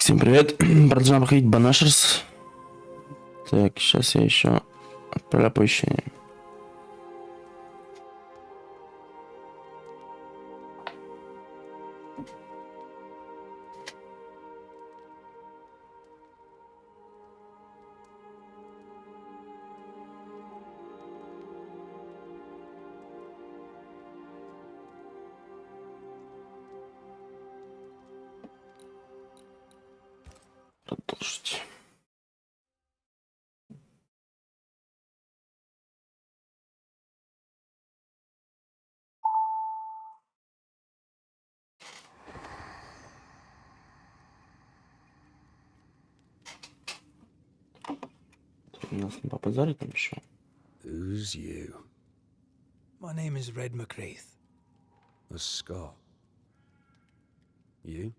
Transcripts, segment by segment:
Всем привет. Продолжаем проходить Banishers. Так, сейчас я еще отправлю оповещение. Продолжить. Нас не попозарит там еще. Who's you? My name is Рэд Мак Райт. A Scot. You?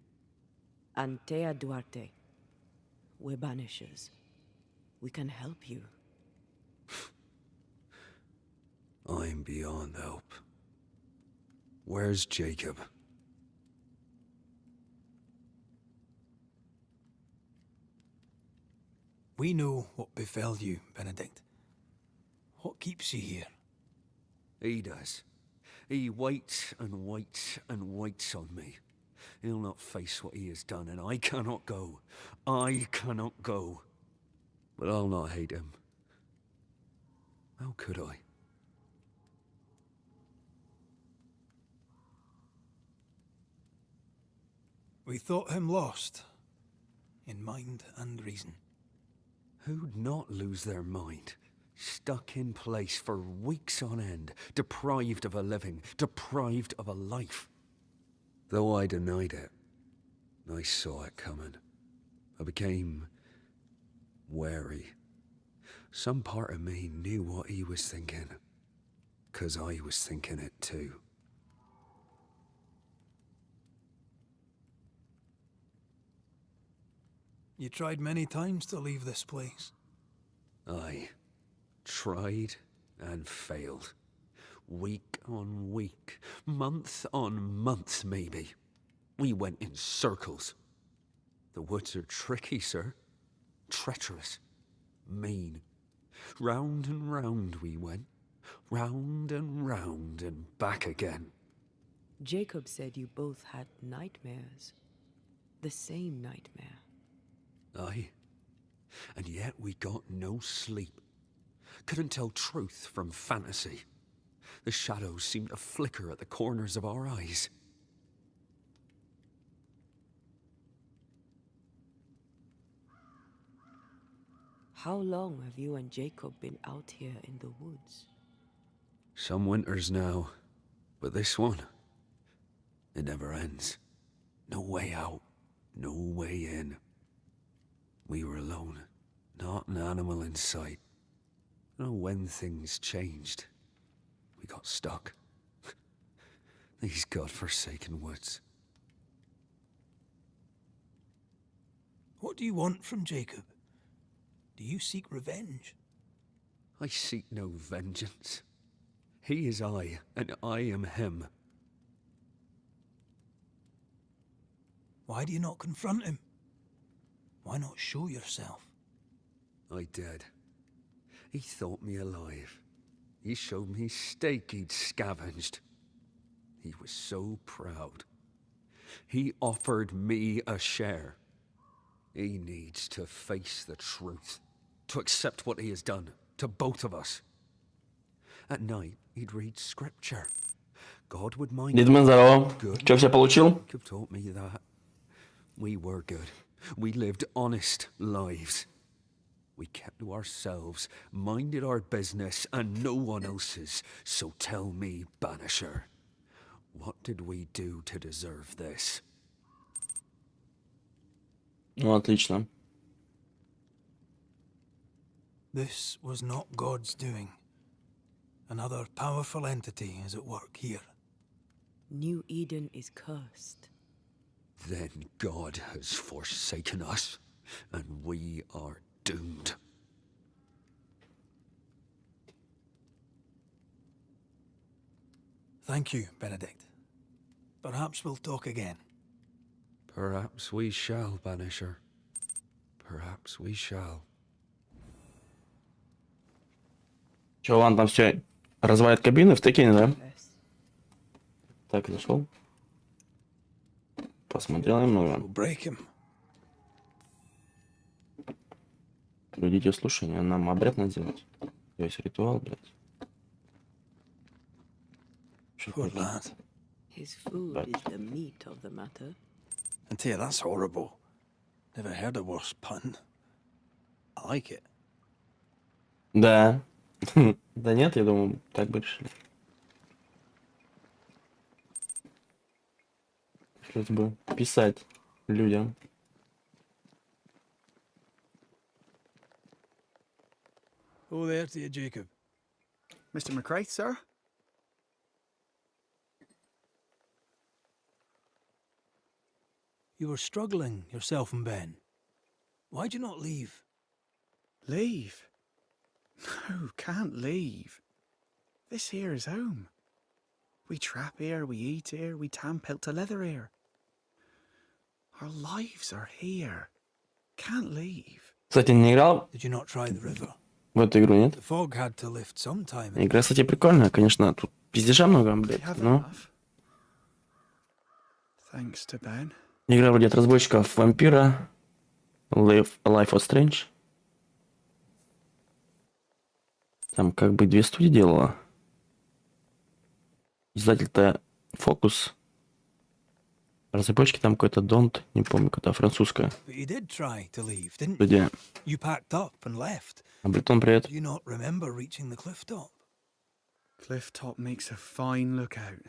Антеа Дуарте. We're Banishers. We can help you. I'm beyond help. Where's Jacob? We know what befell you, Benedict. What keeps you here? He does. He waits and waits and waits on me. He'll not face what he has done, and I cannot go. I cannot go. But I'll not hate him. How could I? We thought him lost, in mind and reason. Who'd not lose their mind? Stuck in place for weeks on end, deprived of a living, deprived of a life. Though I denied it, I saw it coming. I became wary. Some part of me knew what he was thinking, 'cause I was thinking it too. You tried many times to leave this place. I tried and failed. Week on week, month on month maybe. We went in circles. The woods are tricky, sir. Treacherous. Mean. Round and round we went. Round and back again. Jacob said you both had nightmares. The same nightmare. Aye. And yet we got no sleep. Couldn't tell truth from fantasy. The shadows seemed to flicker at the corners of our eyes. How long have you and Jacob been out here in the woods? Some winters now, but this one, it never ends. No way out, no way in. We were alone, not an animal in sight. I don't know when things changed. We got stuck. These godforsaken woods. What do you want from Jacob? Do you seek revenge? I seek no vengeance. He is I, and I am him. Why do you not confront him? Why not show yourself? I did. He thought me alive. He showed me steak he'd scavenged. He was so proud. He offered me a share. He needs to face the truth, to accept what he has done to both of us. At night, he'd read scripture. God would mind. Дедмен, здорово. Че, все получил? Jacob taught me that. We were good. We lived honest lives. We kept to ourselves, minded our business and no one else's. So tell me, Banisher, what did we do to deserve this? Ну, отлично. This was not God's doing. Another powerful entity is at work here. New Eden is cursed. Then God has forsaken us, and we are doomed. Thank you, Benedict. Perhaps we'll talk again. Perhaps we shall, Banisher. Perhaps we shall. Че, он там все развалит кабины в Текине, да? Yes. Так, зашел. Посмотрел немного. We'll break him. Придите слушания, нам обряд надо сделать. То есть ритуал, блядь. Что Poor такое? lad. His food But- is the meat of the matter. Антеа, that's horrible. Never heard a worse pun. I like it. Да. Да нет, я думаю, так бы решили. Пришлось бы писать людям. Oh, there to you, Jacob. Mr. McRae, sir? You were struggling, yourself and Ben. Why'd you not leave? Leave? No, can't leave. This here is home. We trap here, we eat here, we tan pelt to leather here. Our lives are here. Can't leave. Кстати, не играл Did you not try the river? в эту игру, нет? The fog had to lift sometime. Игра, кстати, прикольная, конечно, тут пиздежа много, We блядь, have но... enough. Thanks to Ben. Игра вроде от разработчиков Вампира, Life was Strange. Там как бы две студии делала. Издатель-то Фокус. Разработчики там какой-то Don't, не помню, какая-то французская But you did try to leave, didn't you? студия. You packed up and left. Бретон, привет. Do you not remember reaching the cliff top? Cliff top makes a fine lookout.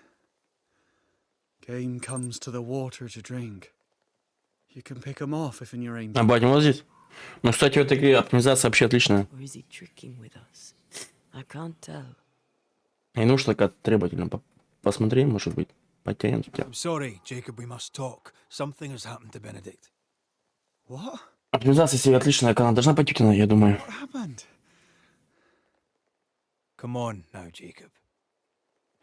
Game comes to the water to drink. You can pick 'em off if in your aim. А, бать, вот здесь. Ну, кстати, в этой игре оптимизация вообще отличная. Or is he tricking with us? I can't tell. И нужно такая требовательно. Посмотри, может быть, потянет тебя. I'm sorry, Jacob, we must talk. Something has happened to Benedict. What? Оптимизация себе отличная, она должна потянуть, я думаю. What happened? Come on now, Jacob.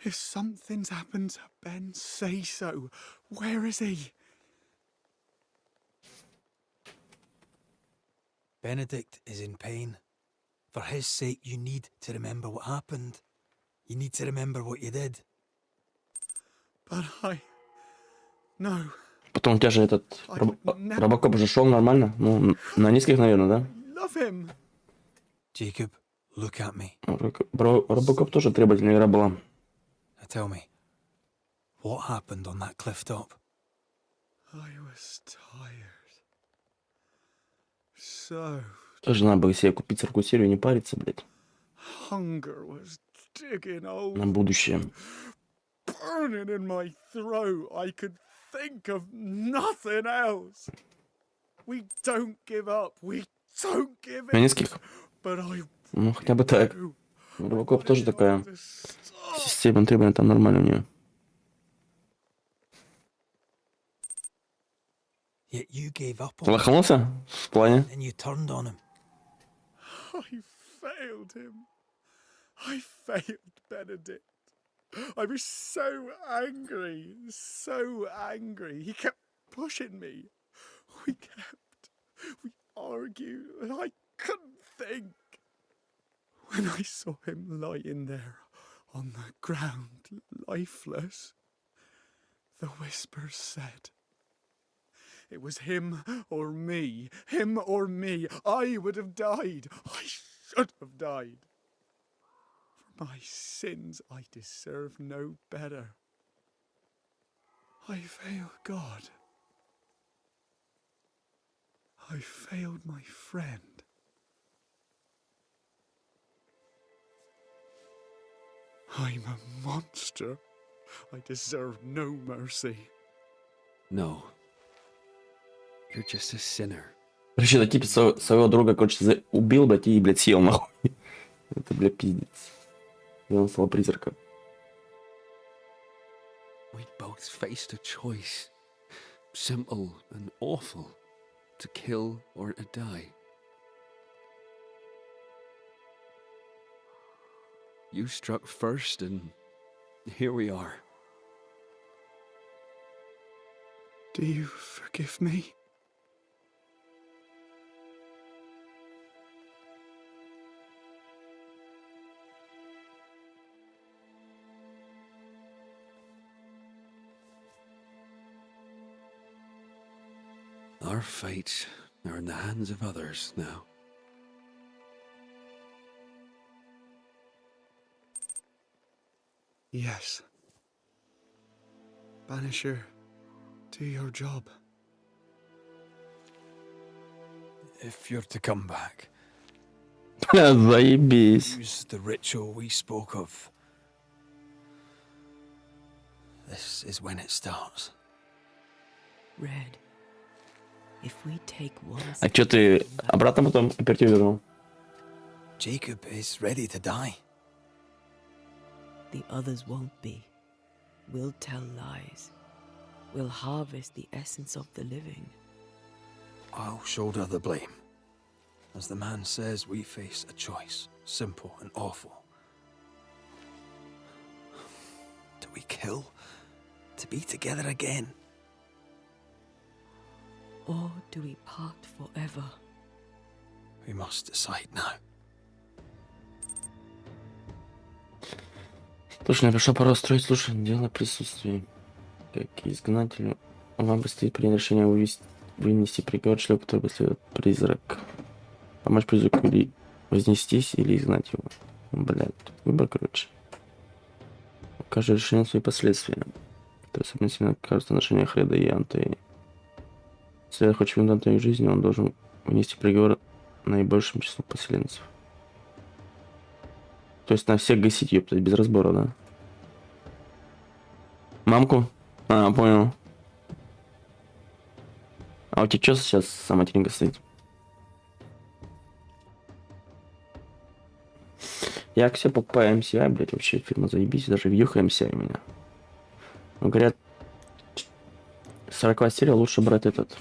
If something's happened to Ben, say so. Where is he? Benedict is in pain. For his sake, you need to remember what happened. You need to remember what you did. But No. Потом у тебя же этот Робокоп уже шел нормально. Ну, на низких, наверное, да? Love him. Jacob, look at me. Робокоп тоже требовательная игра была. Now tell me, what happened on that cliff top? I was tired. So Тоже надо было себе купить циркусерию и не париться, блядь. hunger was digging holes, На будущее. burning in my throat. I could think of nothing else. We don't give up. We don't give На in. низких? But I Ну, хотя бы так. do. Робокоп тоже такая. To stop. Система требования там нормально у нее. Yet you gave up Ты on him, лоханулся в плане? and you turned on him. I failed him. I failed Benedict. I was so angry, so angry. He kept pushing me. We argued, and I couldn't think. When I saw him lying there on the ground, lifeless, the whispers said, it was him or me, him or me. I would have died. I should have died. For my sins, I deserve no better. I failed God. I failed my friend. I'm a monster. I deserve no mercy. No. You're just a sinner. Короче, этот тип своего друга, короче, убил, блядь, и, блядь, съел, нахуй. Это, блядь, пиздец. И он стал призраком. We both faced a choice. Simple and awful. To kill or to die. You struck first, and here we are. Do you forgive me? Our fates are in the hands of others now. Yes. Banisher, do your job. If you're to come back, Заебись. use the ritual we spoke of. This is when it starts. Red, if we take one А step чё ты in that обратно потом оперативу вернул? Jacob is ready to die. the others won't be. We'll tell lies. We'll harvest the essence of the living. I'll shoulder the blame. As the man says, we face a choice, simple and awful. Do we kill to be together again? Or do we part forever? We must decide now. Слушай, напишу пару строить, слушай, дело присутствия. Как изгнателю, вам предстоит принять решение вынести приговор человеку, который преследует призрак. Помочь призраку или вознестись, или изгнать его. Блядь, тут выбор, короче. У каждого решения свои последствия. То есть, особенно кажется в отношениях Реда и Антеи. Если хочет вернуть Антею жизни, он должен вынести приговор наибольшему числу поселенцев. То есть на всех гасить, ёптать, без разбора, да? Мамку? А, понял. А у тебя что сейчас сама материнка стоит? Я все покупаю MCI, блядь, вообще фирма заебись, даже вьюха MCI у меня. Ну, говорят, 40 серия лучше брать этот.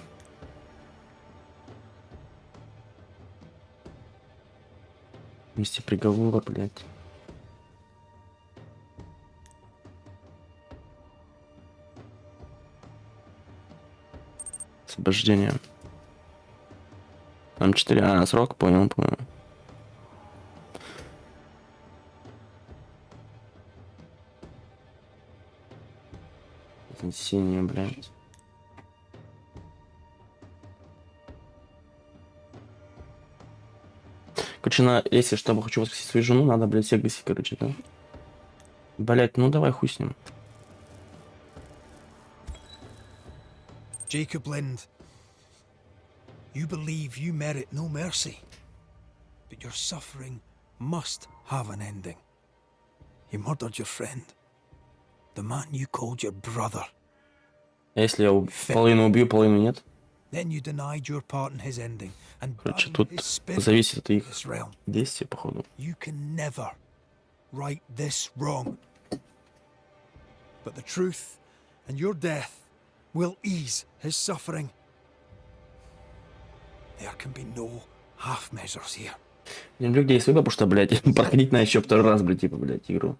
Вместе приговора, блядь. Освобождение. М4, а, срок, понял. Синее, блядь. Короче, если чтобы хочу воскресить свою жену, надо, блядь, всех гасить, короче, да? Блядь, ну давай хуй с ним. Jacob Lind, you believe you merit no mercy, but your suffering must have an ending. You murdered your friend, the man you called your brother. А если я половину убью, половину нет? Then you denied your part in his ending and Короче, bound тут his spirit зависит от to их this realm. действия, походу. You can never right this wrong. But the truth and your death will ease his suffering. There can be no half measures here. Не люблю, где есть выбор, потому что, блядь, проходить на еще второй раз, блядь, типа, блядь, игру.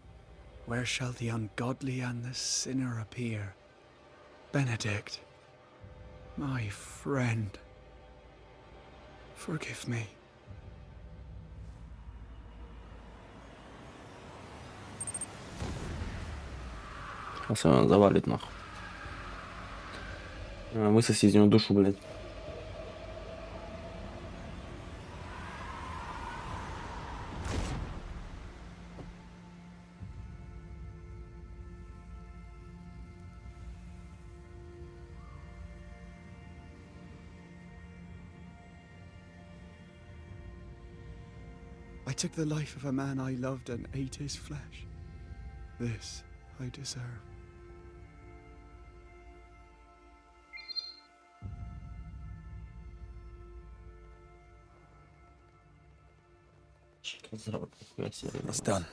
Where shall the ungodly and the sinner appear? Benedict, my friend, forgive me. Сейчас он завалит, нахуй. Высоси из него душу, блядь. I took the life of a man I loved and ate his flesh. This I deserve. It's done.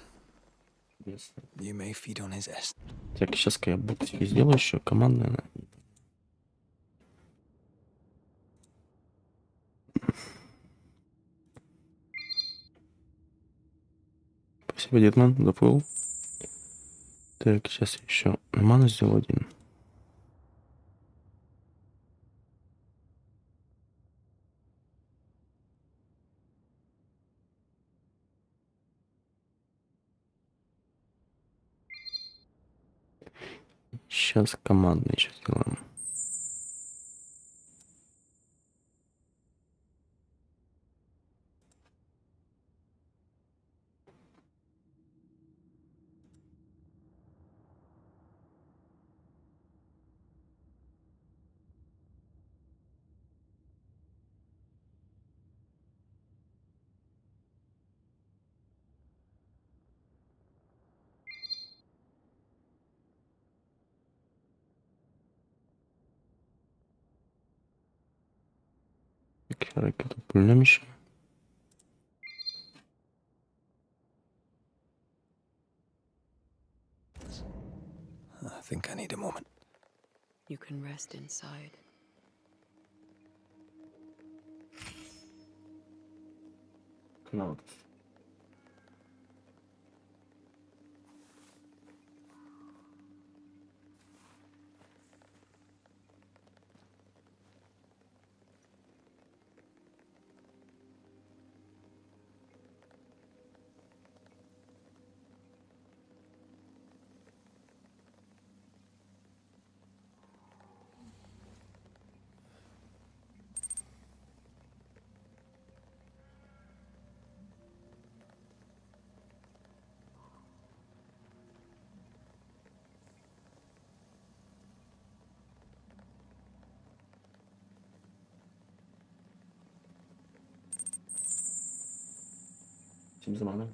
You may feed on his essence. Так, сейчас-ка я буду себе сделаю еще командное. Спасибо, Дедман, за фул. Так, сейчас еще ману сделал один. Сейчас командный еще сделаем. Ракету пульнем еще. I think I need a moment. You can rest inside. Канал. Всем замана.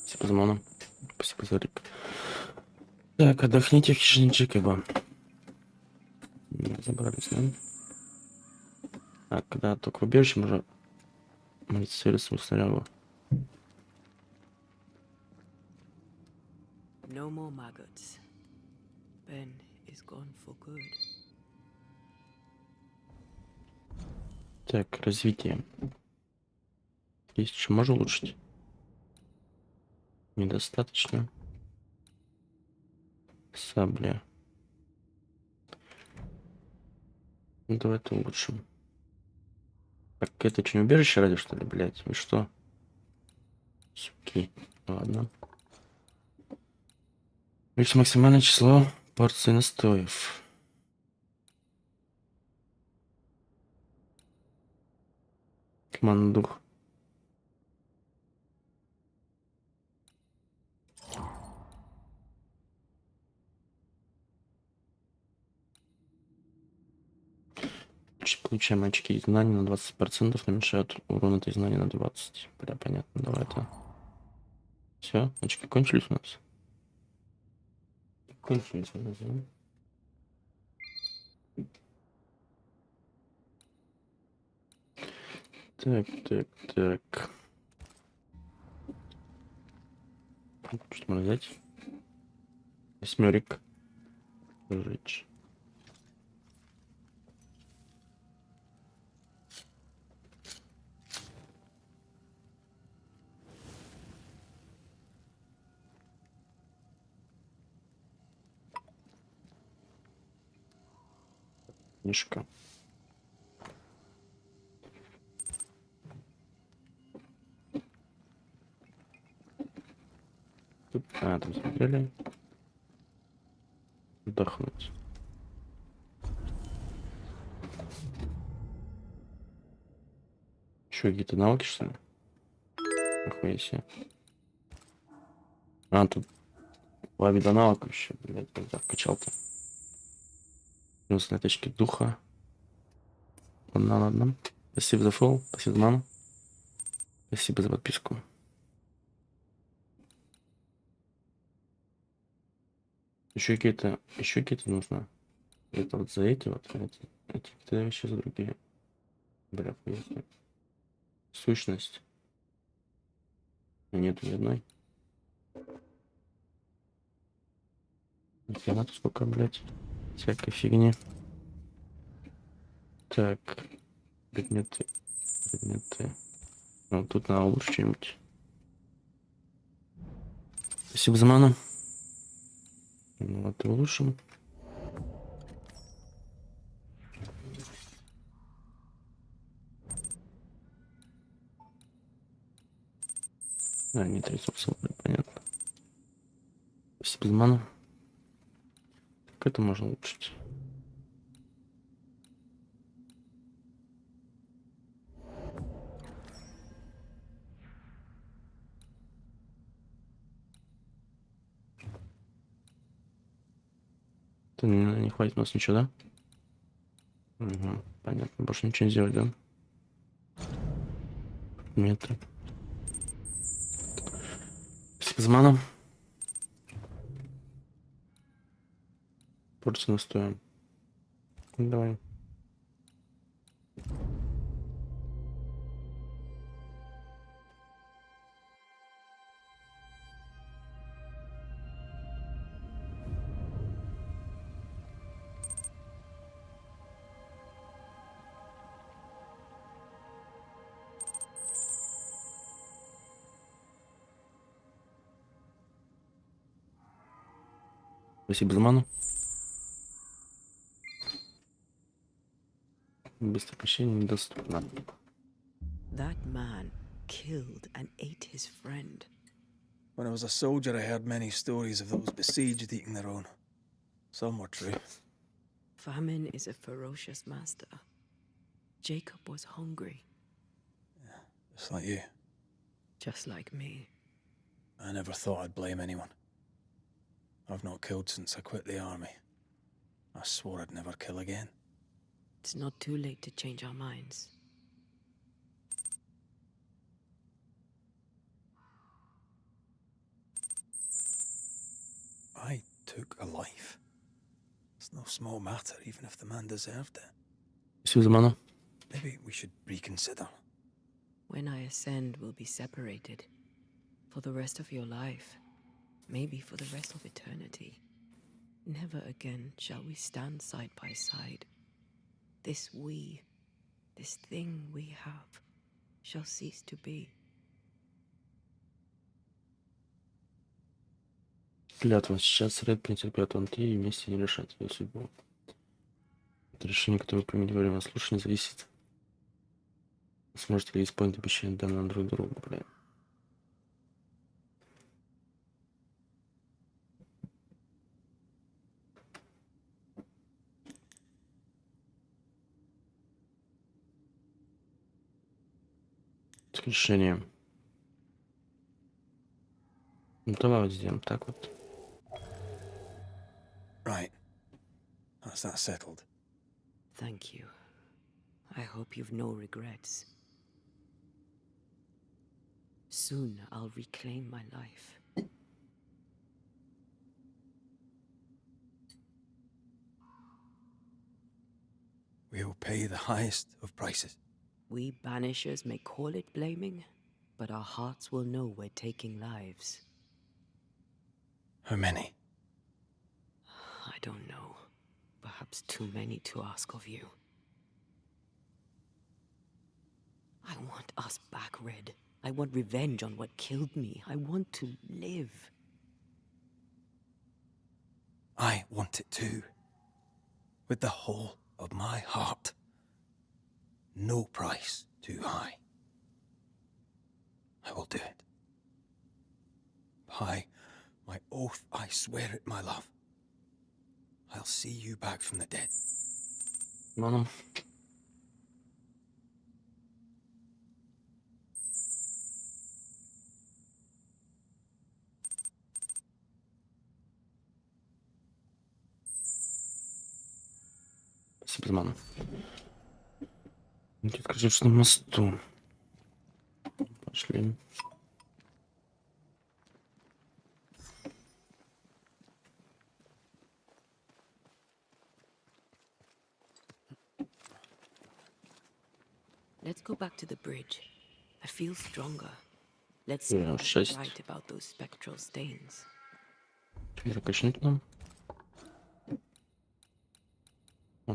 Спасибо за ману. Спасибо за рик. Так, отдохните в хижине Джекоба. Разобрались, да? А когда только в убежище, можно молиться свою снарягу. No more maggots. Ben is gone for good. Так, развитие. Есть что можно улучшить? Недостаточно. Сабля. Ну, давай это улучшим. Так, это что, не убежище ради, что ли, блядь? Вы что? Суки. Ладно. Лишь максимальное число порций настоев. Командный дух. Получаем очки знаний на 20%, намешают урон этой знания на 20. Бля, понятно, давай это. Все, очки кончились у нас. Кончились у нас, да? Так. Что можно взять? Восьмерик. Жечь. Книжка. Тут, там смотрели. Вдохнуть. Еще какие-то навыки, что ли? Охуеть себе. Тут два вида навыков еще, блядь, когда вкачал-то. Минус на точке духа. Ладно. Спасибо за фолл, спасибо за ману. Спасибо за подписку. Еще какие-то нужно. Это вот за эти вот, эти какие-то вообще за другие. Бля, хуйня. Сущность. Нету ни одной. Нифига тут сколько, блядь. Всякой фигни. Так. Предметы. Ну, тут надо лучше что-нибудь. Спасибо за ману. Ну, вот и улучшим. А, нет ресурсов, понятно. Спасибо за ману. Как это можно улучшить? Это не хватит у нас ничего, да? Угу, понятно. Больше ничего не сделать, да? Метры. Спасибо за ману. Порцию настоем. Давай. Спасибо за ману. Быстрое прощение недоступно. That man killed and ate his friend. When I was a soldier, I heard many stories of those besieged eating their own. Some were true. Famine is a ferocious master. Jacob was hungry, Just like you. just like me. I never thought I'd blame anyone. I've not killed since I quit the army. I swore I'd never kill again. It's not too late to change our minds. I took a life. It's no small matter, even if the man deserved it. Спасибо за ману. Maybe we should reconsider. When I ascend, we'll be separated. For the rest of your life. Maybe for the rest of eternity. Never again shall we stand side by side. This we, this thing we have, shall cease to be. Клятва. Сейчас Рэд претерпят Антеи и вместе не решать свою судьбу. Это решение, которое вы примете во время слушания, зависит. Сможете ли исполнить обещание, данное друг другу, блин. Решение. Ну давай вот сделаем так вот. Right. That's that settled. Thank you. I hope you've no regrets. Soon I'll reclaim my life. We'll pay the highest of prices. We banishers may call it blaming, but our hearts will know we're taking lives. How many? I don't know. Perhaps too many to ask of you. I want us back, Red. I want revenge on what killed me. I want to live. I want it too. With the whole of my heart. No price too high. I will do it. By my oath, I swear it, my love. I'll see you back from the dead. Ману. Спасибо за ману. Тут скажи, что на мосту. Пошли. Let's go back to the bridge. I feel stronger. Let's see Yeah, if I was шесть. right about those spectral stains. Закачнуть нам.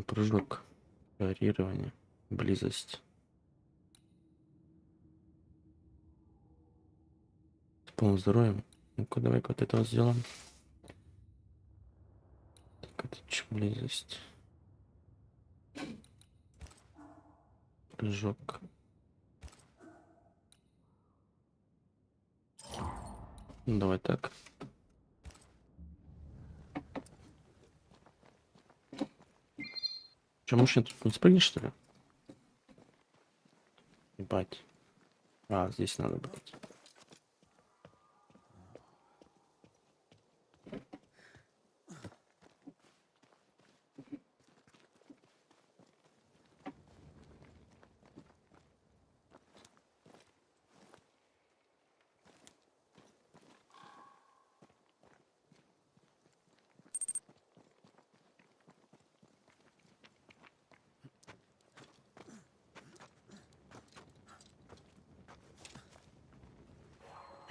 Прыжок. Парирование. Близость. С полным здоровьем. Ну-ка, давай-ка вот этого сделаем. Близость. Прыжок. Ну, давай так. Че, мужчина, тут не спрыгнешь, что ли? Ебать. А, здесь надо быть.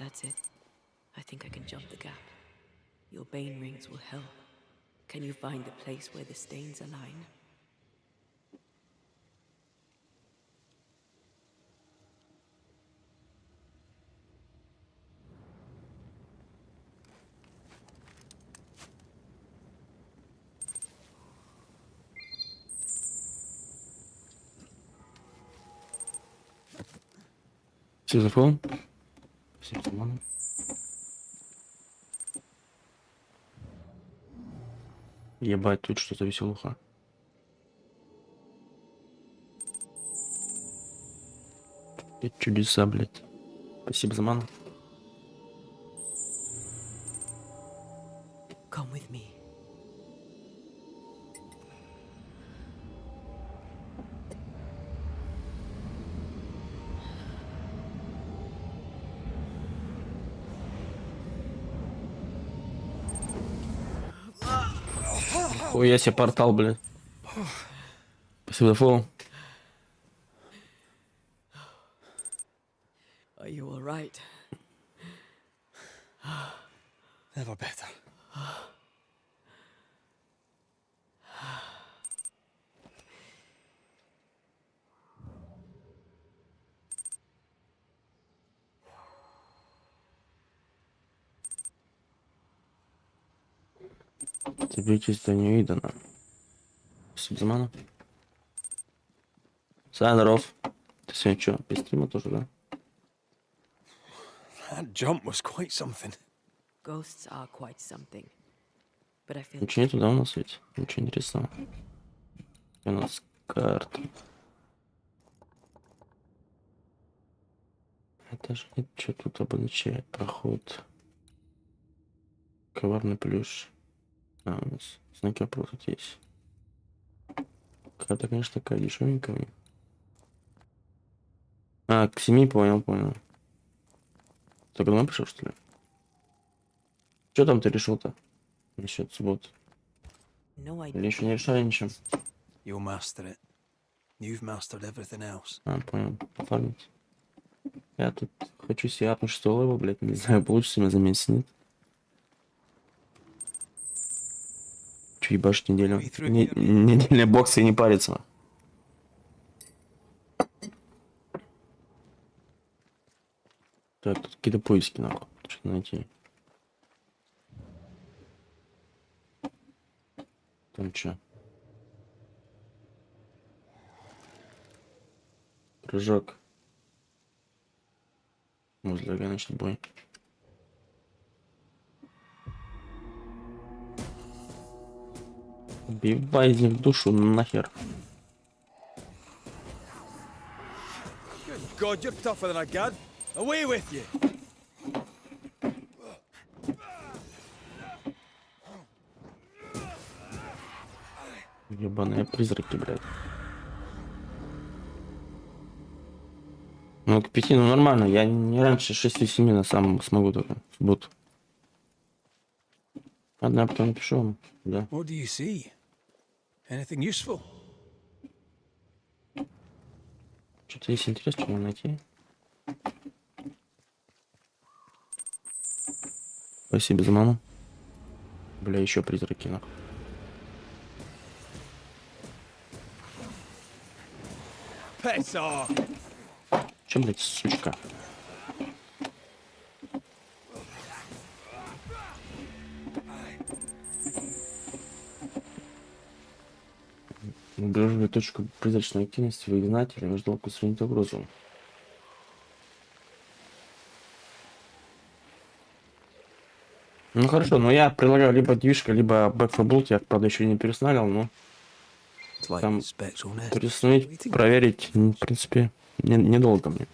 That's it. I think I can jump the gap. Your bane rings will help. Can you find the place where the stains align? Все зафон? Всем нормально. Ебать, тут что-то веселуха. Это чудеса, блядь. Спасибо за ману. Come with me. Ой, я себе портал, блядь. Спасибо за фоллоу. Are you all right? Never better. Тебе чисто не видно. Спасибо за ману. Здоров. Ты сегодня что, без стрима тоже, да? That jump was quite something. Ghosts are quite something. But I feel Ничего нету, да, у нас ведь? Ничего интересного. У нас карта. Это же нет, что тут обозначает проход. Коварный плюш. А, у нас знаки вопроса есть. Карта, конечно, такая дешевенькая. А, к 7, понял. Только домой пришел, что ли? Что там ты решил-то? Насчет субботы? no idea. Или еще не решали ничем? You'll master it. You've mastered everything else. А, понял. Пофармить. Я тут хочу себе апнуть 6 левел, блядь. Не знаю, получится у меня за месяц, нет? Че ебашь неделю? Недельные боксы и не париться. Так, тут какие-то поиски, нахуй. Что-то найти. Там что? Прыжок. Возле начать бой. Убивай из них душу нахер. God, you're tougher than I got. Away with you. Ебаные призраки, блядь. Ну, к 5, ну нормально. Я не раньше 6-7 на самом смогу только. В субботу. Ладно, я потом напишу вам. Да. What do you see? Anything useful? Что-то есть интерес, что можно найти. Спасибо за ману. Бля, еще призраки, нахуй. Piss off. Че, блядь, сучка? Обнаружили точку призрачной активности в игнателе, я ждал устранить угрозу. Ну хорошо, но я предлагаю либо движка, либо бэкфорбулт, я, правда, еще не переустанавливал, но It's like там a spectral nest. переустановить, проверить, в принципе, недолго мне.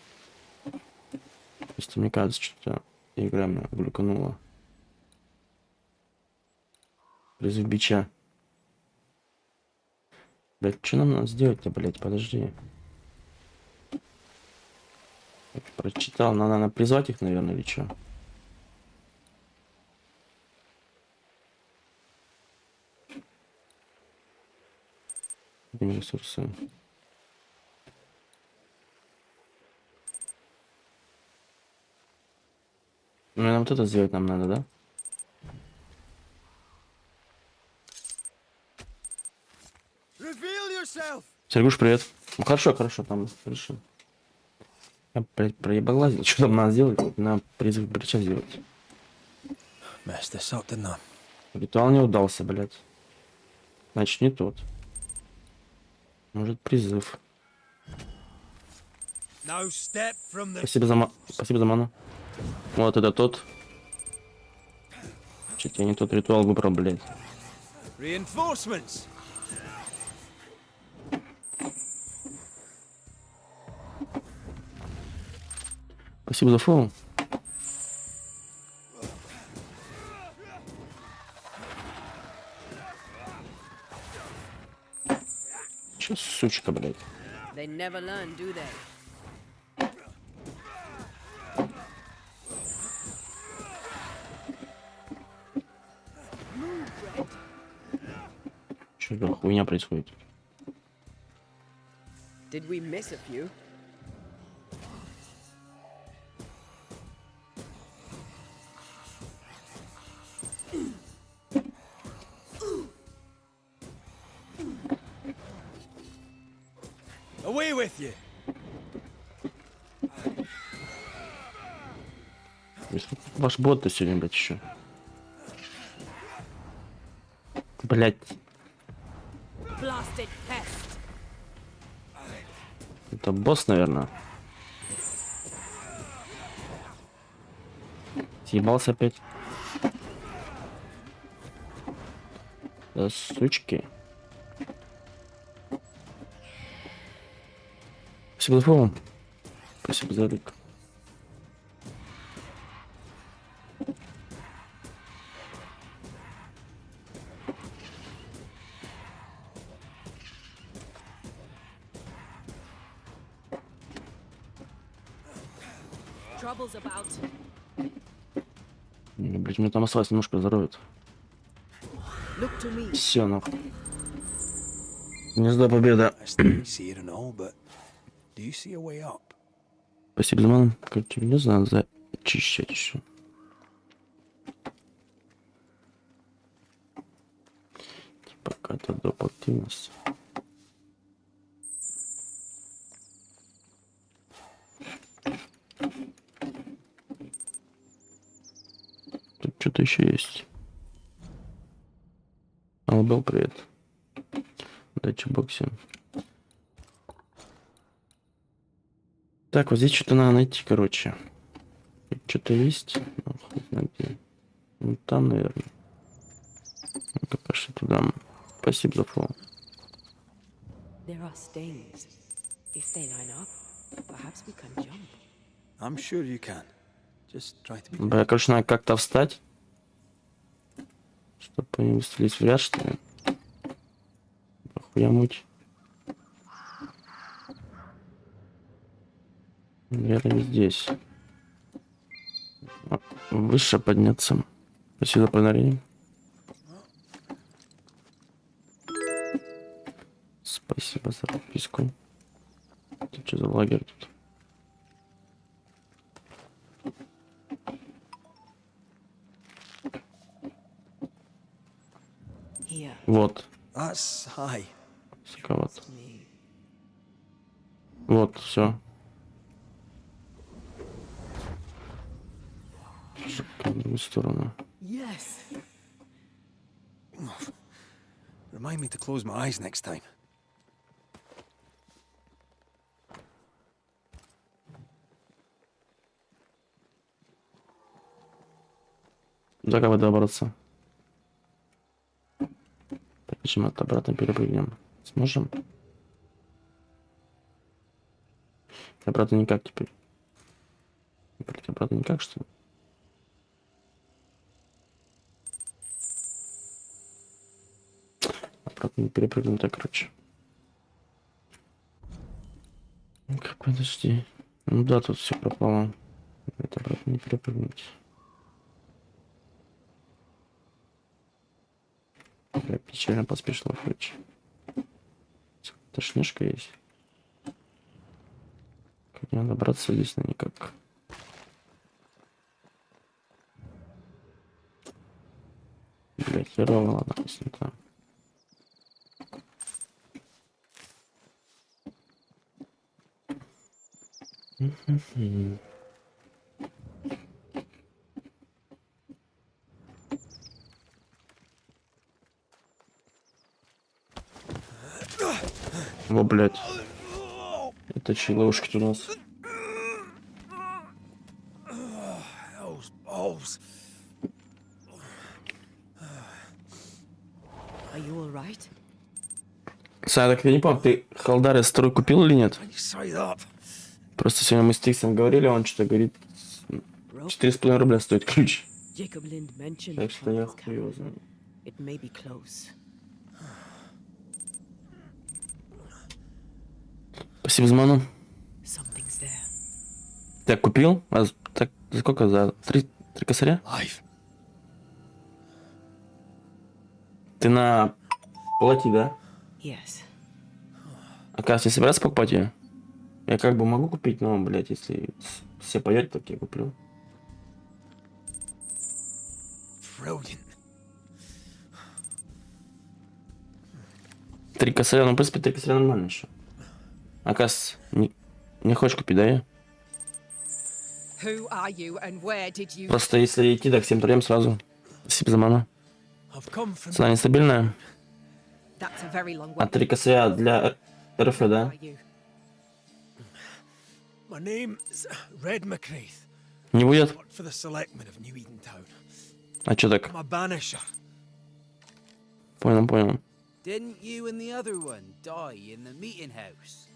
Просто мне кажется, что игра меня глюканула. Призыв бича. Блять, что нам надо сделать-то, блять, подожди. Я прочитал, надо призвать их, наверное, или что? Ресурсы. Ну, нам вот это сделать нам надо, да? Сергуш, привет. Ну хорошо, хорошо, там хорошо. Я, блядь, проебалазил. Что там надо сделать? Надо призыв брича сделать. Messed this up, didn't I? Ритуал не удался, блядь. Значит, не тот. Может, призыв. No step from the... Спасибо за ману. Вот это тот. Чуть я не тот ритуал выбрал, блядь. Reinforcements. Спасибо за фолл. Че, сучка, блядь. They never learn, do they? Что за хуйня происходит? Did we miss a few? Away with you. Ваш бот-то сегодня, блядь, еще. Блядь. Blasted pest. Это босс, наверное. Съебался опять. Да, сучки. Спасибо за фоллоу. Спасибо за лайк. Trouble's about. Блять, мне там осталось немножко здоровья. Look to me. Все, нахуй. Гнездо победа. I still see it and all, but do you see a way up? Спасибо за ману. Короче, не знаю, зачищать еще. Пока это доп. Активность. Тут что-то еще есть. Албел, привет. Удачи в боксе. Так, вот здесь что-то надо найти, короче. Что-то есть. Ну, хуй знает где. Ну, там, наверное. Ну-ка, пошли туда. Спасибо за фолл. There are stings. If they line up, perhaps we can jump. I'm sure you can. Just try to be... Бля, короче, надо как-то встать. Чтобы они выстрелились в ряд, что ли. Охуя муть. Наверное, не здесь. Выше подняться. Спасибо за подарение. Спасибо за подписку. Это что за лагерь тут? Here. Вот. That's high. Высоковато. Me. Вот, все. В другую сторону. Yes. Remind me to close my eyes next time. За кого добраться? Почему это обратно перепрыгнем? Сможем? Обратно никак теперь. Обратно никак, что ли? Обратно не перепрыгнем, так, короче. Ну-ка, подожди. Ну да, тут все пропало. Это обратно не перепрыгнуть. Бля, печально поспешно, короче. Тошнишка есть. Как мне добраться здесь на никак. Бля, херово, ладно, пусть не там. Во, блядь. Это чьи ловушки у нас? Those balls. Are you all right? Саня, так я не помню, ты Халдары второй купил или нет? Are you straight up? Просто сегодня мы с Тиксом говорили, он что-то говорит, 4,5 рубля стоит ключ. Jacob Lind mentioned Так что я Conrad's хуй его camp. знаю. It may be close. Спасибо за ману. Something's there. Так, купил? А так, за сколько? За 3 косаря? Live. Ты на плати, да? Yes. Оказывается, я собираюсь покупать ее. Я как бы могу купить, но, блядь, если все пойдет, так я куплю. Brilliant. 3 косаря, ну, в принципе, 3 косаря нормально еще. Оказывается, не хочешь купить, да, я? Who are you and where did you... Просто если идти, так всем троем сразу. Спасибо за ману. I've come from. Цена нестабильная. That's a very long А way. 3 косаря для РФ, Who да? are you? My name's Red Mak Rайт. Не будет? Work for the selectmen of New Edentown. А чё так? I'm a banisher. Понял. Didn't you and the other one die in the meeting house?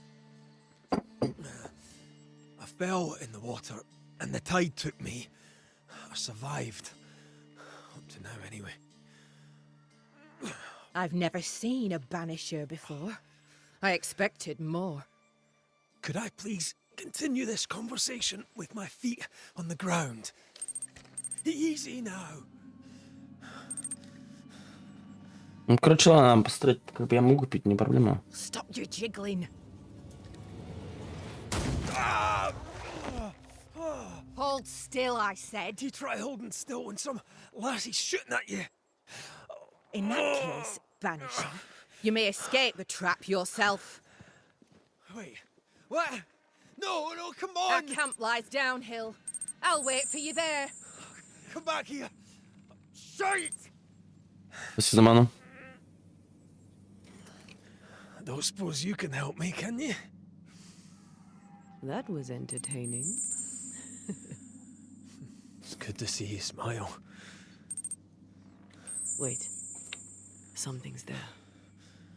I fell in the water and the tide took me. I survived. Up to now, anyway. I've never seen a banisher before. I expected more. Could I please continue this conversation with my feet on the ground? Easy now. Ну, короче, ладно, нам построить, как бы я могу купить, не проблема. Stop your jiggling. Hold still, I said. You try holding still when some lassie's shooting at you. In that case, banisher, you may escape the trap yourself. Wait, what? No, come Our on! camp lies downhill. I'll wait for you there. Come back here. Shite! Спасибо за ману. I don't suppose you can help me, can you? That was entertaining. It's good to see you smile. Wait. Something's there.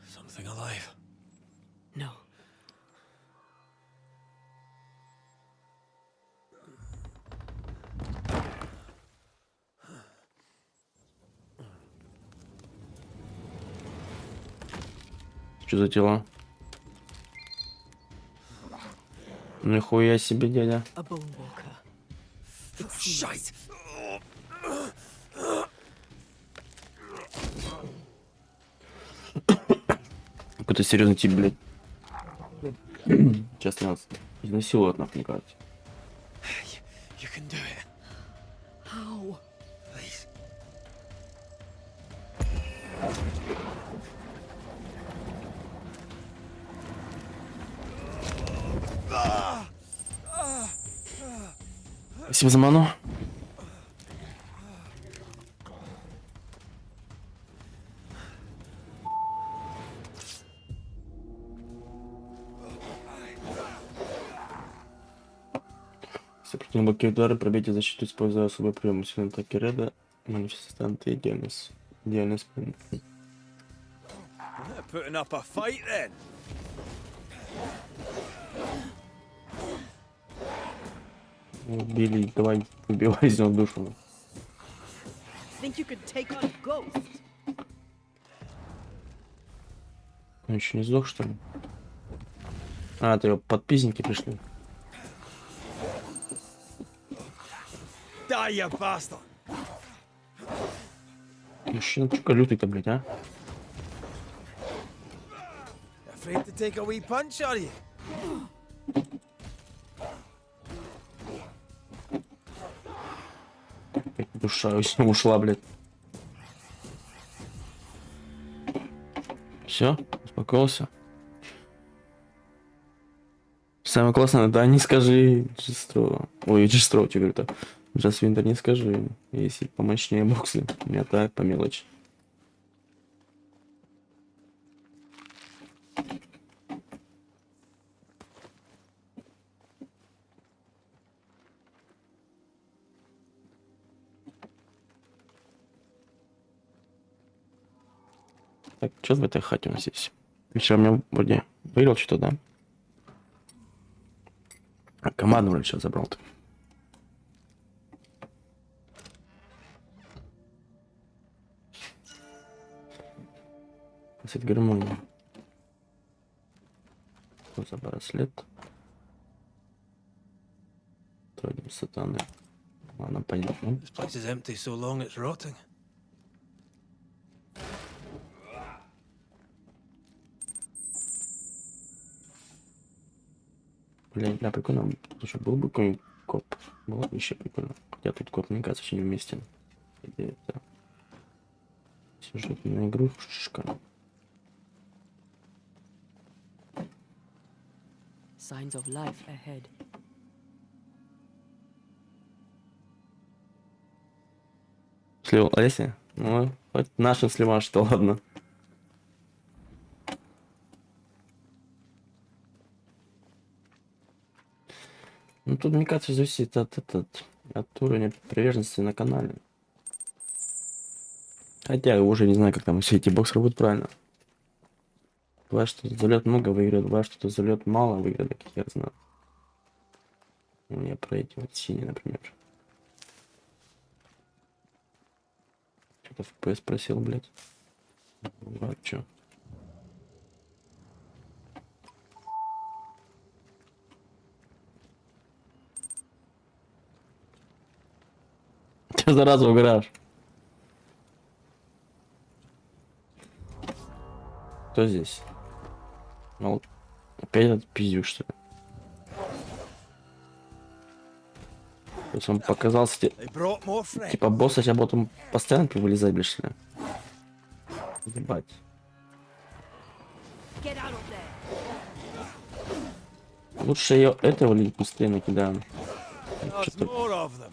Something alive. No. Что за дела? Нихуя себе, дядя. A bone walker. Shite! Какой-то серьезный тип, блядь. Сейчас нас изнасилуют, нахуй, мне кажется. You can do it. How? Please. Спасибо за ману. Сопротивление блокирует удары, пробейте защиту, используя особый прием. Усиленные атаки Реда. Манифестанты идеальность. Идеальность. Putting up a fight then. Убили, давай убивай из него душу. Think you could take on a ghost? Он еще не сдох, что ли? А, это его подписники пришли. Die, you bastard! Мужчина, чё лютый-то, блядь, а? Afraid to take a wee punch, are you? Душа ушла, блядь. Все, успокоился. Самое классное, да, не скажи Джестро. Ой, Джестро, тебе говорю-то. Джас Винтер, не скажи. Если помощнее боксы. У меня так, по мелочи. Так, что в этой хате у нас здесь? Вчера меня вроде выиграл что-то, да? А команду вроде сейчас забрал ты. Кассет гармонии. Что за браслет? Тройдем сатаны. Ладно, понятно. This place is empty so long it's rotting. Блин, да, прикольно. Слушай, был бы какой-нибудь коп. Было бы еще прикольно. Хотя тут коп, мне кажется, очень вместе. Идея, да. Сюжетная игрушка. Signs of life ahead. Слил Олеся? Ну, хоть нашим сливаш, что ладно. Ну, тут, мне кажется, зависит от уровня приверженности на канале. Хотя я уже не знаю, как там все эти боксы работают правильно. Бывает, что залет много выиграет, бывает, что залет мало выиграет, как я знаю. У меня про эти вот синие, например. Что-то FPS просил, блядь. А чё? Ты зараза угораешь. Кто здесь? Ну, опять этот пиздюк, что ли? То есть он показался They brought more friends. типа босса, сейчас потом постоянно вылезать, блядь, что ли? Ебать. Get out of there. Лучше ее этого ли быстрее накидаем. There's Что-то, more of them.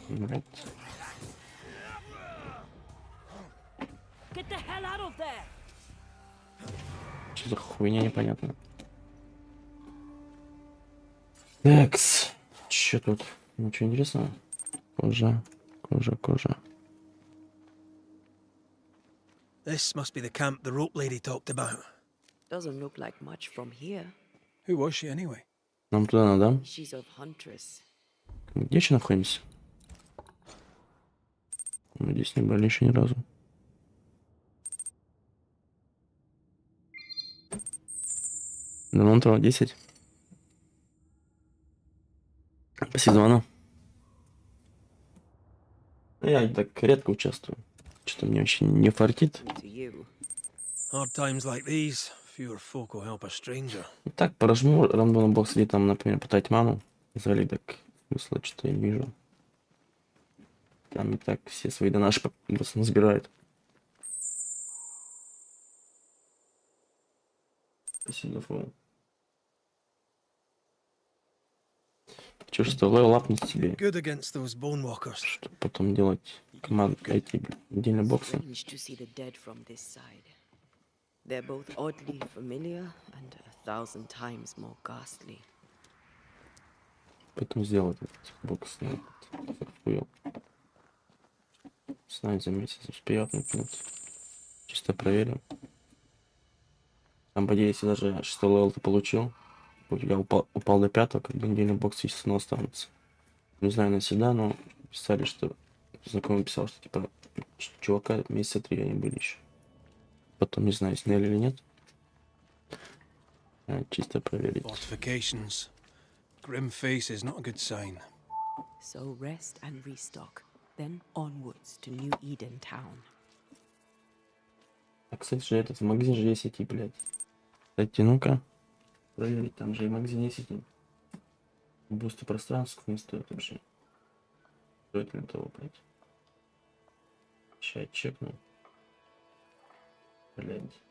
блядь. Get the hell out of there. Что за хуйня непонятно. Такс. Че тут? Ничего интересного? Кожа. This must be the camp the rope lady talked about. Doesn't look like much from here. Who was she anyway? Нам туда надо. She's of huntress. Где еще находимся? Мы здесь не были еще ни разу. Да, вон того 10. Спасибо, звону. Я так редко участвую. Что-то мне вообще не фартит. To you. Hard times like these, fewer folk will help a stranger. И так прожму рандомный бокс или там, например, потратить ману. Залить, так смысла что-то я не вижу. Там и так все свои донаши разбирают. Спасибо, фу. Чё, что левел апнуть себе, Good against those bone walkers. чтобы потом делать команд эти отдельные боксы. Strange to see the dead from this side. They're both oddly familiar and 1,000 times more ghastly. Поэтому сделать этот бокс. Ну, хуёв. Знаю, за месяц успею накинуть. Чисто проверим. Там, по идее, если даже 6 левел ты получил, я упал до 5, как бы недельный бокс, естественно, останется. Не знаю, навсегда, но писали, что знакомый писал, что типа чувака месяца 3 они были еще. Потом не знаю, сняли или нет. Чисто проверить. Fortifications. Grim face is not a good sign. So rest and restock, then onwards to New Eden Town. А, кстати же, этот в магазин же есть идти, блядь. Кстати, ну-ка. Проверить, там же и в магазин есть идти. Бусты пространства не стоит вообще. Стоит ли того, блядь? Сейчас чекну. Блядь.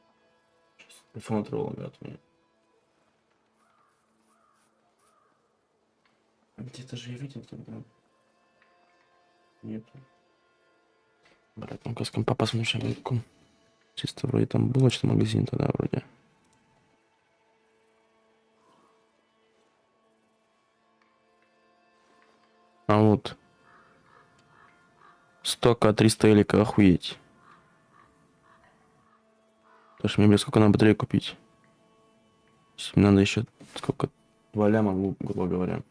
Сейчас информатрол от меня. Где-то же я видел тогда. Нету. Брат, ну-ка с компа посмотрим шагайку. Чисто вроде там булочный магазин тогда вроде. А вот. 100к 300 элика, охуеть. Потому что мне, блядь, сколько надо батареи купить? Мне надо еще сколько? 2 ляма, грубо говоря.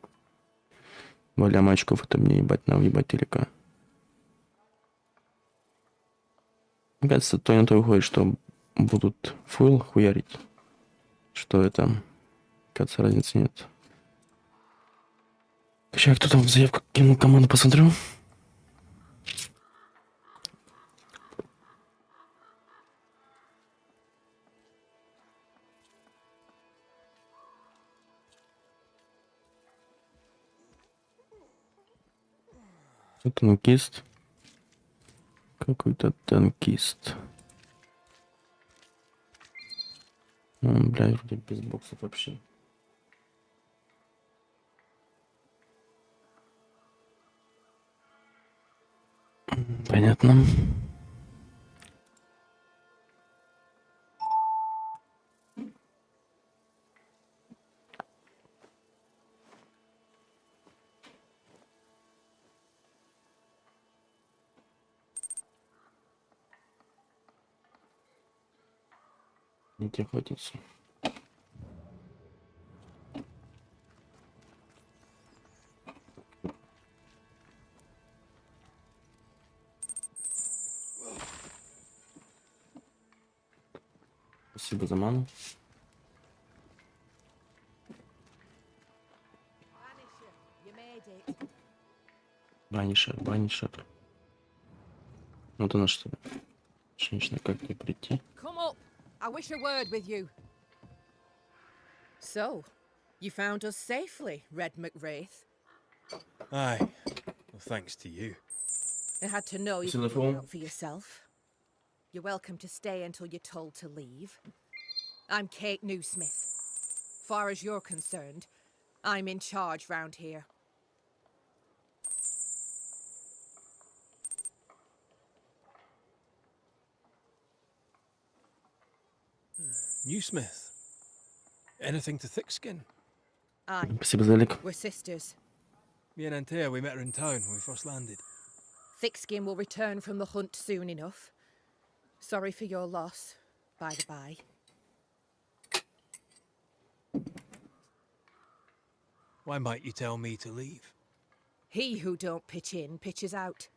2 ляма очков, это мне ебать на въебать телека. Мне кажется, то и на то выходит, что будут фуйл хуярить. Что это? Кажется, разницы нет. Сейчас кто там в заявку кинул команду, посмотрю. Это танкист. Какой-то танкист. Бля, вроде без боксов вообще. Понятно. Не те охотиться. Спасибо за ману. You made it. Банишер. Вот оно что. Женщина, как мне прийти? Come up. I wish a word with you. So, you found us safely, Red Mak Raitt. Aye. Well, thanks to you. I had to know you Is it the could look phone? out for yourself. You're welcome to stay until you're told to leave. I'm Kate Newsmith. Far as you're concerned, I'm in charge round here. Newsmith. Anything to thick-skin? Aye, Спасибо за лик. we're sisters. Me and Антеа, we met her in town when we first landed. Thickskin will return from the hunt soon enough. Sorry for your loss, by the by. Why might you tell me to leave? He who don't pitch in, pitches out.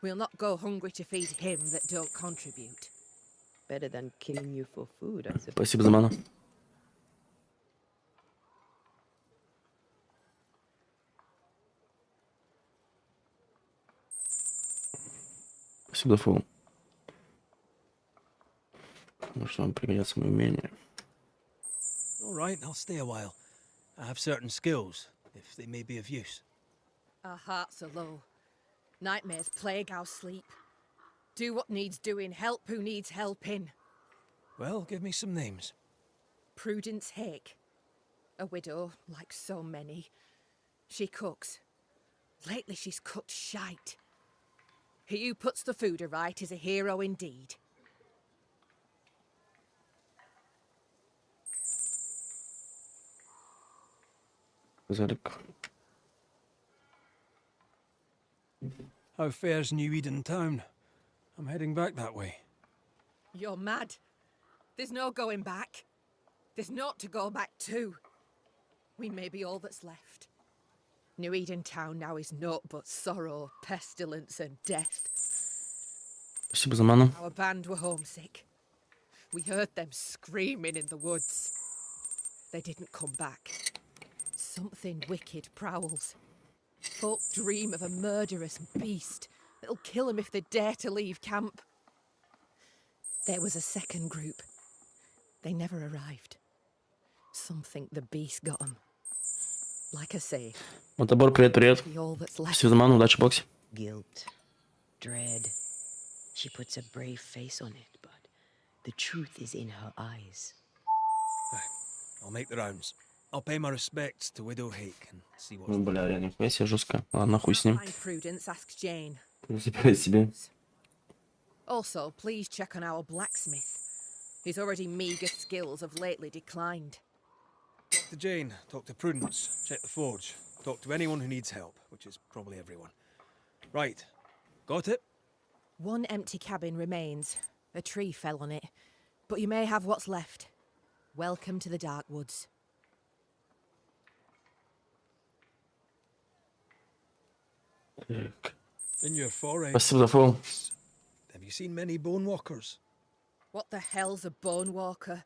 We'll not go hungry to feed him that don't contribute. Better than killing you for food, I suppose. Спасибо за ману. Спасибо за фул. Может, вам пригодятся мои умения. All right, I'll stay a while. I have certain skills, if they may be of use. Our hearts are low. Nightmares plague our sleep. Do what needs doing, help who needs helping. Well, give me some names. Prudence Hake. A widow, like so many. She cooks. Lately she's cooked shite. He who puts the food aright is a hero indeed. За лик. How fares New Eden town? I'm heading back that way. You're mad. There's no going back. There's naught to go back to. We may be all that's left. New Eden Town now is naught but sorrow, pestilence, and death. Спасибо за ману. Our band were homesick. We heard them screaming in the woods. They didn't come back. Something wicked prowls. Folk dream of a murderous beast that'll kill them if they dare to leave camp. There was a second group. They never arrived. Some think the beast got them. Like I say, Вот Обзор, привет, привет. be all that's left. Спасибо за ману, удачи в боксе. Guilt, dread. She puts a brave face on it, but the truth is in her eyes. I'll make the rounds. I'll pay my respects to Widow Hake and see what's Ну, бля, реально, нихуя себе жестко. Ладно, хуй с ним. Find Prudence, ask Jane. Забирай себе. Also, please check on our blacksmith. His already meagre skills have lately declined. Talk to Jane, talk to Prudence, check the forge, talk to anyone who needs help, which is probably everyone. Right. Got it? One empty cabin remains. A tree fell on it. But you may have what's left. Welcome to the Dark Woods. Так. In your foray, Спасибо за фол. have you seen many bone walkers? What the hell's a bone walker?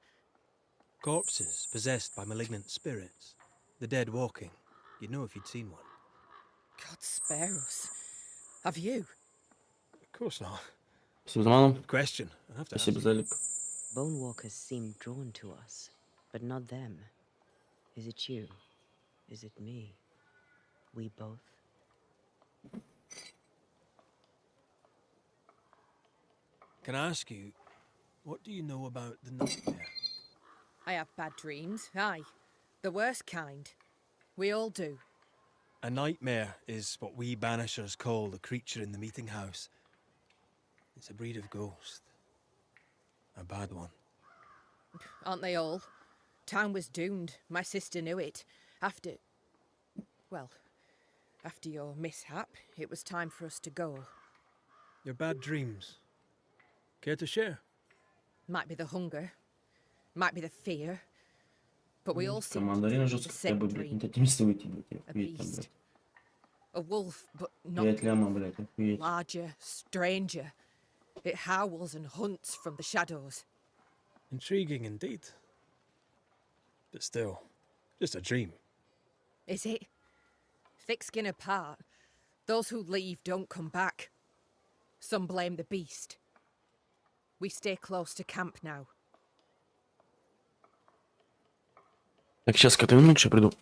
Corpses possessed by malignant spirits. The dead walking. You'd know if you'd seen one. God spare us. Have you? Of course not. Спасибо за ману. Good question. I have to ask. Спасибо за лик. Bone walkers seem drawn to us, but not them. Is it you? Is it me? We both? Can I ask you, what do you know about the nightmare? I have bad dreams, aye. The worst kind. We all do. A nightmare is what we Banishers call the creature in the meeting house. It's a breed of ghost. A bad one. Aren't they all? Town was doomed. My sister knew it. After your mishap, it was time for us to go. Your bad dreams. Care to share? Might be the hunger. Might be the fear. But we all seem to Командарина dream the жестко хотя same бы, блядь, dream. не тотемствуйте, блядь, A охуеть там, beast. блядь. A wolf, but not Привет, ляма, блядь, охуеть. larger, stranger. It howls and hunts from the shadows. Intriguing indeed. But still, just a dream. Is it? Thick skin apart, those who leave don't come back. Some blame the beast. We stay close to camp now. Так, сейчас к этой минуте я приду.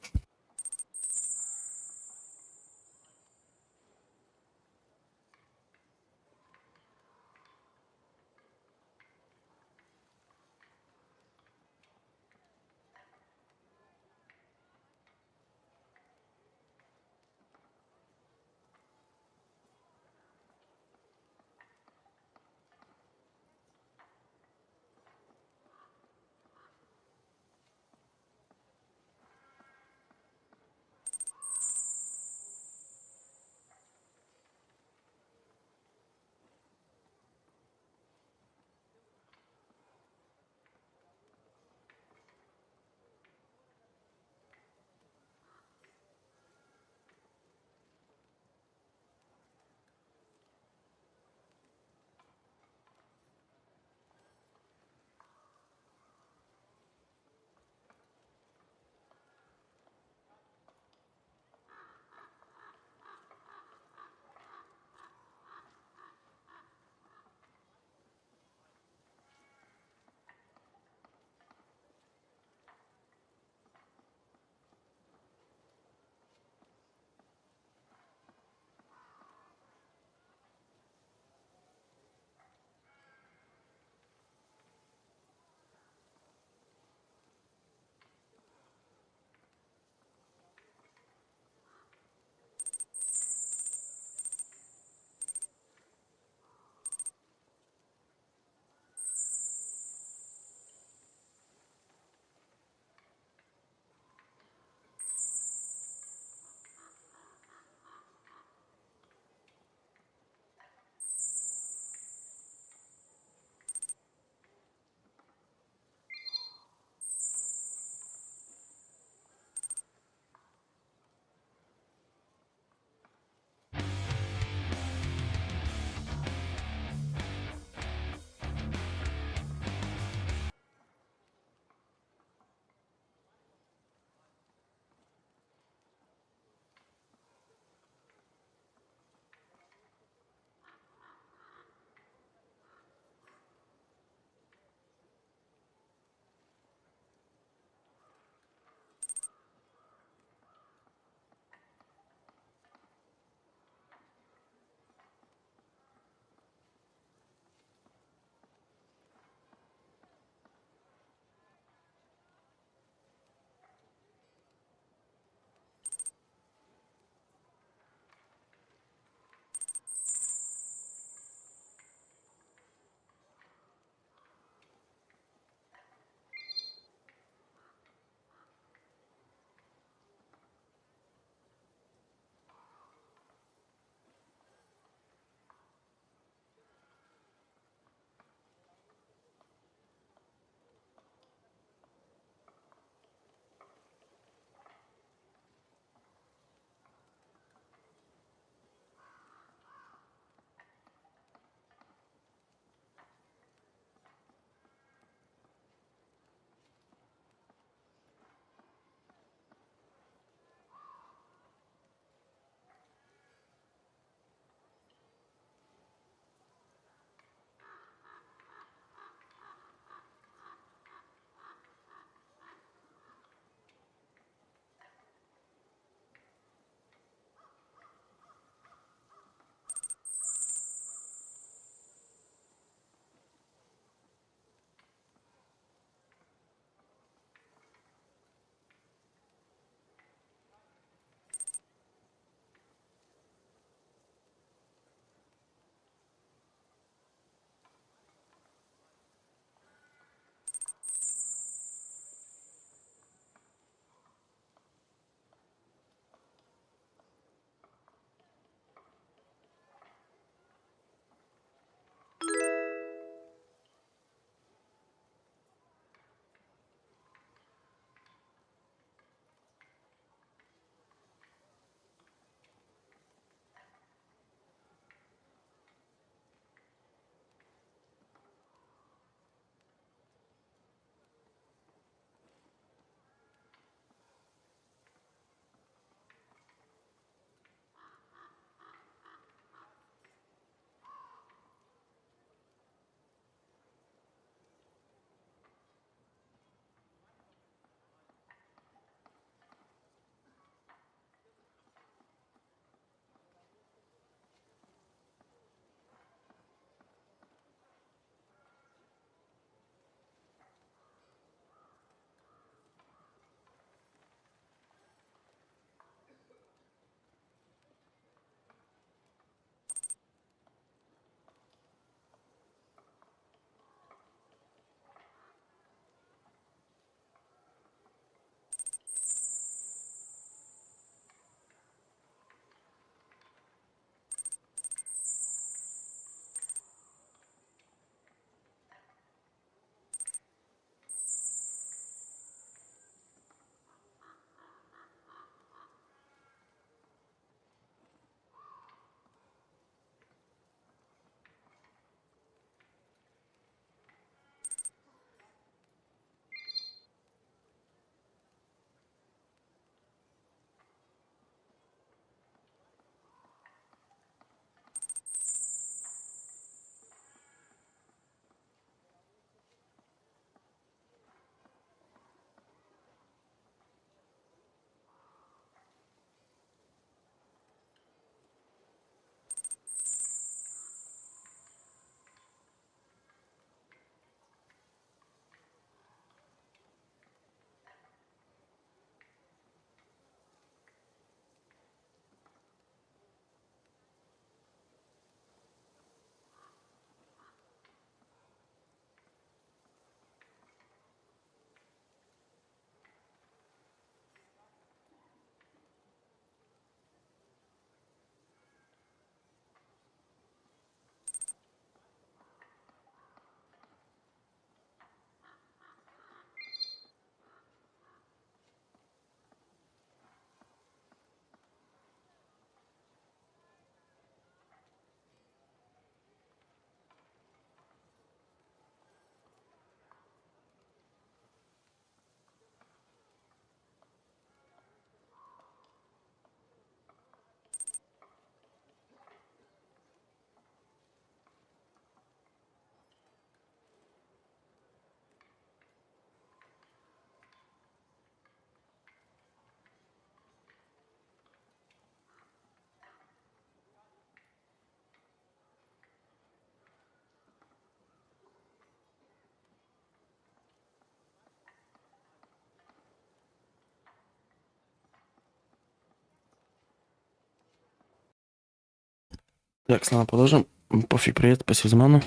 Так, снова продолжим. Пофиг, привет, спасибо за ману.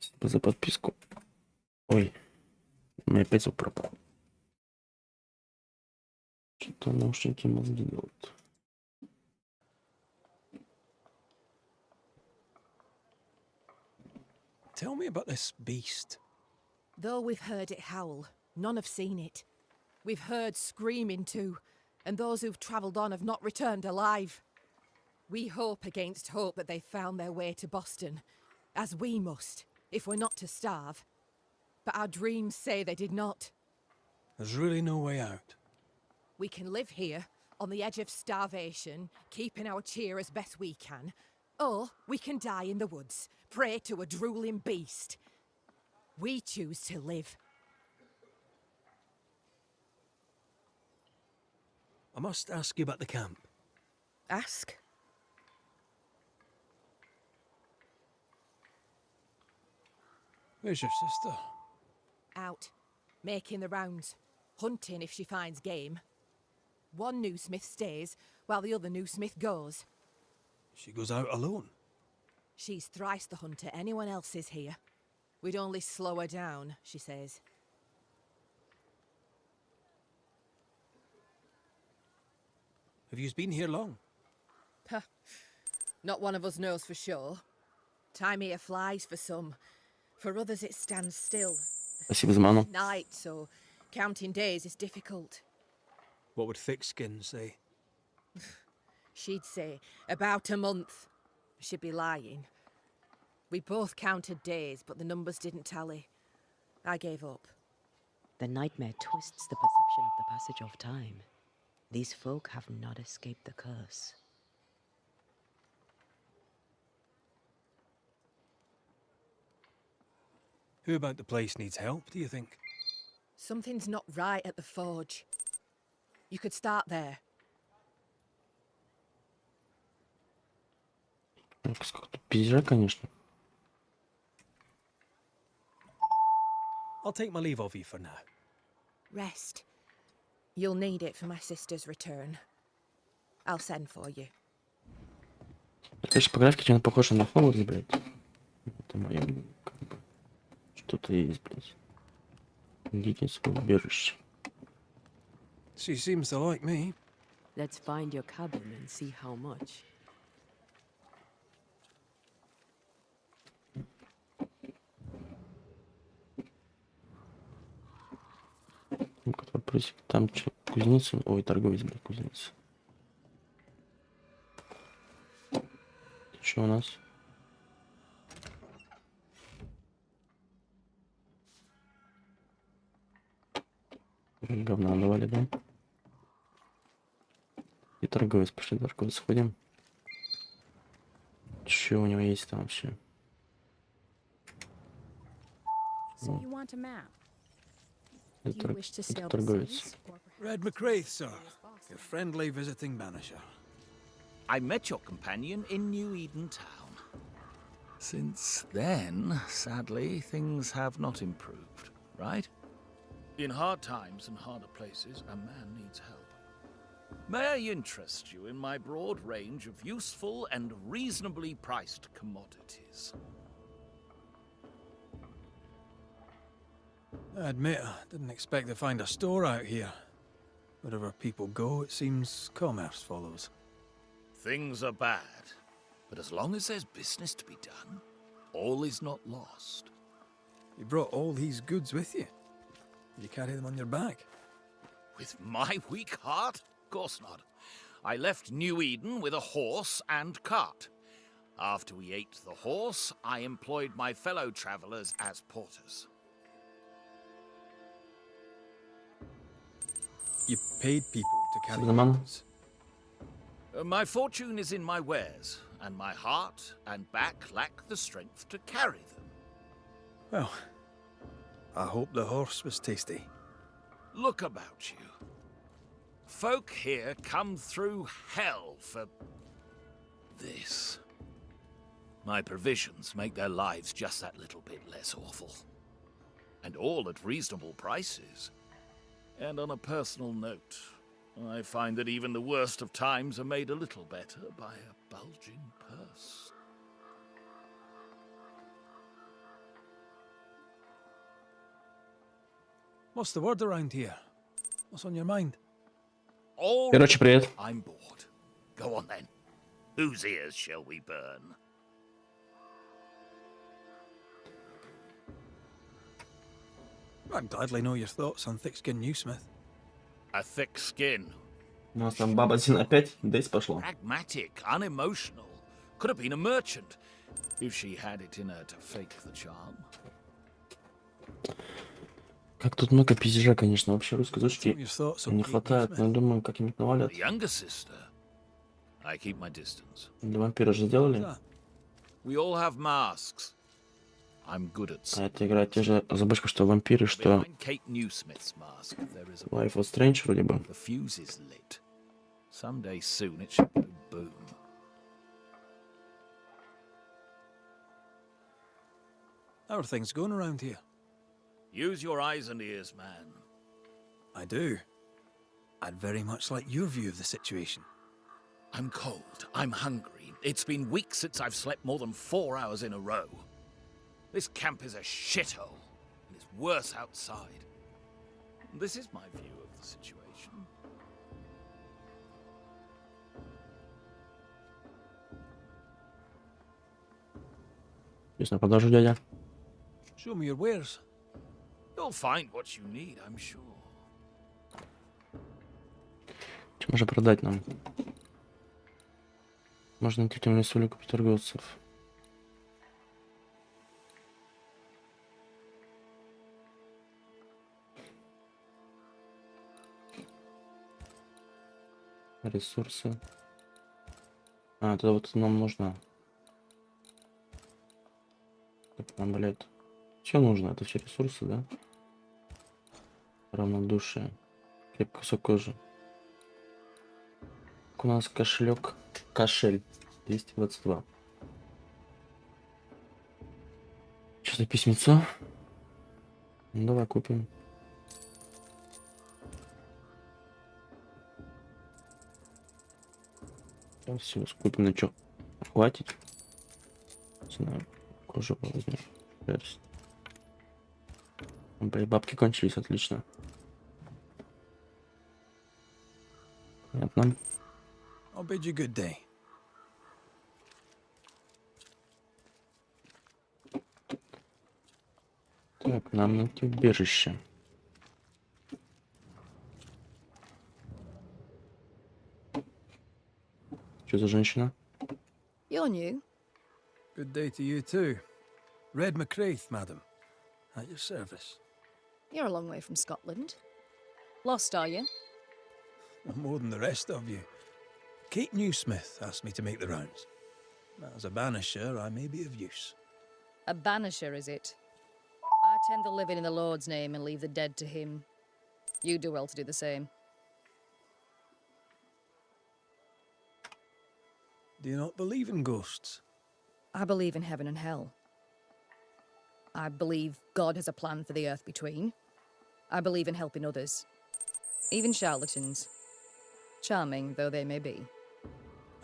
Спасибо за подписку. Ой, у меня опять звук пропал. Что-то наушники мозги делают. Tell me about this beast. Though we've heard it howl, none have seen it. We've heard screaming too, and those who've travelled on have not returned alive. We hope against hope that they've found their way to Boston, as we must, if we're not to starve. But our dreams say they did not. There's really no way out. We can live here, on the edge of starvation, keeping our cheer as best we can, or we can die in the woods, prey to a drooling beast. We choose to live. I must ask you about the camp. Ask. Where's your sister? Out, making the rounds, hunting if she finds game. One new smith stays, while the other new smith goes. She goes out alone. She's thrice the hunter anyone else is here. We'd only slow her down, she says. Have you been here long? Huh. Not one of us knows for sure. Time here flies for some. For others it stands still. Спасибо за ману. Night, so counting days is difficult. What would thick skin say? She'd say about a month. She'd be lying. We both counted days, but the numbers didn't tally. I gave up. The nightmare twists the perception of the passage of time. These folk have not escaped the curse. Who about the place needs help, do you think? Something's not right at the forge. You could start there. Сколько тут пиздежа, конечно. I'll take my leave of you for now. Rest. You'll need it for my sister's return. I'll send for you. Конечно, по графике чем-то похож на Хогвартс, блядь. Это моё, как бы, что-то есть, блядь. Никакого убежища. She seems to like me. Let's find your cabin and see how much. Ну-ка, вопросик. Там что, кузница? Ой, торговец, блядь, кузница. Что у нас? Говна давали, да? И торговец, пошли торговец сходим. Что у него есть там вообще? So you want a map? Do you Это wish to sail the торговец. seas, or Red Mak Raitt, sir. Your friendly visiting banisher. I met your companion in New Eden Town. Since then, sadly, things have not improved, right? In hard times and harder places, a man needs help. May I interest you in my broad range of useful and reasonably priced commodities? I admit, I didn't expect to find a store out here. Wherever people go, it seems commerce follows. Things are bad, but as long as there's business to be done, all is not lost. You brought all these goods with you. You carry them on your back. With my weak heart? Of course not. I left New Eden with a horse and cart. After we ate the horse, I employed my fellow travelers as porters. You paid people to carry The man. goods. My fortune is in my wares, and my heart and back lack the strength to carry them. Well, I hope the horse was tasty. Look about you. Folk here come through hell for this. My provisions make their lives just that little bit less awful. And all at reasonable prices. And on a personal note, I find that even the worst of times are made a little better by a bulging purse. What's the word around here? What's on your mind? All Короче, привет. I'm bored. Go on then. Whose ears shall we burn? I'd gladly know your thoughts on thick-skinned Newsmith. A thick skin. У нас там баба Зин опять Дейс пошла. Pragmatic, unemotional. Could have been a merchant if she had it in her to fake the charm. Как тут много пиздежа, конечно. Вообще русской What are озвучки your thoughts on не Kate хватает. Но я Newsmith? думаю, как-нибудь навалят. The younger sister. I keep my distance. Вампира же сделали. That? We all have masks. I'm good at А это играет те же забычка, что вампиры, что Behind Kate Newsmith's mask, there is a Life was Strange вроде бы. the fuse is lit. Someday soon it should go boom. How are things going around here? Use your eyes and ears, man. I do. I'd very much like your view of the situation. I'm cold. I'm hungry. It's been weeks since I've slept more than 4 hours in a row. This camp is a shithole, and it's worse outside. This is my view of the situation. Честно, подожду, дядя. Show me your wares. You'll find what you need, I'm sure. Что можно продать нам? Можно найти темную соль и купить торговцев. Ресурсы. А, тогда вот нам нужно. Так, нам, блядь. Что нужно? Это все ресурсы, да? Равнодушие. Крепкий кусок кожи. У нас кошелек. Кошель. 222. Что за письмецо? Ну, давай купим. Все, скупим на что? Хватит? Не знаю. Кожу возьмем. Шерсть. Блин, бабки кончились, отлично. Понятно. I'll bid you good day. Так, нам найти убежище. Что за женщина? You're new. Good day to you too. Red Mak Rайт, madam. At your service. You're a long way from Scotland. Lost, are you? More than the rest of you. Kate Newsmith asked me to make the rounds. As a banisher, I may be of use. A banisher, is it? I tend the living in the Lord's name and leave the dead to him. You do well to do the same. Do you not believe in ghosts? I believe in heaven and hell. I believe God has a plan for the earth between. I believe in helping others. Even charlatans. Charming though they may be.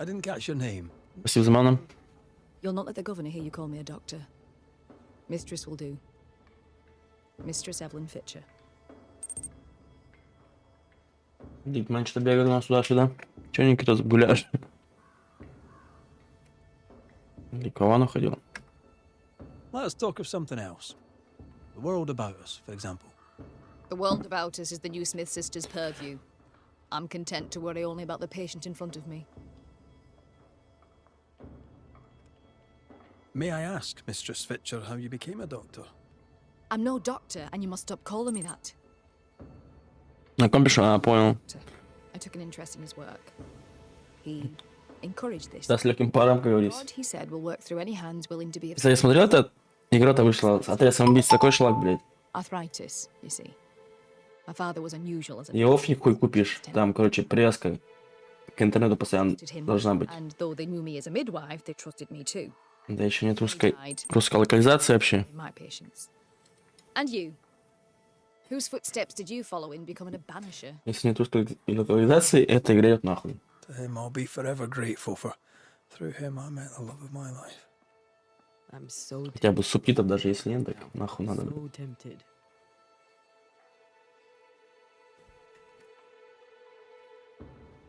I didn't catch your name. Спасибо за ману. You'll not let the governor hear you call me a doctor. Mistress will do. Mistress Evelyn Fitcher. Дик, man, что бегал нас сюда-сюда. Чё, Никита, гуляешь? Никакого ходил. Let's talk of something else. The world about us, for example. The world about us is the Newsmith sisters' purview. I'm content to worry only about the patient in front of me. May I ask, Mistress Fitcher, how you became a doctor? I'm no doctor, and you must stop calling me that. На ком пишу? А, понял. I took an interest in his work. He encouraged this. Да, с легким паром, как говорится. God, he said, will work through any hands willing to be of Кстати, я смотрел, эта игра-то вышла. Отряд самоубийц, такой шлак, блядь. arthritis, you see. My father was unusual as a И офник хуй купишь. Там, короче, привязка к интернету постоянно him, должна быть. and though they knew me as a midwife, they trusted me too. Да еще нет русской локализации вообще. My patients. And you. Whose footsteps did you follow in becoming a banisher? Если нет русской локализации, эта игра идет нахуй. To him, I'll be forever grateful for. Through him, I met the love of my life. I'm so Хотя бы субтитров даже если нет, так нахуй надо. so tempted.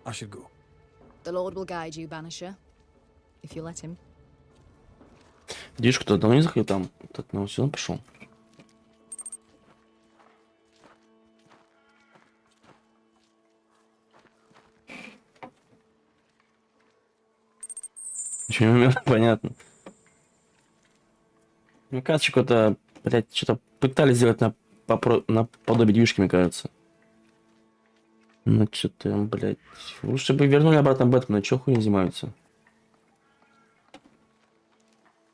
I should go. The Lord will guide you, banisher, if you let him. Видишь, кто давно не заходил там, этот новый сезон пошел. Почему понятно. Мне кажется, какое-то, блядь, что-то пытались сделать на подобие движки, мне кажется. Ну что-то, блядь. Лучше бы вернули обратно Бэтмена, чё хуй не занимаются.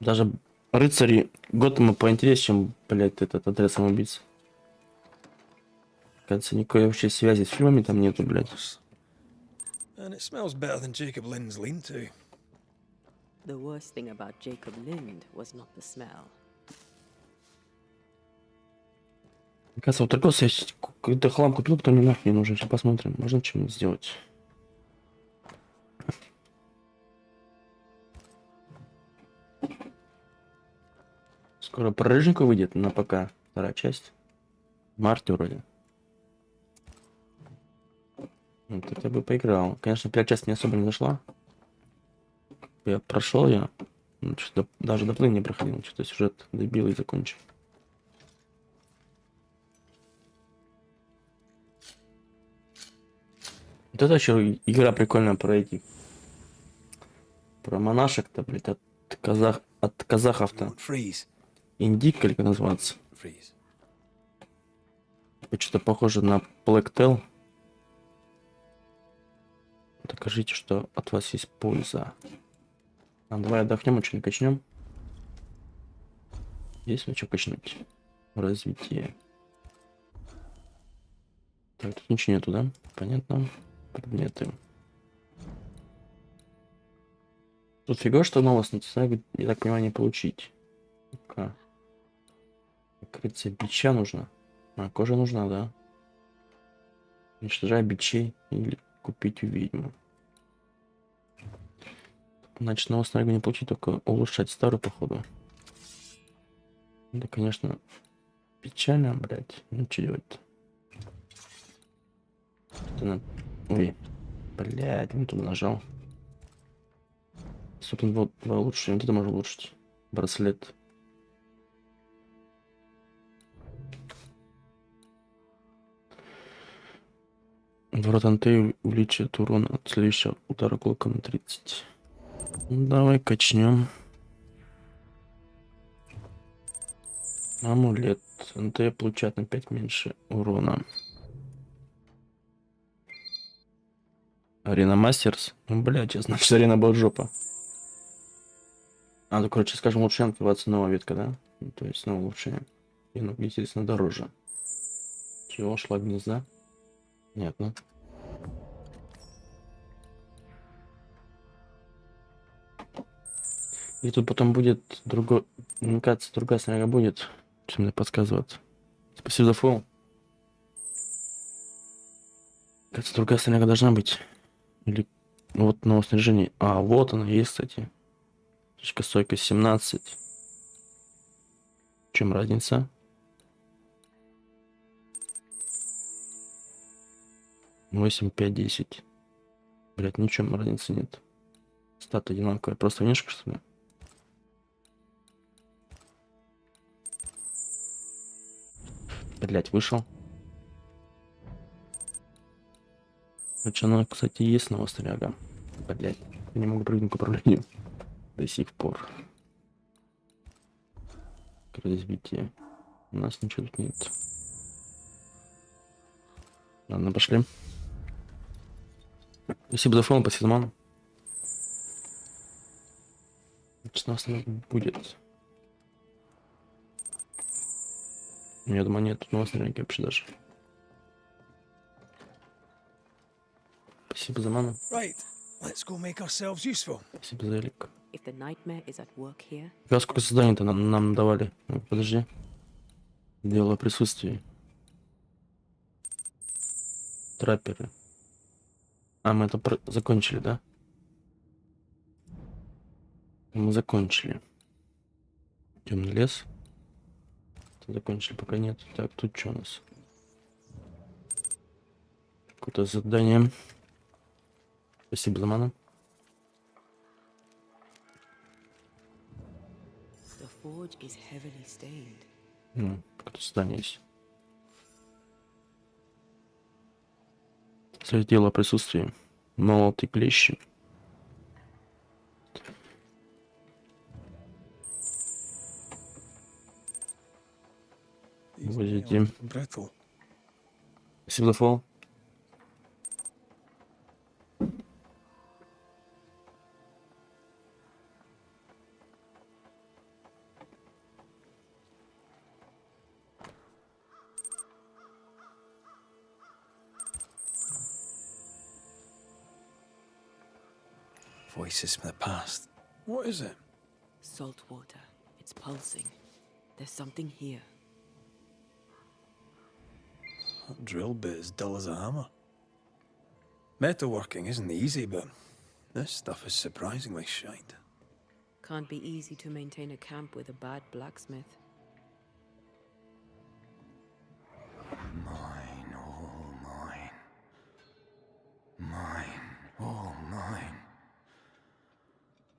Даже рыцари Готэма поинтереснее, чем, блядь, этот отряд самоубийц. Кажется, никакой вообще связи с фильмами там нету, блядь. And it smells better than Jacob Lynn's lean-to. The worst thing about Jacob Lind was not the smell. Мне кажется, вот такой я какой-то хлам купил, потом мне нахуй не нужен. Сейчас посмотрим, можно что-нибудь сделать. Скоро про Рыженьку выйдет на ПК, вторая часть. В марте вроде. Вот это я бы поиграл. Конечно, первая часть мне особо не зашла. Я прошел я. Ну, даже до плей не проходил. Что-то сюжет добил и закончил. Вот это еще игра прикольная про этих. Про монашек-то, блядь, от казахов-то. Freeze. Индик, или как называется? Freeze. Что-то похоже на Black Tail. Докажите, что от вас есть польза. А давай отдохнем, а что не качнем. Есть ли что качнуть? Развитие. Так, тут ничего нету, да? Понятно. Предметы. Тут фига, что новостный, я так понимаю, не получить. Ну-ка. Покрытие бича нужно. А, кожа нужна, да. Уничтожай бичей или купить у ведьмы. Значит, новостную не получить, только улучшать старую, походу. Да, конечно, печально, блядь. Ну, что делать-то? Ой, блядь, не туда нажал. Собственно, два лучше. Вот это можно улучшить. Браслет. Ворот Антеи увеличит урон от следующего удара кулаком на 30. Ну, давай качнем. Амулет. Антея получает на 5 меньше урона. Арена Мастерс. Ну, блядь, значит, арена была жопа. А, ну, короче, скажем, улучшение открывается новая ветка, да? Ну, то есть, новое улучшение. И, ну, естественно, дороже. Чего? Шла гнезда? Понятно. И тут потом будет другой... Мне кажется, другая снаряга будет. Чем мне подсказывает. Спасибо за фол. Кажется, другая снаряга должна быть. Или... Ну, вот новое снаряжение. А, вот она есть, кстати. Точка стойкость 17. В чем разница? 8, 5, 10. Блять, ничего разницы нет. Стат одинаковая. Просто внешка, что ли? Блять, вышел. Короче, она, кстати, есть новая снаряга. Блять, я не могу прыгнуть к управлению. До сих пор. Развитие. У нас ничего тут нет. Ладно, пошли. Спасибо за фон, по сезону. Значит, у нас будет. Я думаю, нет, у нас наверняка вообще даже. Спасибо за ману. Right, let's go make ourselves useful. Спасибо за элик. If the nightmare is at work here, Как сколько заданий-то нам давали? Ну, подожди. Дело о присутствии. Трапперы. А, мы это закончили, да? Мы закончили. Темный лес. Это закончили, пока нет. Так, тут что у нас? Какое-то задание. Спасибо за ману. The forge is heavily stained. Ну, какое-то задание есть. Слетело о присутствии. Молот и клещи. Возите. Brittle. Спасибо за фол. Voices from the past. What is it? Salt water. It's pulsing. There's something here. That drill bit as dull as a hammer. Metalworking isn't easy, but this stuff is surprisingly shite. Can't be easy to maintain a camp with a bad blacksmith. Mine, all mine. Mine, all mine.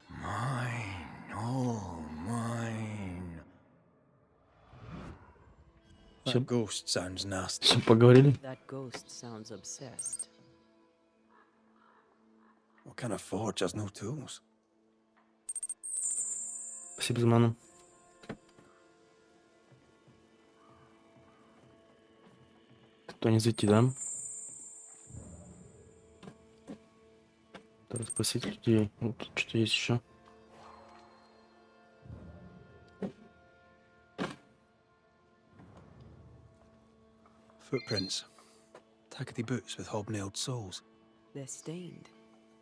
Mine, all mine. That ghost sounds nasty. Все поговорили? That ghost sounds obsessed. What kind of forge has no tools? Спасибо за ману. Кто не зайти, да? Надо спросить людей. Вот тут что-то есть еще. Footprints. Tackety boots with hobnailed soles. They're stained.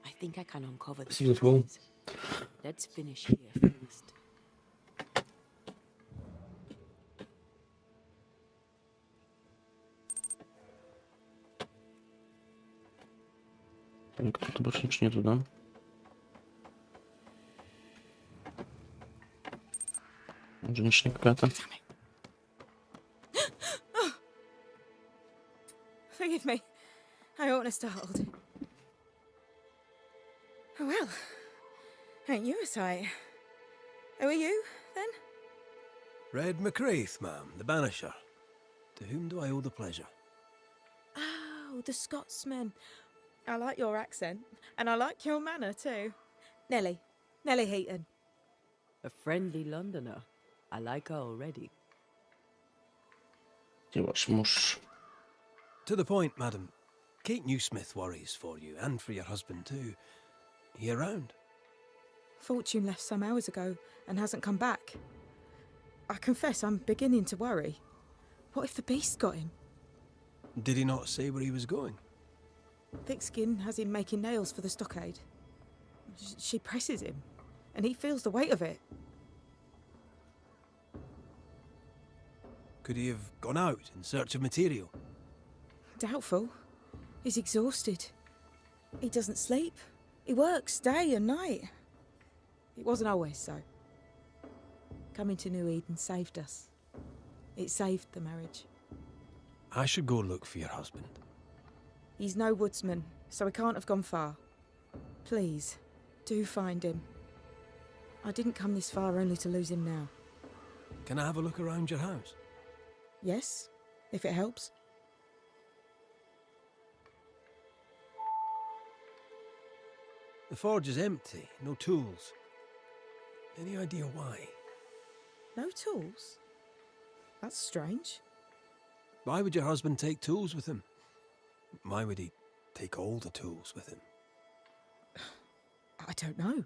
I think I can uncover the Спасибо за фол. traces. Let's finish here first. Так, тут больше ничего нету, да? Женщина какая-то. Forgive me. I oughtn't have startled. Oh well. Ain't you a sight? Who are you, then? Red Mak Raitt, ma'am, the Banisher. To whom do I owe the pleasure? Oh, the Scotsman. I like your accent. And I like your manner, too. Nellie. Nellie Heaton. A friendly Londoner. I like her already. Где ваш муж? To the point, madam. Kate Newsmith worries for you, and for your husband too. He around? Fortune left some hours ago and hasn't come back. I confess I'm beginning to worry. What if the beast got him? Did he not say where he was going? Thick Skin has him making nails for the stockade. She presses him, and he feels the weight of it. Could he have gone out in search of material? Doubtful. He's exhausted. He doesn't sleep. He works day and night. It wasn't always so. Coming to New Eden saved us. It saved the marriage. I should go look for your husband. He's no woodsman, so he can't have gone far. Please, do find him. I didn't come this far only to lose him now. Can I have a look around your house? Yes, if it helps. The forge is empty, no tools. Any idea why? No tools? That's strange. Why would your husband take tools with him? Why would he take all the tools with him? I don't know.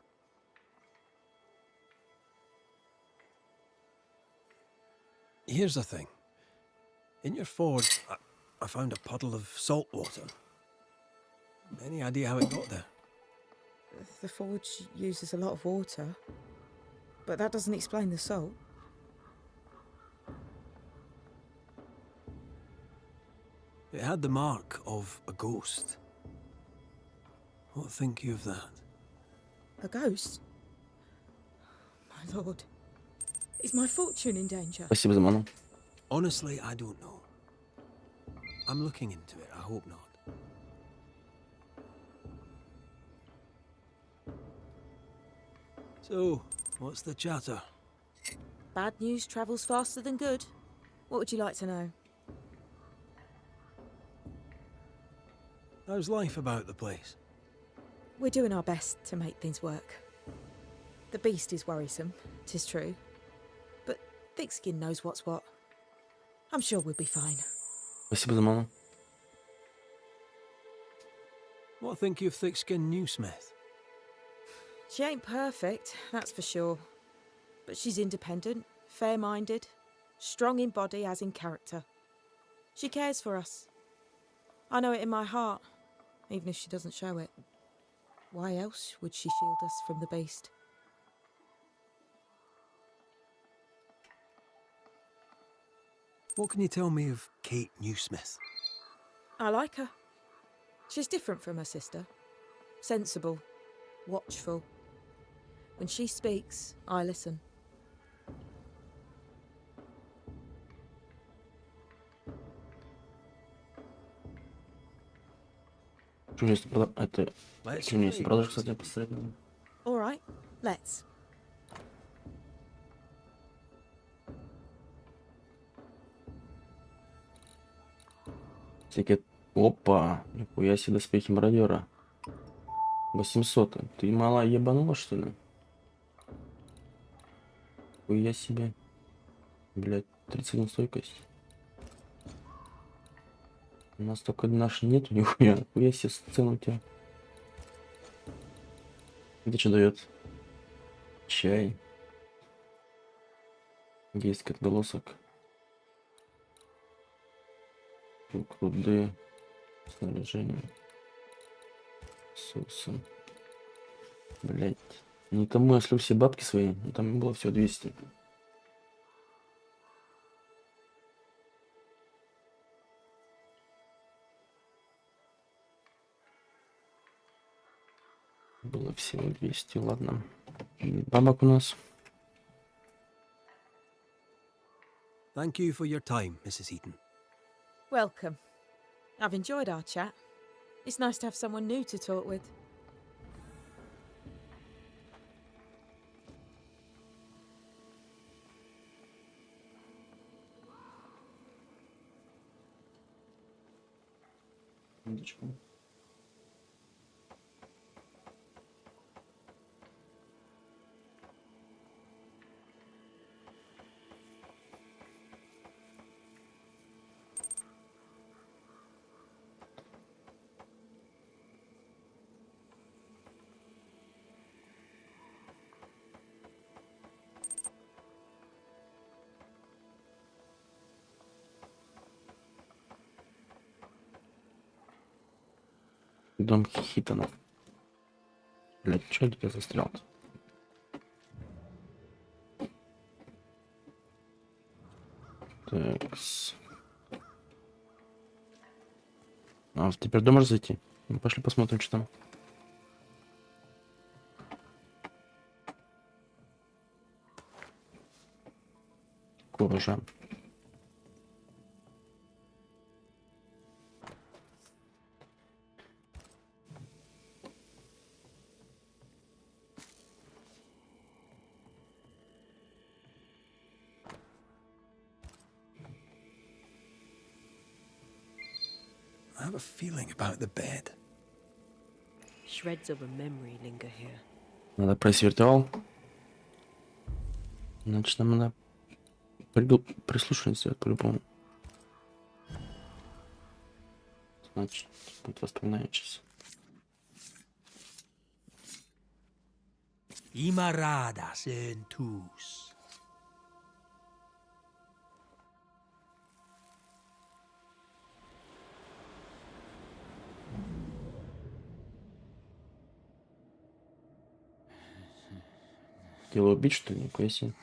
Here's the thing. In your forge, I found a puddle of salt water. Any idea how it got there? The forge uses a lot of water, but that doesn't explain the salt. It had the mark of a ghost. What think you of that? A ghost? My lord. Is my fortune in danger? Спасибо за ману. Honestly, I don't know. I'm looking into it. I hope not. So, what's the chatter? Bad news travels faster than good. What would you like to know? How's life about the place? We're doing our best to make things work. The beast is worrisome, 'tis true. But thick skin knows what's what. I'm sure we'll be fine. Спасибо за ману. What think you of thick-skinned new Smith? She ain't perfect, that's for sure. But she's independent, fair-minded, strong in body as in character. She cares for us. I know it in my heart, even if she doesn't show it. Why else would she shield us from the beast? What can you tell me of Kate Newsmith? I like her. She's different from her sister. Sensible, watchful. When she speaks, I listen. Это... Let's Что у меня есть play. продаж, кстати, посмотреть. All right, let's. Всякие... Опа! Нихуя себе доспехи мародера. 800. Ты мало ебанула, что ли? Нихуя себе. Блять, 31 стойкость. У нас только наш нету, нихуя. Нихуя себе сцену у тебя. Где что дает? Чай. Есть отголосок. Руды. Снаряжение. Соусы. Блять. Не тому я слил все бабки свои. Там было всего 200. Было всего 200, ладно. Бабок у нас. Thank you for your time, Mrs. Eaton. Welcome. I've enjoyed our chat. It's nice to have someone new to talk with. Минуточку. Дом Хитона. Блять, что я тебя застрял-то? Такс. А, теперь дома зайти? Ну, пошли посмотрим, что там. Кожа. I have a feeling about the bed. Shreds of a memory linger here. Надо пройти виртуал. Значит, нам надо прислушивание сделать по-любому. Значит, будет воспоминание сейчас. Imaradas en tus. Хотела убить, что ли? Нихуя себе.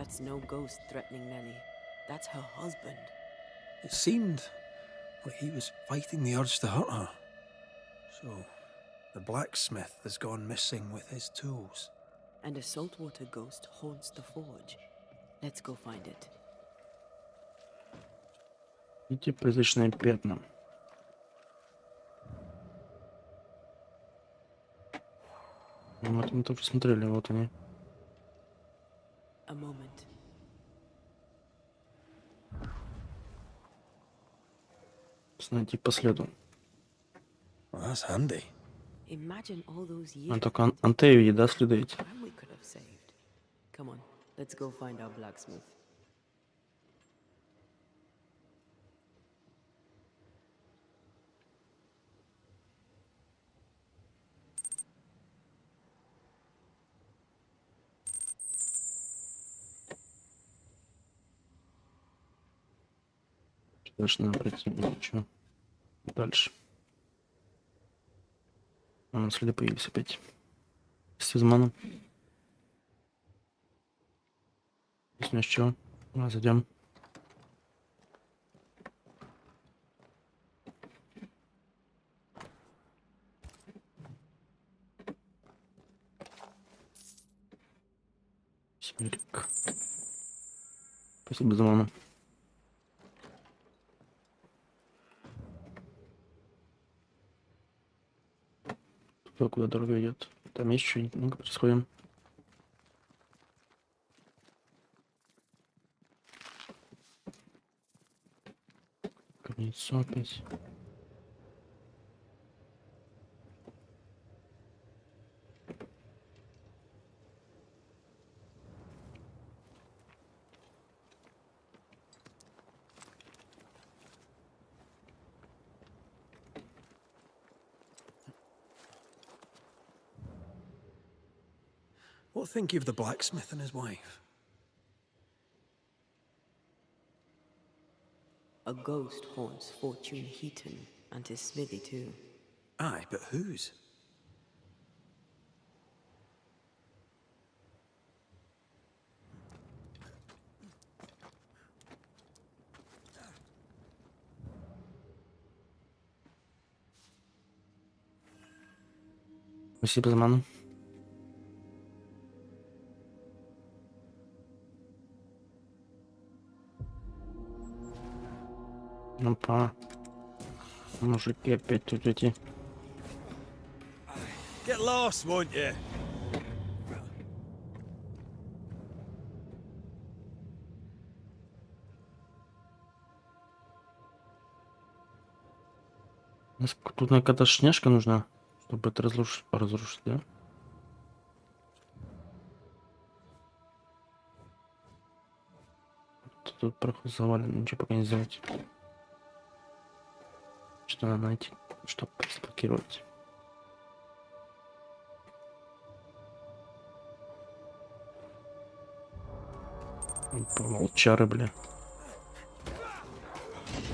That's no ghost threatening Nellie. That's her husband. It seemed like he was fighting the urge to hurt her. So, the blacksmith has gone missing with his tools. And a saltwater ghost haunts the forge. Let's go find it. Видите призрачные пятна. Вот мы тоже смотрели, вот они. A moment. Найти по следу. Well, that's handy. Imagine all those years. А только Антею видит, да, следы эти? Time we could have saved. Come on, let's go find our blacksmith. Дальше надо пройти. Ничего. Дальше. Следы появились опять. Сюзмана. Здесь у нас что? Зайдем. Семерик. Спасибо за ману. Куда дорога идет? Там есть что-нибудь? Ну-ка, происходим. Яйцо опять. What think you of the blacksmith and his wife? A ghost haunts Fortune Heaton and his smithy too. Aye, but whose? Спасибо за ману. Опа. Мужики опять тут эти. Get lost, won't you? Тут какая-то шняшка нужна, чтобы это разрушить, да? Тут проход завален, ничего пока не сделать. Что надо найти, чтобы разблокировать. Волчары, бля.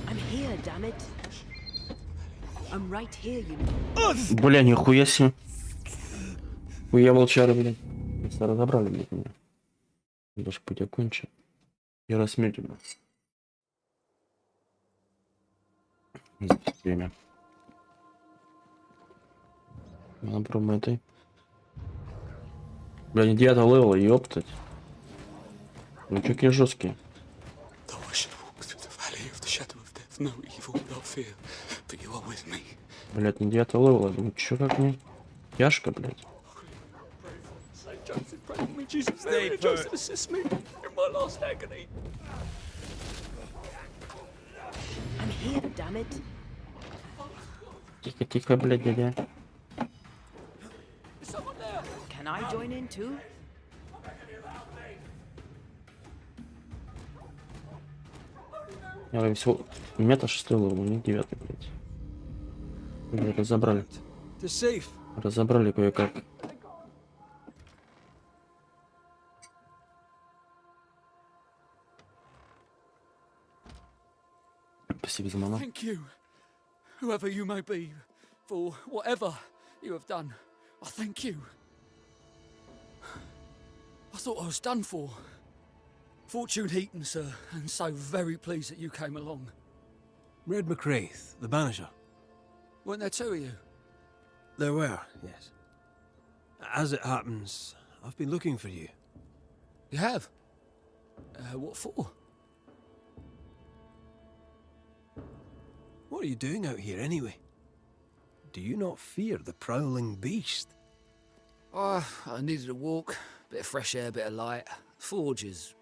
I'm here, damn it. I'm right here, you Бля, нихуя себе. Хуя волчары, блядь. Просто разобрали, блядь, меня. Даже путь окончен. Я рассмертен. Здесь время. Надо пробовать этой. Бля, не 9 левела, ёптать. Ну чё какие жесткие. Блядь, не 9 левела, ну чё как мне? Тяжко, блядь. I'm here, damn it. Тихо, тихо, блядь, дядя. Can I join in too? Я всего мета 6 левел, не 9, блядь. Блядь, разобрали. To safe. Разобрали кое-как. Спасибо за ману. Thank you, whoever you may be, for whatever you have done. I thank you. I thought I was done for. Fortune Heaton, sir, and so very pleased that you came along. Red Mak Raitt, the Banisher. Weren't there two of you? There were, yes. As it happens, I've been looking for you. You have? What for? What are you doing out here anyway? Do you not fear the prowling beast? Oh, I needed a walk, bit of fresh air, bit of light. Forge is...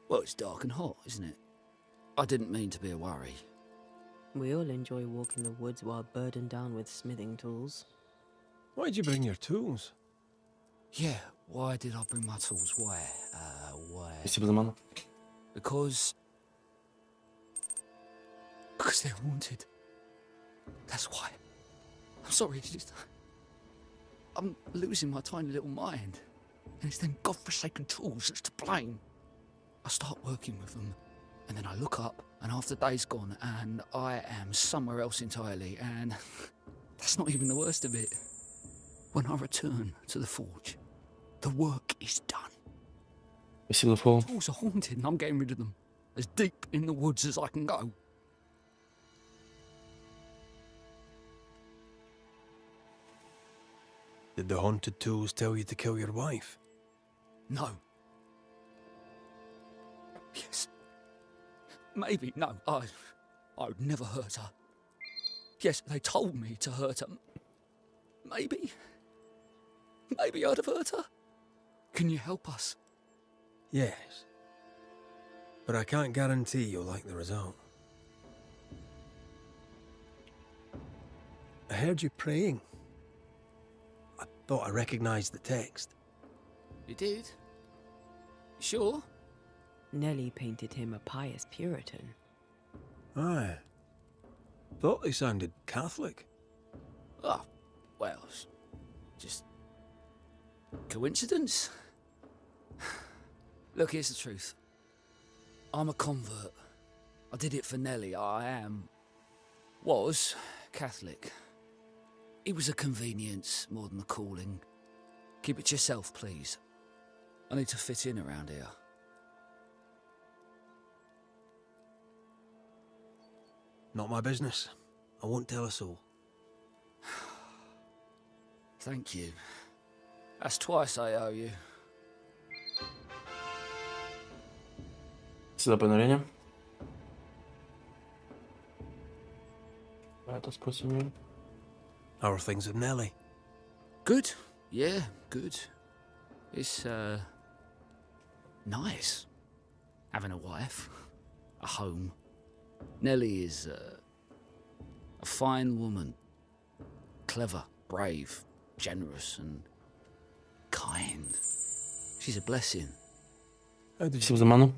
well, it's dark and hot, isn't it? I didn't mean to be a worry. We all enjoy walking the woods while burdened down with smithing tools. Why'd you bring your tools? Yeah, why did I bring my tools? Why? Спасибо за ману. Because they're haunted. That's why. I'm sorry, it's just... I'm losing my tiny little mind. And it's them godforsaken tools that's to blame. I start working with them, and then I look up, and half the day's gone, and I am somewhere else entirely, and that's not even the worst of it. When I return to the forge, the work is done. Спасибо за фоллоу. Tools are haunted, and I'm getting rid of them. As deep in the woods as I can go. Did the haunted tools tell you to kill your wife? No. Yes. Maybe. No. I would never hurt her. Yes, they told me to hurt her. Maybe. Maybe I'd have hurt her. Can you help us? Yes. But I can't guarantee you'll like the result. I heard you praying. I thought I recognized the text. You did? You sure? Nellie painted him a pious Puritan. Aye. Thought they sounded Catholic. Oh, well, it's just coincidence? Look, here's the truth. I'm a convert. I did it for Nellie. Was Catholic. It was a convenience more than a calling. Keep it to yourself, please. I need to fit in around here. Not my business. I won't tell a soul. Thank you. That's twice I owe you. Сюда понурение. Это спросим. How are things with Nellie? Good. Yeah, good. It's, nice. Having a wife. A home. Nellie is, a fine woman. Clever, brave, generous, and kind. She's a blessing. How did Спасибо за ману.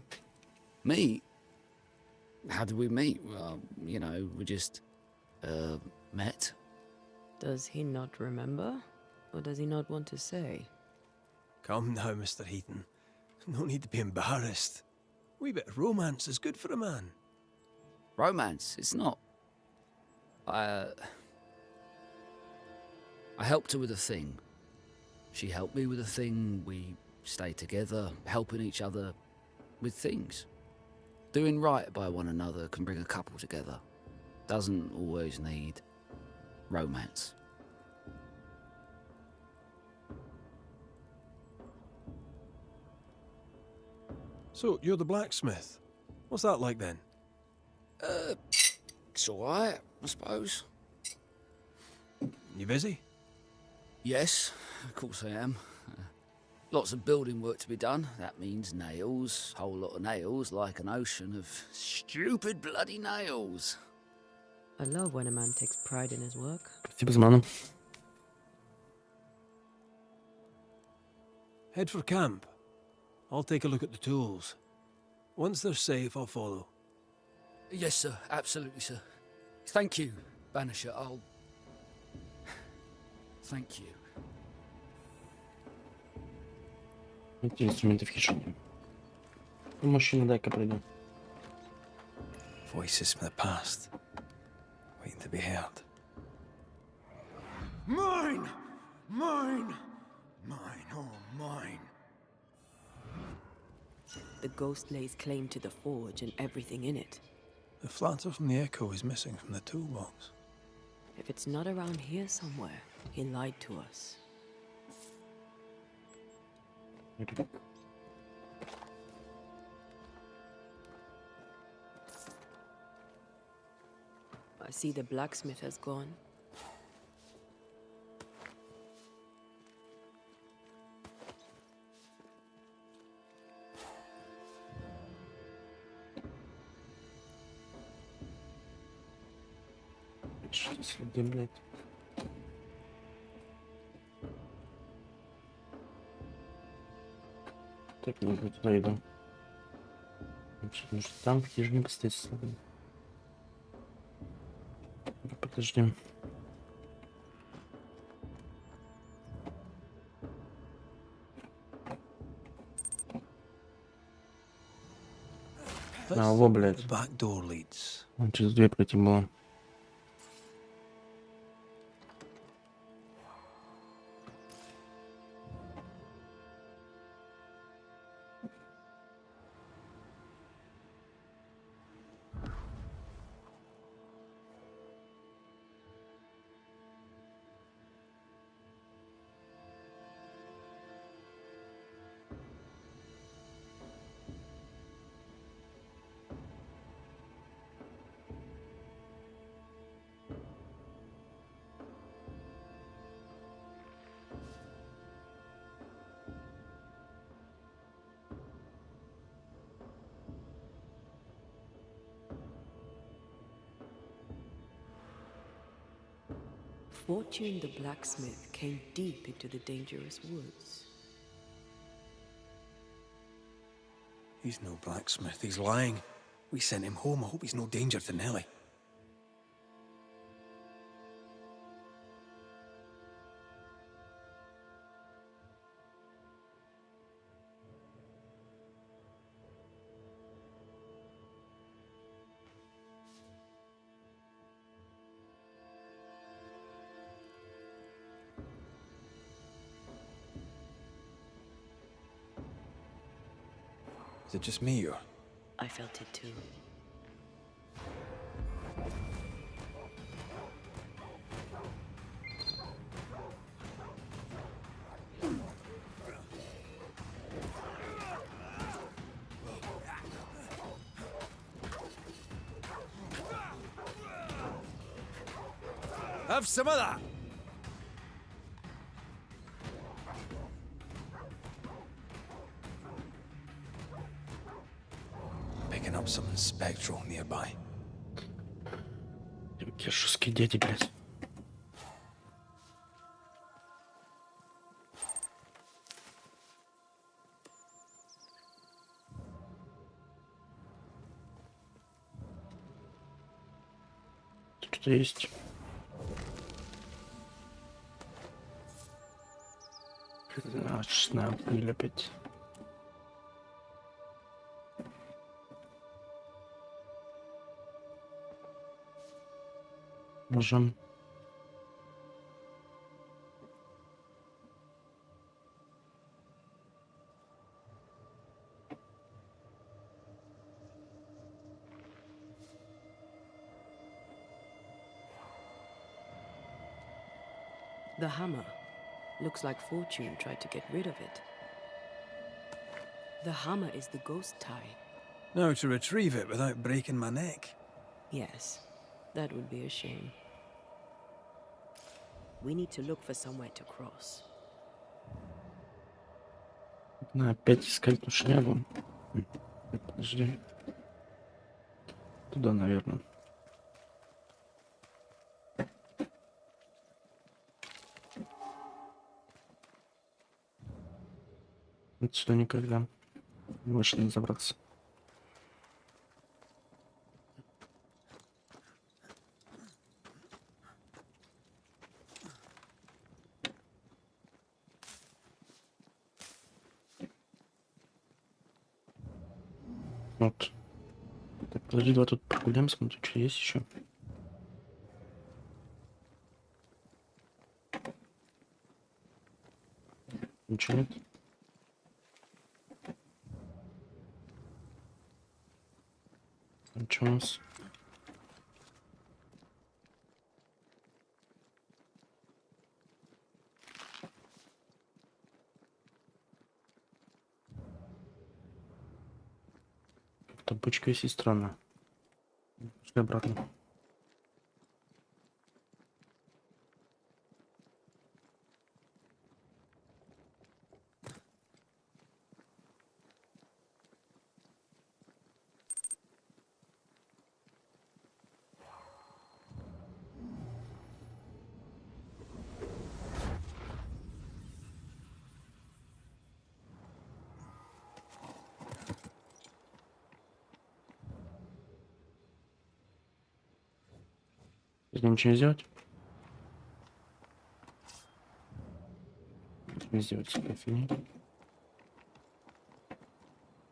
Meet? How did we meet? Well, you know, we just, met. Does he not remember? Or does he not want to say? Come now, Mr. Heaton. No need to be embarrassed. A wee bit of romance is good for a man. Romance, it's not. I helped her with a thing. She helped me with a thing. We stayed together, helping each other with things. Doing right by one another can bring a couple together. Doesn't always need romance. So, you're the blacksmith. What's that like then? It's alright, I suppose. You busy? Yes, of course I am. Lots of building work to be done. That means nails. Whole lot of nails, like an ocean of stupid bloody nails. I love when a man takes pride in his work. Спасибо за ману. Head for camp. I'll take a look at the tools. Once they're safe, I'll follow. Yes, sir. Absolutely, sir. Thank you, Banisher. I'll... Thank you. Эти инструменты в хижине. Мужчина, дай-ка пройдем. Voices from the past, waiting to be heard. Mine! Mine! Mine, oh mine. the ghost lays claim to the forge and everything in it. The flatter from the echo is missing from the toolbox. If it's not around here somewhere, he lied to us. I see the blacksmith has gone. Что следы, блядь? Так, не туда иду. Может, там в хижине постоять следы. Подожди. А, во, блядь. The back door leads. Он через дверь пройти было. Fortune the blacksmith came deep into the dangerous woods. He's no blacksmith, he's lying. We sent him home, I hope he's no danger to Nellie. Is it just me or? I felt it too. Have some of that! Picking up something spectral nearby. Какие жесткие дети, блядь. Тут что-то есть. Страшно, или опять. Можем. The hammer. Looks like Fortune tried to get rid of it. The hammer is the ghost tie. Now to retrieve it without breaking my neck. Yes, that would be a shame. We need to look for somewhere to cross. Надо опять искать ту шнягу. Подожди. Туда, наверное. Отсюда никогда больше не забраться. Вот. Так, подожди, давай тут прогуляем, смотрим, что есть еще. Ничего нет. Что у нас? Табличка есть и странно. Пошли обратно. Здесь ничего не сделать? Не сделать себе фигни.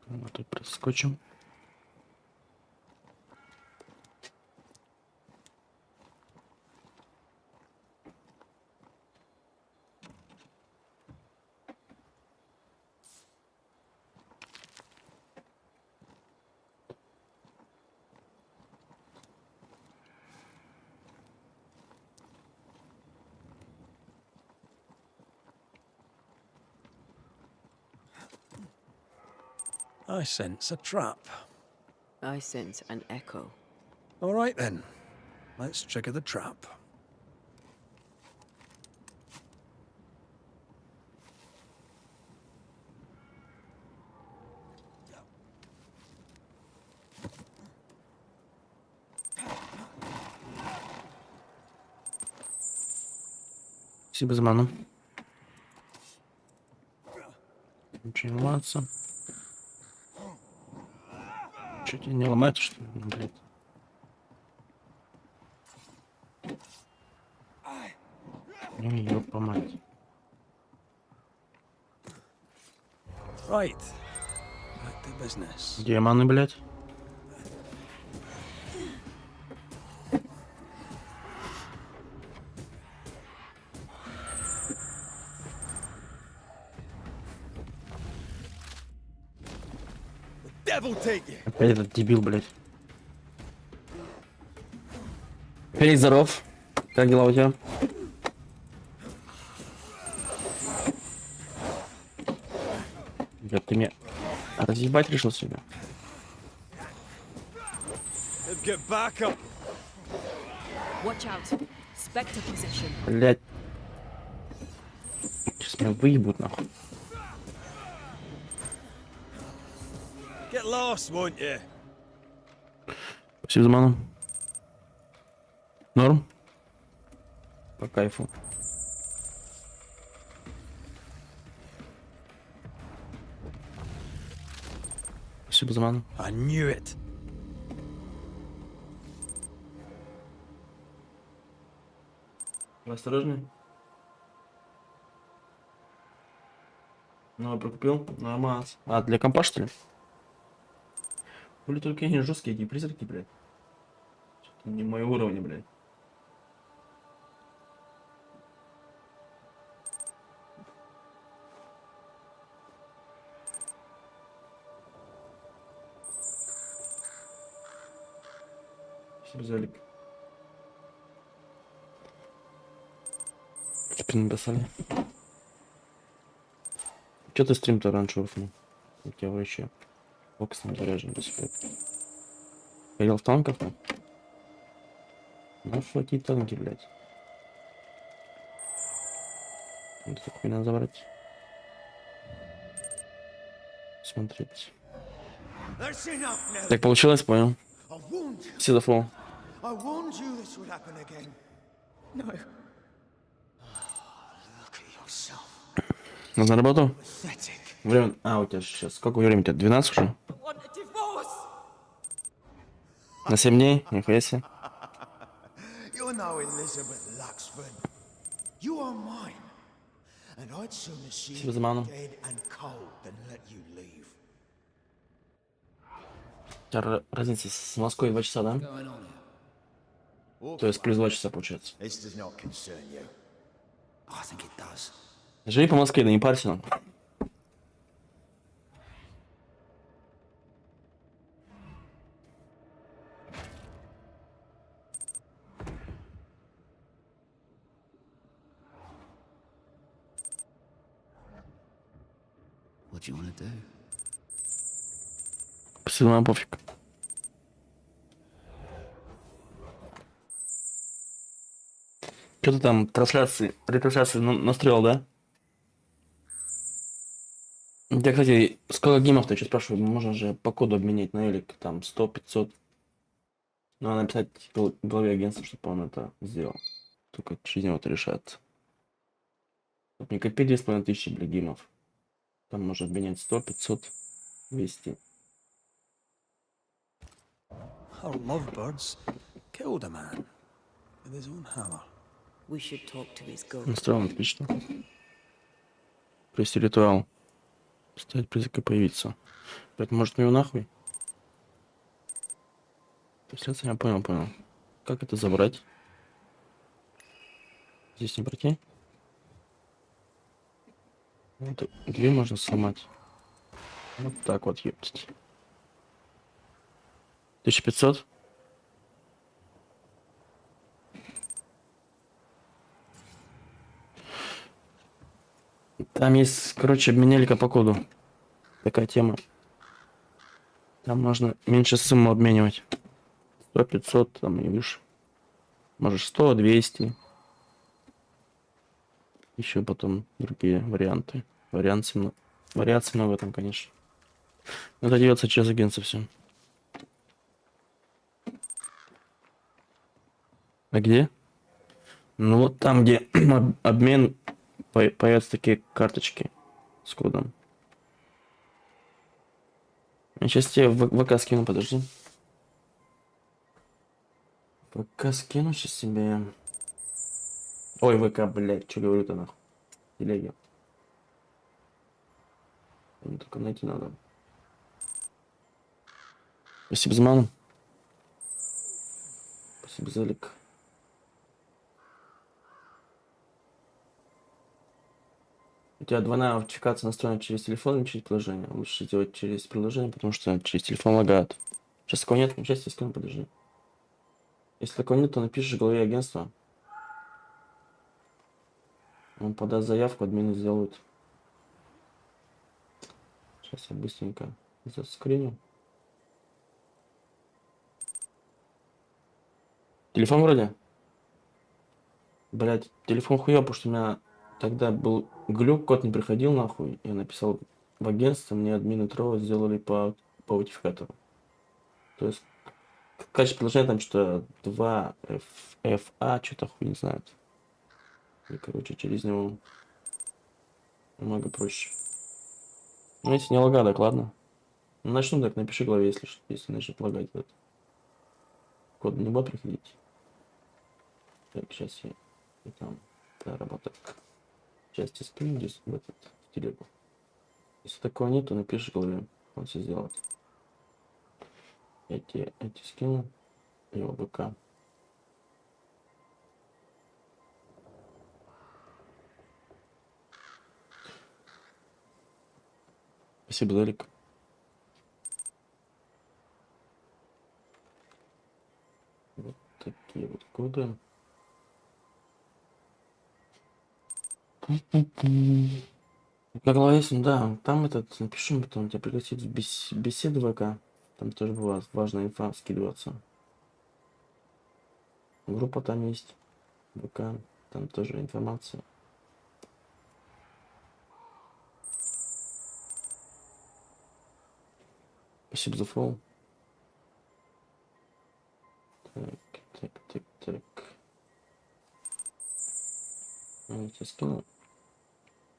Вот тут проскочим. I sense a trap. I sense an echo. All right then, let's trigger the trap. Спасибо за ману. Ничего не ломаться. Что тебе не ломается, что ли? Блядь. Ну, ёпа мать. Right, back to business. Где маны, блядь? Опять этот дебил, блядь. Феликс, здоров. Как дела у тебя? Блядь, ты меня разъебать решил себя? Watch out. Spectre possession. Блядь. Сейчас меня выебут, нахуй. Get lost, won't you? Спасибо за ману. Норм? По кайфу. Спасибо за ману. I knew it. Вы осторожней. Ну, я прокупил. Нормально. А, для компа, что ли? Были только они жесткие, эти призраки, блядь. Что-то не моего уровня, блядь. Спасибо за лик. Теперь написали. Че ты стрим-то раньше уфнул? У тебя вообще фокусом заряжен до сих пор. Горел в танках, ну? Ну, какие танки, блядь. Вот такой надо забрать. Смотреть. Так получилось, понял. Все за фол. На работу? Время... А, у тебя сейчас... Сколько времени? 12 уже? На 7 дней? Нихуя себе. Спасибо за ману. У тебя разница с Москвой 2 часа, да? То есть плюс 2 часа получается. Живи по Москве, да не парься нам. do you want to do? Спасибо, нам пофиг. Что ты там ретрансляции настроил, да? Я, кстати, сколько геймов-то еще спрашиваю, можно же по коду обменять на элик, там 100-500. Ну, надо написать в голове агентства, чтобы он это сделал. Только через него это решается. Вот не копи 2500, бля, геймов. Там можно обменять 100, 500, 200. Our lovebirds killed a man with his own hammer. We should talk to his ghost. Настроил, отлично. Провести ритуал. Ставить признаки появиться. Блять, может мне его нахуй? Если я понял. Как это забрать? Здесь не пройти? Вот, дверь можно сломать. Вот так вот, ёптать. 1500? Там есть, короче, обменялька по коду. Такая тема. Там можно меньше сумму обменивать. 100, 500, там и выше. Может 100, 200. Еще потом другие варианты. Вариаций много там, конечно. Но это делается через агентство все. А где? Ну вот там, где обмен, появятся такие карточки с кодом. Я сейчас тебе в ВК скину, подожди. ВК скину сейчас себе. Ой, ВК, блядь, что говорю-то нахуй. Телеги. Мне только найти надо. Спасибо за ману. Спасибо за лик. У тебя двойная аутентификация настроена через телефон или через приложение? Лучше сделать через приложение, потому что через телефон лагает. Сейчас такого нет, сейчас я скину, подожди. Если такого нет, то напишешь в голове агентства. Он подаст заявку, админы сделают. Сейчас я быстренько заскриню. Телефон вроде? Блять, телефон хуёв, потому что у меня тогда был глюк, код не приходил нахуй. Я написал в агентство, мне админы Трова сделали по аутентификатору. То есть в качестве приложения там что 2 FA, что-то хуй не знают. И, короче, через него намного проще. Ну, если не лагает, так ладно. Ну, начну так, напиши в голове, если начнет лагать этот. Код не будет приходить. Так, сейчас я и там работаю. Части скрин здесь в этот в телегу. Если такого нет, то напиши в голове, он все сделает. Эти скину и ОБК. Спасибо, Дарик. Вот такие вот коды. Как ловесен, да, там этот, напиши, потом тебя пригласить в беседу ВК. Там тоже бывает важная инфа скидываться. Группа там есть. ВК, там тоже информация. Спасибо за фолл. Так. Я тебе скину.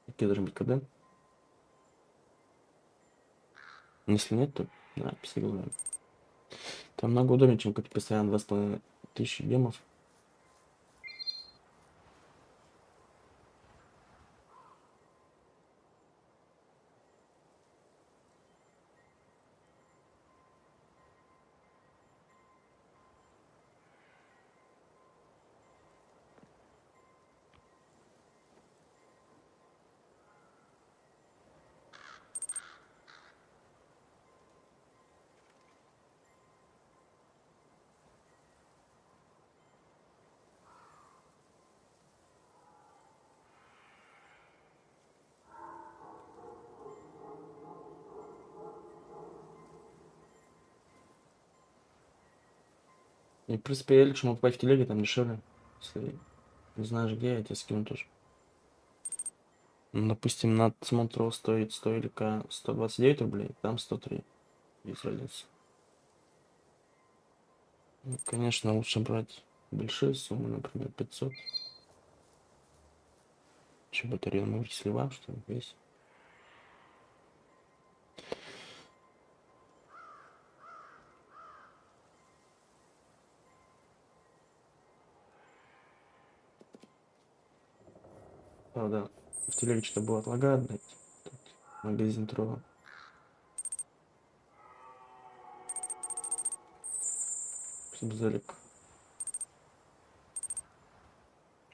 Какие должны быть коды? Если нет, то да, писи головами. Там много удобнее, чем купить постоянно 2500 гемов. И, в принципе, я лучше могу покупать в телеге, там дешевле. Если не знаешь где, я тебе скину тоже. Ну, допустим, на смотру стоит 100 или 129 рублей, там 103. Есть разница. Ну, конечно, лучше брать большие суммы, например, 500. Че, батарея на слива, что ли, весь? Правда, в телеге что-то было отлагать, блядь. Тут магазин трова. Залик.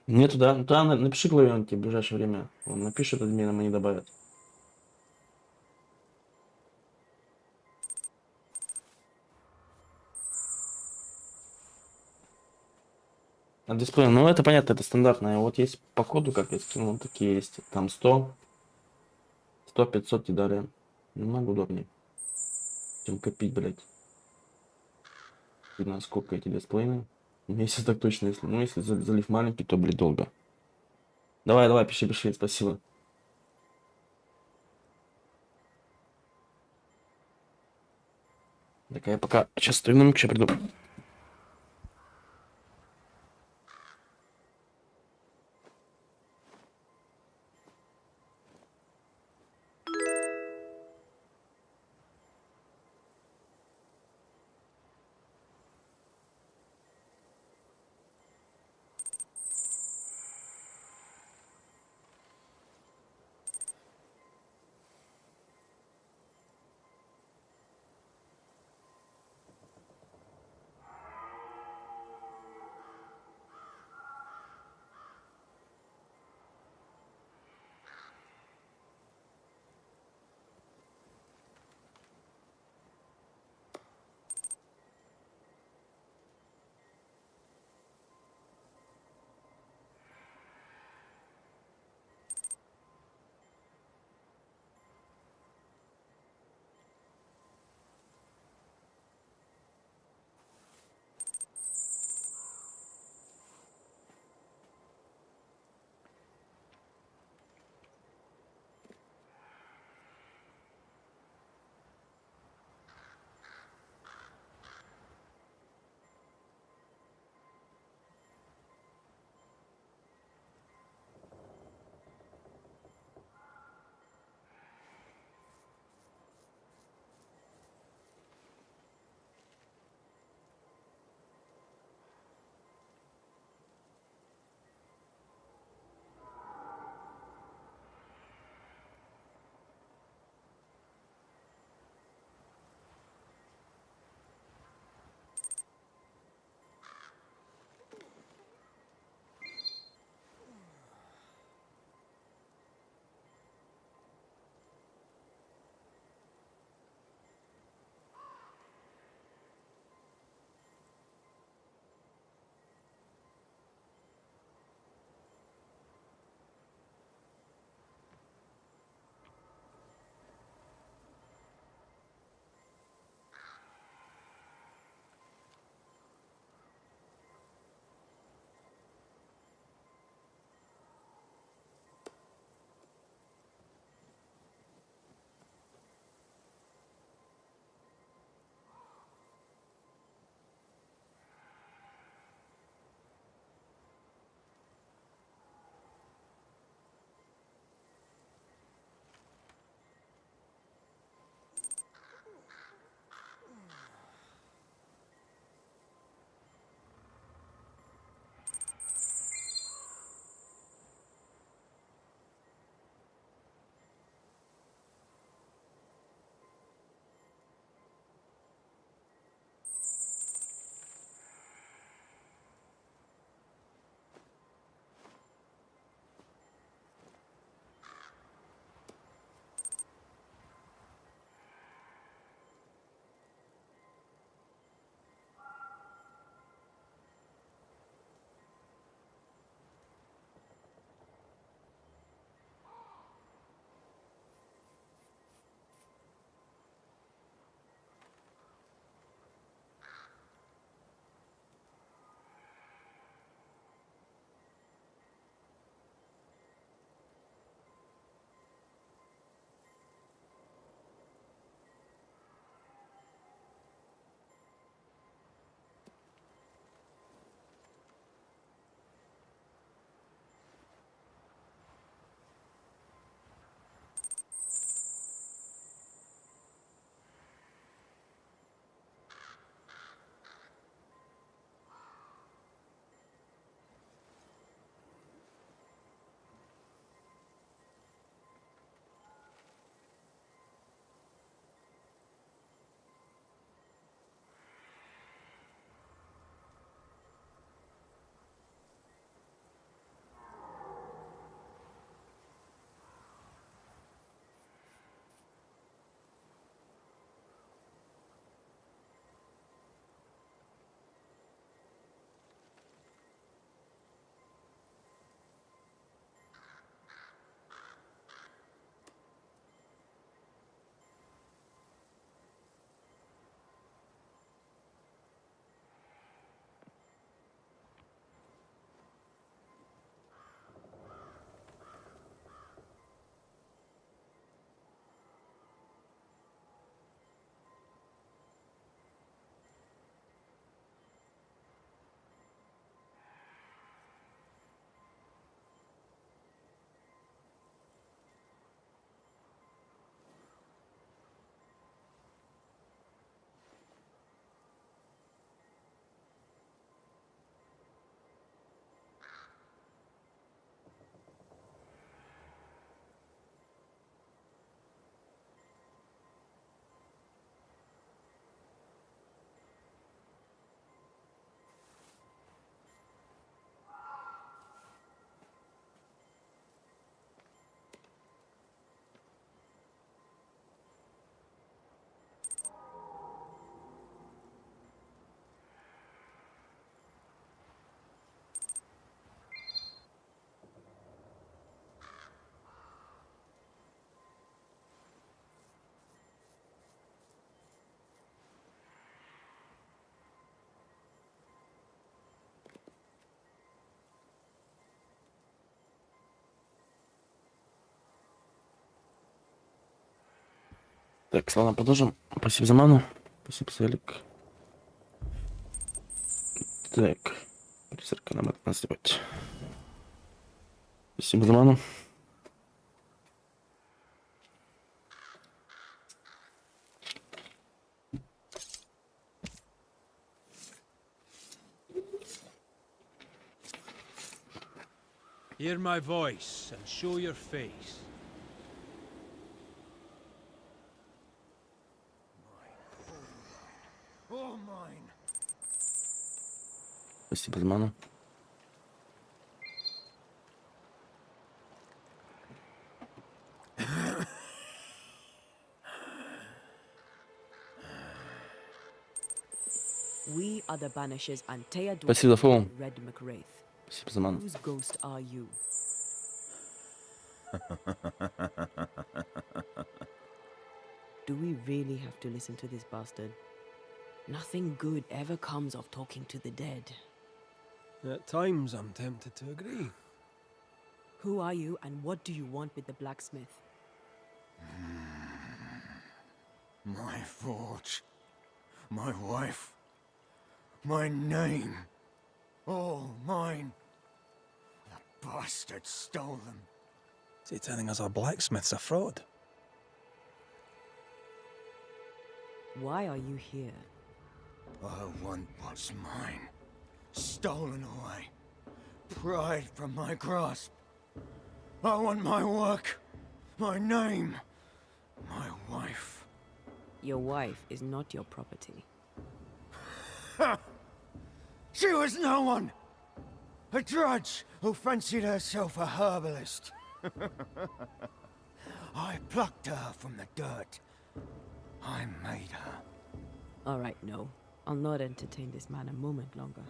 Нету, да? Ну, там напиши Клавионке в ближайшее время. Он напишет админам, они добавят. А дисплей, ну это понятно, это стандартное. Вот есть по коду, как я скинул, вот такие есть. Там 100, 100, 500 и далее. Намного удобнее, чем копить, блядь. Видно, сколько эти дисплейны. Месяц так точно, если. Ну, если залив маленький, то, блядь, долго. Давай, давай, пиши, пиши, спасибо. Так, а я пока сейчас стою на миг, сейчас приду. Так, ладно, продолжим. Спасибо за ману. Спасибо за лик. Так. Призрака нам это сделать. Спасибо за ману. Hear my voice and show your face. All mine. Спасибо за ману. We are the Banishers Антеа Спасибо за фоллоу. Дуарте, Рэд Мак Райт. Спасибо за ману. Whose ghost are you? Do we really have to listen to this bastard? Nothing good ever comes of talking to the dead. At times I'm tempted to agree. Who are you and what do you want with the blacksmith? My forge, my wife, my name, all mine. The bastard stole them. Is he telling us our blacksmith's a fraud? Why are you here? I want what's mine, stolen away, pried from my grasp. I want my work, my name, my wife. Your wife is not your property. She was no one! A drudge who fancied herself a herbalist. I plucked her from the dirt. I made her. All right, no. I'll not entertain this man a moment longer.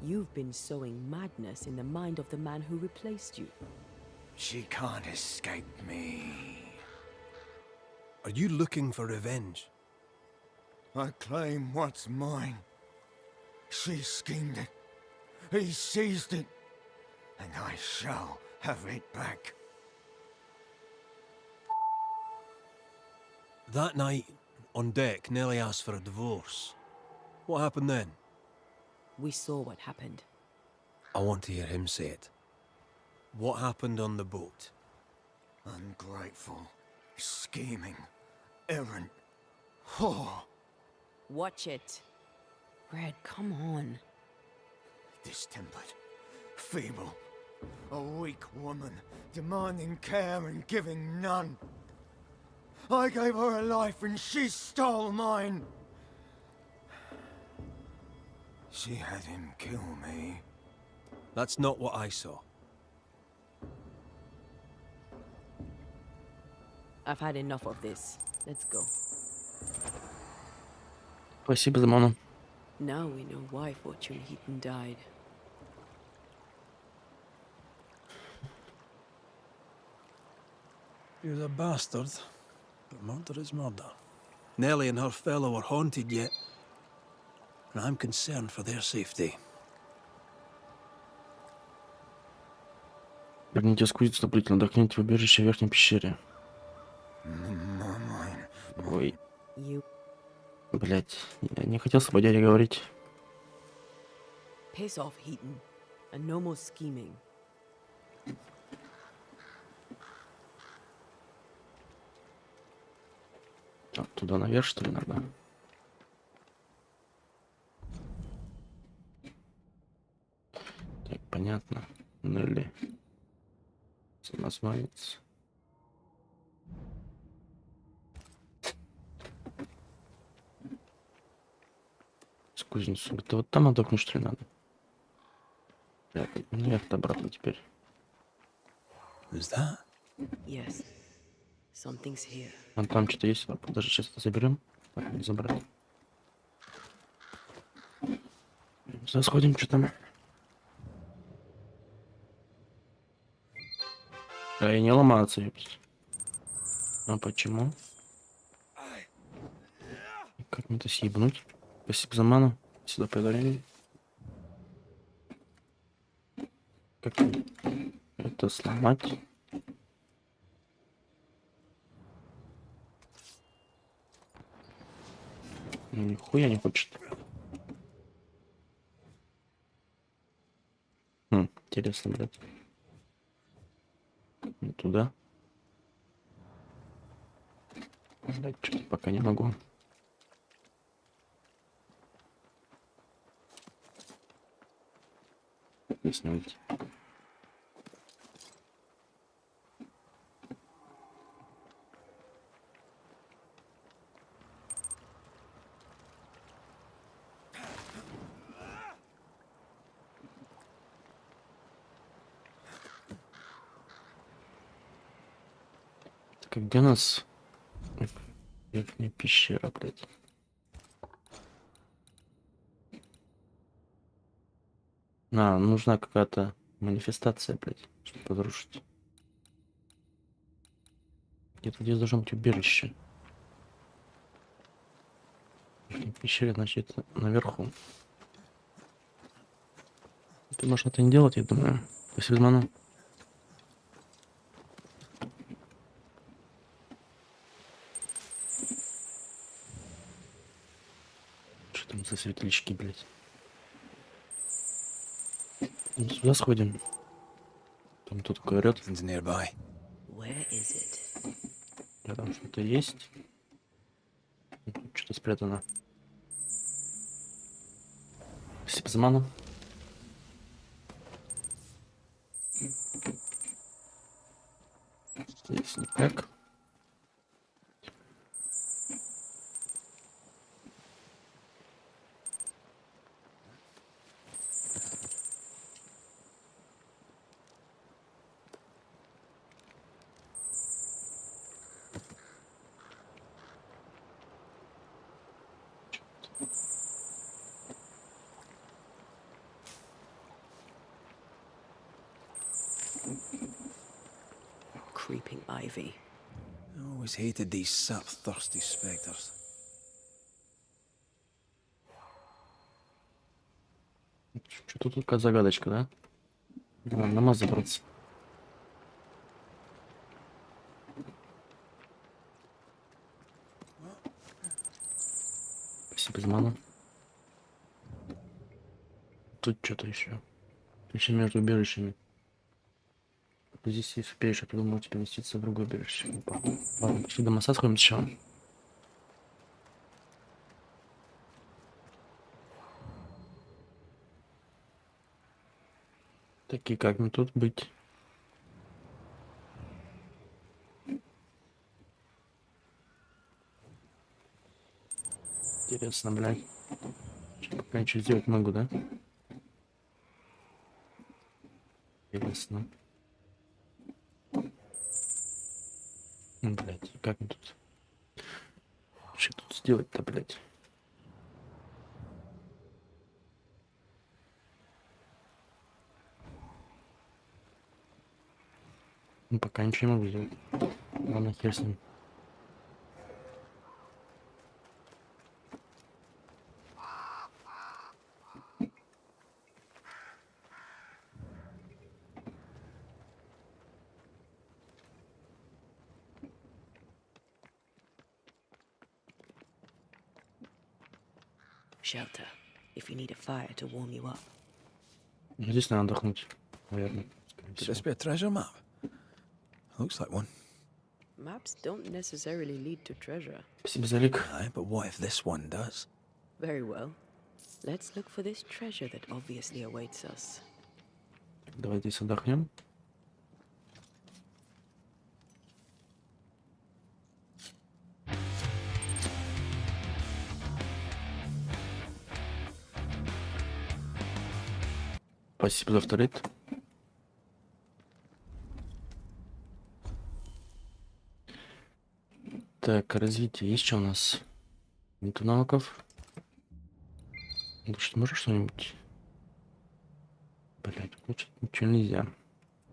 You've been sowing madness in the mind of the man who replaced you. She can't escape me. Are you looking for revenge? I claim what's mine. She schemed it. He seized it. And I shall have it back. That night, on deck, Nellie asked for a divorce. What happened then? We saw what happened. I want to hear him say it. What happened on the boat? Ungrateful, scheming, errant, whore. Watch it. Red, come on. Distempered, feeble, a weak woman, demanding care and giving none. I gave her a life and she stole mine. She had him kill me. That's not what I saw. I've had enough of this. Let's go. Спасибо за ману. Now we know why Fortune Heaton died. He was a bastard, but murder is murder. Nellie and her fellow are haunted yet, and I'm concerned for their safety. Верните сквозь вступлительно, отдохните в убежище в верхней пещере. Ой, You блять, я не хотел с тобой, дядя, говорить. piss off, Heaton, and no more scheming. А, туда наверх, что ли, надо? Так, понятно. Нелли. Самозванец. С кузнецом. Это вот там отдохнуть, что ли, надо? Так, наверх обратно теперь. Who's that? Yes, something's here. Вон там что-то есть. Ладно, даже сейчас это заберем. Так, не забрать. Сходим, что там. Да и не ломаться, ёпт. А почему? Как мне это съебнуть? Спасибо за ману. Сюда преодолели. Как Как это сломать? Нихуя не хочет. Интересно, блядь. Не туда. Блядь, что-то пока не могу. Здесь не уйти. Так, а где у нас верхняя пещера, блядь? Нужна какая-то манифестация, блядь, чтобы разрушить. Где-то здесь должно быть убежище. В пещере, значит, наверху. Ты можешь это не делать, я думаю. Если взману. Что там за светлячки, блядь? Сюда сходим. Там тут говорят. Where is it? Да, там что-то есть. Тут что-то спрятано. Спасибо за ману. Здесь никак. Creeping ivy. I always hated these sap-thirsty spectres. Что-то тут какая загадочка, да? Надо намаз забраться. Спасибо за ману. Тут что-то еще. Еще между убежищами. Здесь есть убежище, придумал тебе вместиться в другое убежище. Опа. Ладно, пошли до моста сходим сначала. Такие, как мне тут быть? Интересно, блядь. Пока ничего сделать не могу, да? Интересно. Блядь, как мне тут? Что тут сделать-то, блядь? Пока ничего не могу сделать. Ладно, хер с ним. Shelter, if you need a fire to warm you up. Здесь надо отдохнуть, наверное. Could this be a treasure map? Looks like one. Maps don't necessarily lead to treasure. Спасибо за лик. Aye, but what if this one does? Very well. Let's look for this treasure that obviously awaits us. Давай здесь отдохнем. Спасибо за авторит. Так, развитие. Есть что у нас? Нету навыков. Что, можешь что-нибудь? Блять, получить ничего нельзя.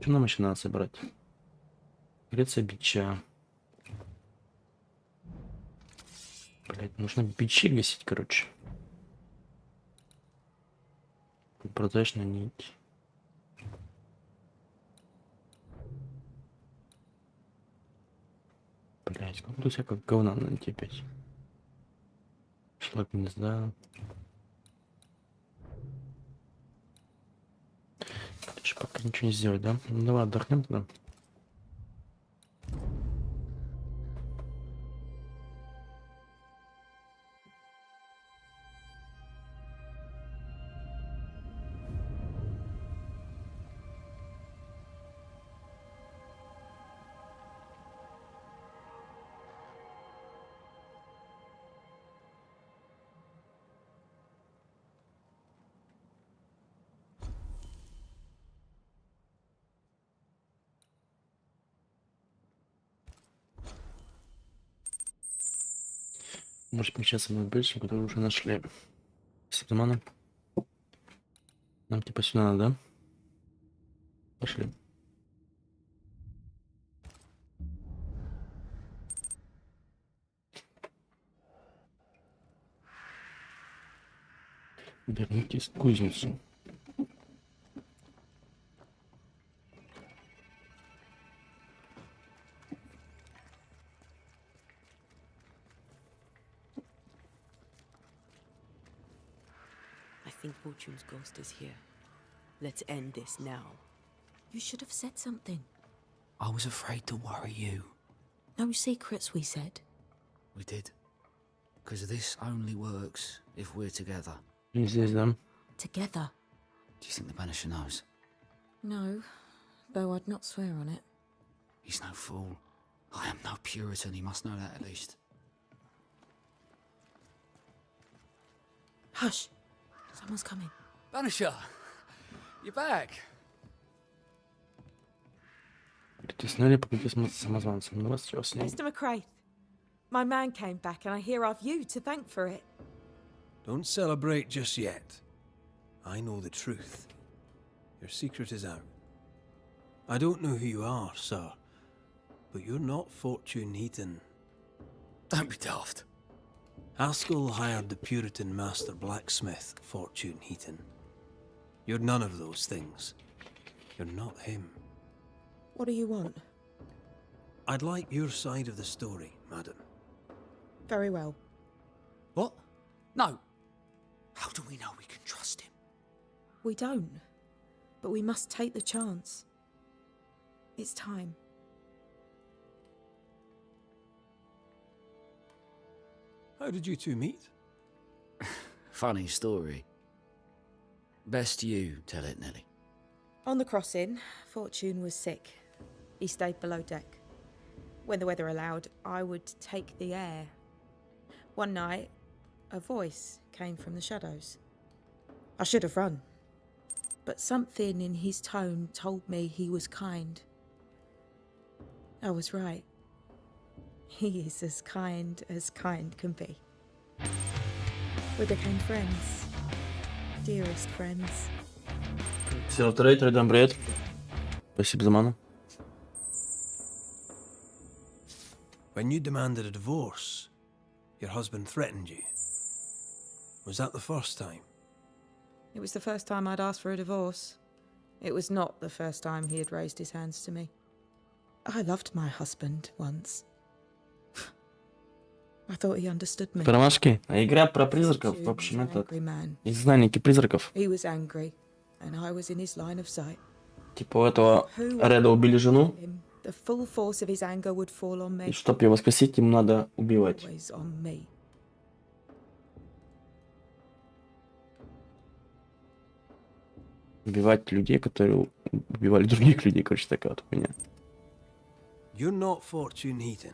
Что нам еще надо собрать? Греция бича. Блять, нужно бичи гасить, короче. Прозрачная нить. Блять, как тут всякого говна найти опять. Шлак не знаю. Еще пока ничего не сделать, да? Ну давай отдохнем тогда. Может помещаться на бельчик, который уже нашли. Сабзамана. Нам типа сюда надо, да? Пошли. Вернитесь в кузницу. I think Fortune's ghost is here. Let's end this now. You should have said something. I was afraid to worry you. No secrets, we said. We did. Because this only works if we're together. И здесь, да? Together. Do you think the Banisher knows? No, though I'd not swear on it. He's no fool. I am no Puritan, he must know that at least. Hush! Someone's coming. Banisher, you're back. Притесняли покупки с самозванцем. Ну вас что с ним? Mr. McCraith, my man came back and I hear I've you to thank for it. Don't celebrate just yet. I know the truth. Your secret is out. I don't know who you are, sir, but you're not Fortune Heaton. Don't be daft. Haskell hired the Puritan master blacksmith, Fortune Heaton. You're none of those things. You're not him. What do you want? I'd like your side of the story, madam. Very well. What? No. How do we know we can trust him? We don't, but we must take the chance. It's time. How did you two meet? Funny story. Best you tell it, Nelly. On the crossing, Fortune was sick. He stayed below deck. When the weather allowed, I would take the air. One night, a voice came from the shadows. I should have run, but something in his tone told me he was kind. I was right. He is as kind can be. We became friends. Dearest friends. Всем привет. Спасибо за ману. When you demanded a divorce, your husband threatened you. Was that the first time? It was the first time I'd asked for a divorce. It was not the first time he had raised his hands to me. I loved my husband once. I thought he understood me. Промашки. А игра про призраков, в общем, это изгнанники призраков. He was angry, and I was in his line of sight. Типа у этого Реда убили жену, The full force of his anger would fall on me. и чтобы ее воскресить, ему надо убивать. Always on me. Убивать людей, которые убивали других людей, короче, такая вот хуйня. You're not Fortune Heaton.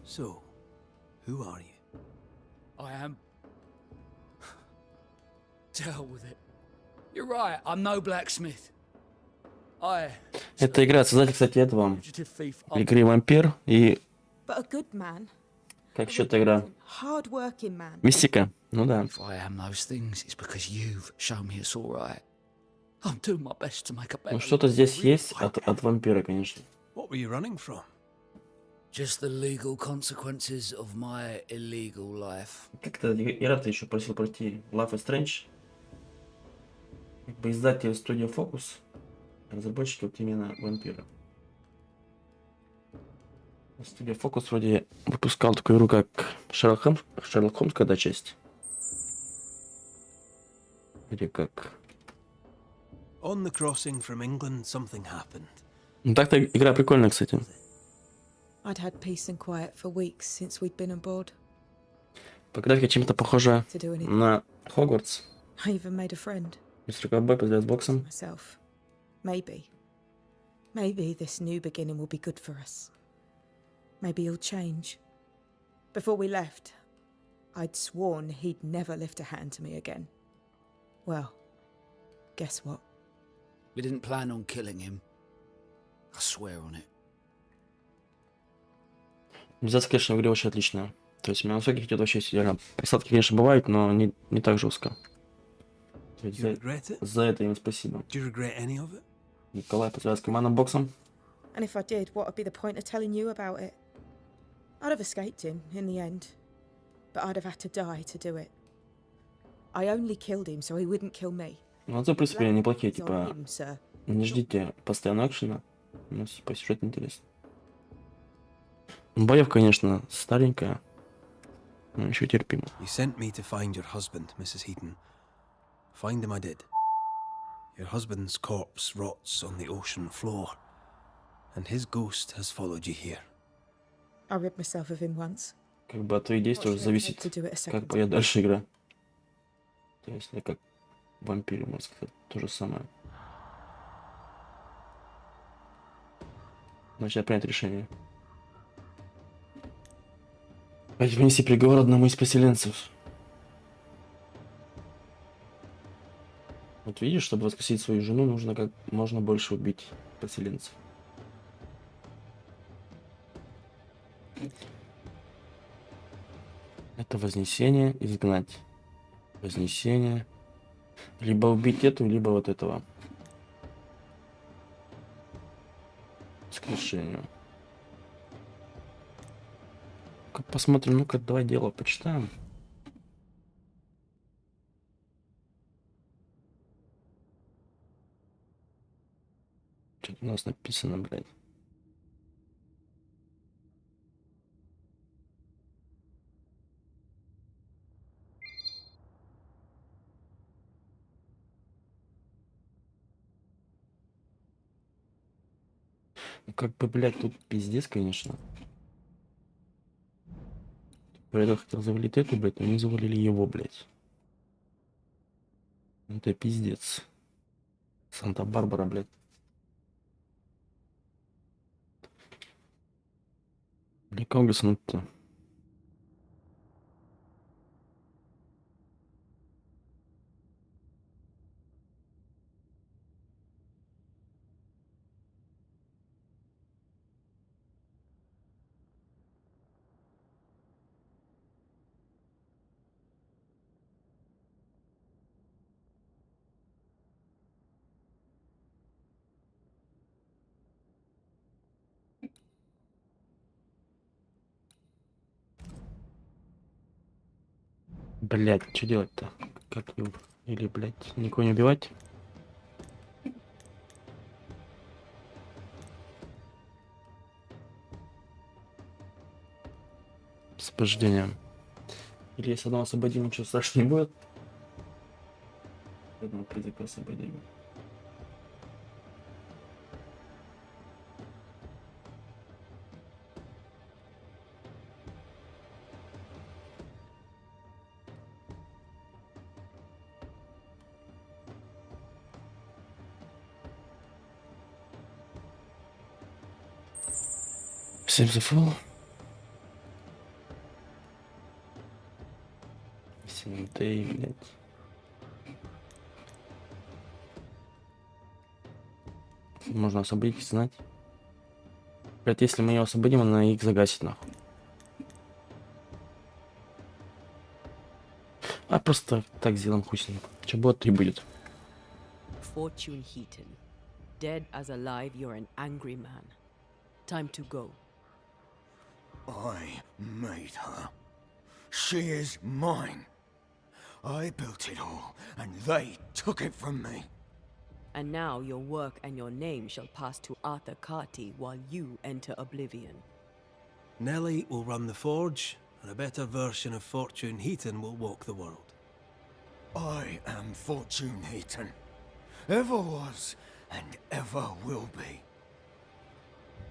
So, who are you? I am. To hell with it. You're right, I'm no blacksmith. Это игра создатель, кстати, этого. Fugitive thief. Игры Вампир и... But a good man. Как еще эта игра? Hard-working man. Мистика? Ну да. If I am those things, it's because you've shown me it's all right. I'm doing my best to make a better. Ну что-то здесь есть от Вампира, конечно. What were you running from? Just the legal consequences of my illegal life. Как-то Ира-то еще просил пройти Life is Strange. Как бы издатель студия Focus, разработчики вот именно Вампира. Студия Фокус вроде выпускал такую игру, как Шерлок Холмс, когда часть. Или как... On the crossing from England, something happened. Ну так-то игра прикольная, кстати. I'd had peace and quiet for weeks since we'd been on board. По графике чем-то похоже To do anything. на Хогвартс. I even made a friend. Мистер Ковбой поздравляет с боксом. Myself. Maybe. Maybe this new beginning will be good for us. Maybe he'll change. Before we left, I'd sworn he'd never lift a hand to me again. Well, guess what? We didn't plan on killing him. I swear on it. Реализация, конечно, в игре очень отличная. То есть на высоких идет вообще идеально. Присадки, конечно, бывают, но не так жестко. You regret it? За это им спасибо. Do you regret any of it? Николай поздравляет с командным боксом. And if I did, what would be the point of telling you about it? I'd have escaped him in the end, but I'd have had to die to do it. I only killed him so he wouldn't kill me. Ну, отзывы, в принципе, неплохие, It's on типа, him, sir. не ждите постоянного экшена, но по сюжету интересно. Боев, конечно, старенькая, но еще терпимо. You sent me to find your husband, Mrs. Heaton. Find him I did. Your husband's corpse rots on the ocean floor, and his ghost has followed you here. I rid myself of him once. Как бы от твоих действий уже зависит, как пойдет дальше игра. То есть, я как вампир, можно сказать, то же самое. Значит, принять решение. Давайте вынести приговор одному из поселенцев. Вот видишь, чтобы воскресить свою жену, нужно как можно больше убить поселенцев. Это вознесение, изгнать. Вознесение. Либо убить эту, либо вот этого. Воскрешению. Посмотрим, ну-ка, давай дело почитаем. Что у нас написано, блядь? Ну, как бы, блядь, тут пиздец, конечно. Я хотел завалить эту, блядь, но они завалили его, блядь. Это пиздец. Санта-Барбара, блядь. Бля, как гаснуть-то? Блять, что делать-то? Как его? Или, блять, никого не убивать? Освобождение. Или если одного освободим, ничего страшного не будет. Одного призыва освободим. Всем зафол. Всем дэй, блядь. Можно освободить, знать. Блядь, если мы ее освободим, она их загасит, нахуй. А просто так сделаем, хуй с ним. Че будет, то и будет. Fortune Heaton. Dead as alive, you're an angry man. Time to go. I made her. She is mine. I built it all, and they took it from me. And now your work and your name shall pass to Arthur Carty while you enter oblivion. Nellie will run the forge, and a better version of Fortune Heaton will walk the world. I am Fortune Heaton. Ever was and ever will be.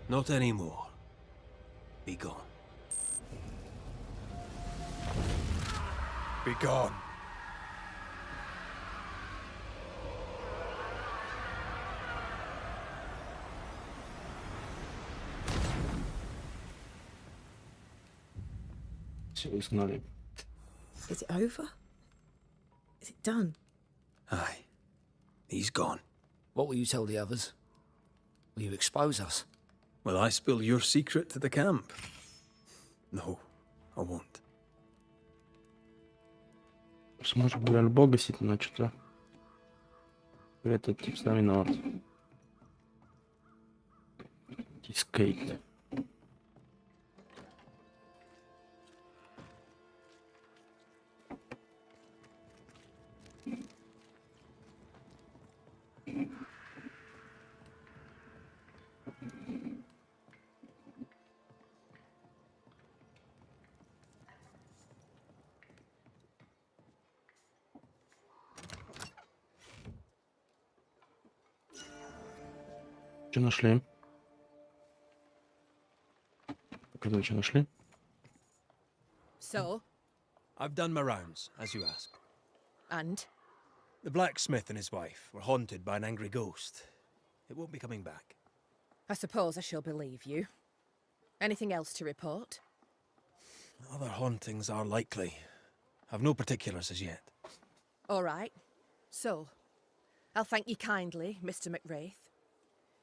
Not anymore. Be gone. Be gone. Все, изгнали. Is it over? Is it done? Aye. He's gone. What will you tell the others? Will you expose us? Will I spill your secret to the camp? No, I won't. Сможет бы альбо гасить, но что-то... Этот тип с нами виноват. Дискейт. Что нашли? Показывай, что нашли. So, I've done my rounds, as you asked. and The blacksmith and his wife were haunted by an angry ghost. It won't be coming back. I suppose I shall believe you. Anything else to report? Other hauntings are likely. I've no particulars as yet. All right. So, I'll thank you kindly, Mr. McWraith.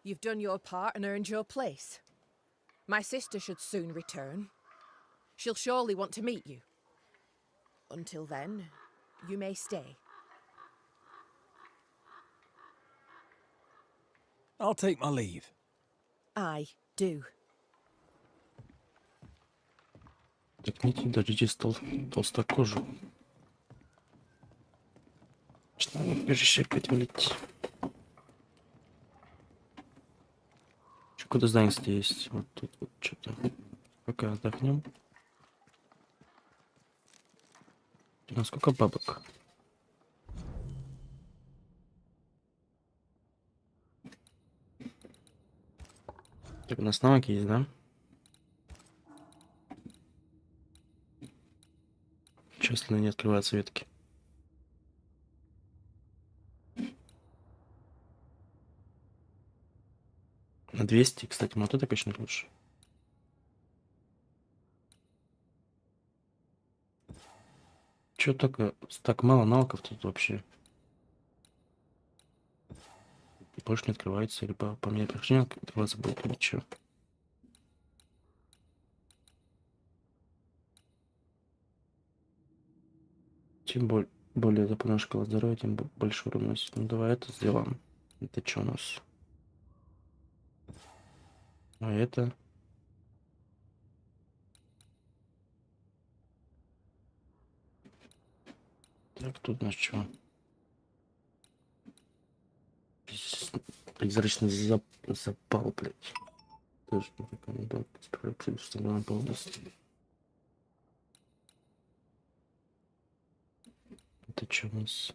You've done your part and earned your place. My sister should soon return. She'll surely want to meet you. Until then, you may stay. I'll take my leave. I do. Так, не дадите толстокожу. Что надо прежде опять вылететь. Куда здание, кстати, есть? Вот тут вот что-то. Пока отдохнем. А сколько бабок? Так, у нас навыки есть, да? Часто не открываются ветки. На 200, кстати, вот это качнуть лучше. Чё так мало навыков тут вообще? И больше не открывается, или по мне прохождение открываться будет, или чё? Чем более заполнена шкала здоровья, тем больше урон носит. Ну давай это сделаем. Это что у нас? А это... Так, тут у нас что? Призрачный запал, блядь. Тоже не рекомендую. Представляю полностью. Это что у нас?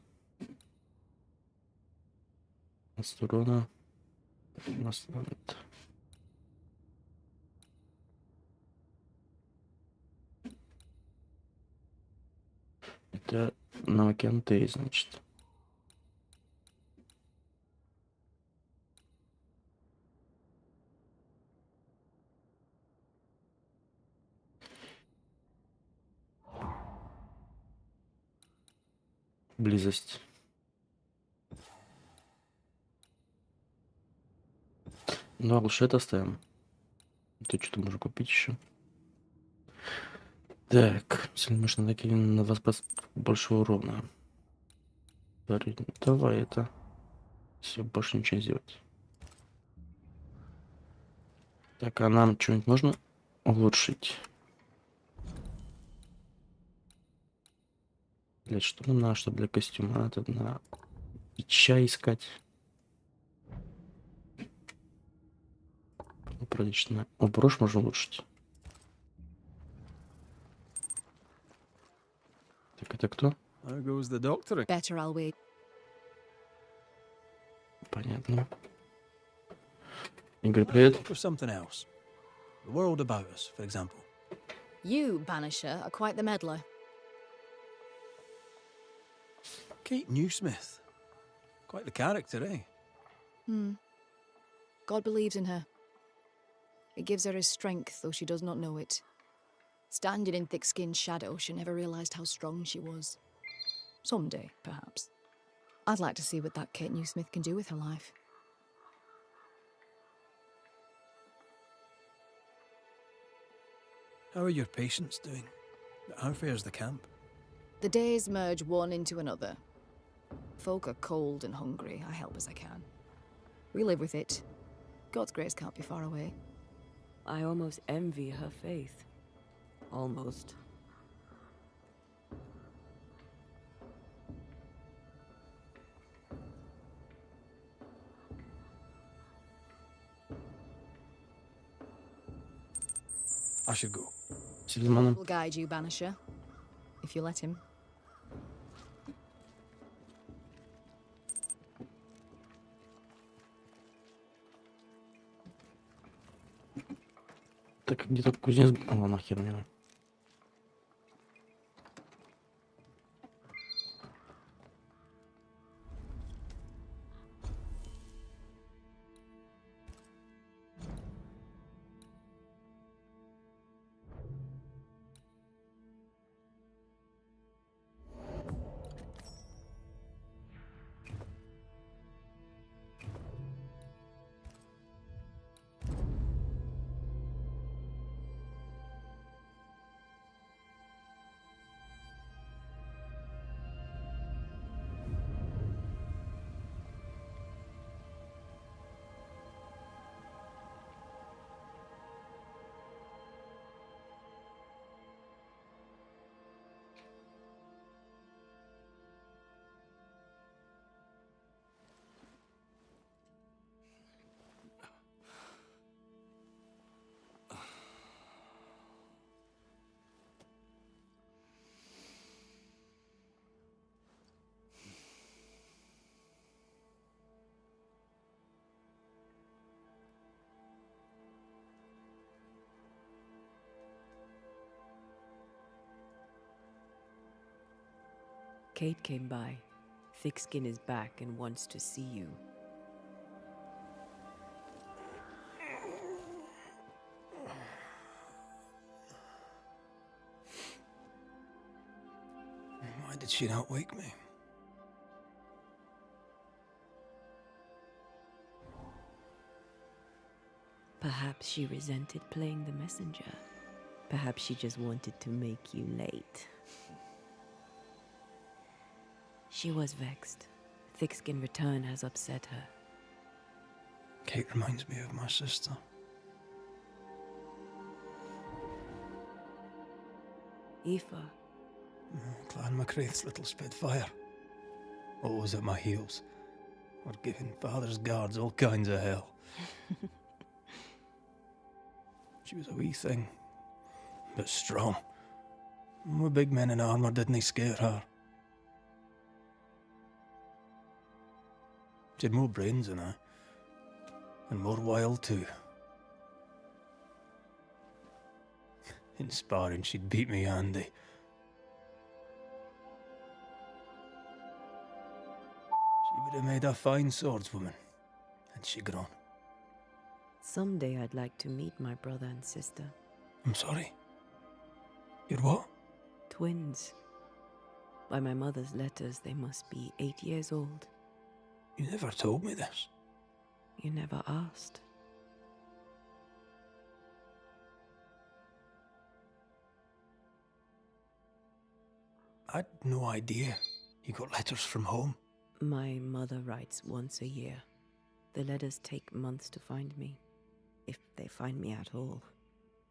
От урона. У нас это... Это навыки Антеи, значит. Близость. Ну, а лучше это оставим. Тут что-то можно купить еще. Так, если можно накинуть на вас больше урона. Давай это. Все, больше ничего не сделать. Так, а нам что-нибудь можно улучшить? Для что нам надо, чтобы для костюма надо на чай искать. Прилично. О, брошь можно улучшить. Это кто? There goes the doctor. Better I'll wait. Понятно. Игорь, привет. Think of something else. The world about us, for example. You, Banisher, are quite the meddler. Kate Newsmith. Quite the character, eh? God believes in her. It gives her his strength, though she does not know it. Standing in thick-skinned shadow, she never realised how strong she was. Someday, perhaps. I'd like to see what that Kate Newsmith can do with her life. How are your patients doing? How fares the camp? The days merge one into another. Folk are cold and hungry. I help as I can. We live with it. God's grace can't be far away. I almost envy her faith. Almost. I should go. Сильмана. We'll guide you, Banisher. If you let him. Так, где-то кузнец... О, нахер мне надо. Kate came by. Thickskin is back and wants to see you. Why did she not wake me? Perhaps she resented playing the messenger. Perhaps she just wanted to make you late. She was vexed. Thickskin return has upset her. Kate reminds me of my sister. Aoife. Clan MacRaith's little spitfire. Always at my heels. Or giving father's guards all kinds of hell. She was a wee thing, but strong. We big men in armour didn't scare her. She had more brains than I, and more wild too. In sparring, she'd beat me handy. She would have made a fine swordswoman, had she grown. Someday I'd like to meet my brother and sister. I'm sorry. You're what? Twins. By my mother's letters, they must be 8 years old. You never told me this. You never asked. I'd no idea you got letters from home. My mother writes once a year. The letters take months to find me, if they find me at all.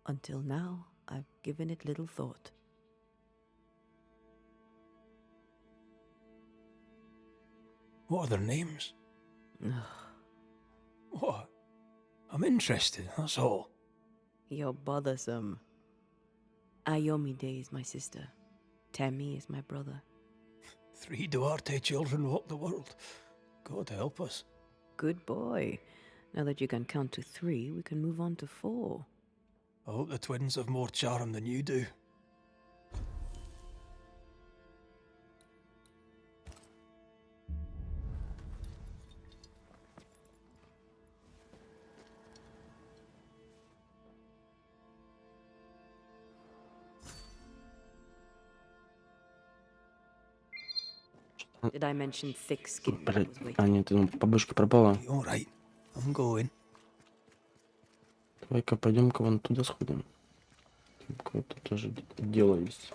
Until now, I've given it little thought. What are their names? What? I'm interested, that's all. You're bothersome. Ayomide is my sister. Tammy is my brother. 3 Duarte children walk the world. God help us. Good boy. Now that you can count to 3, we can move on to 4. I hope the twins have more charm than you do. Did I mention thick skin? that Блять, was waiting? а нет, по бабушке пропала. All right, I'm going. Давай-ка пойдем-ка вон туда сходим. Там какое-то тоже дело есть.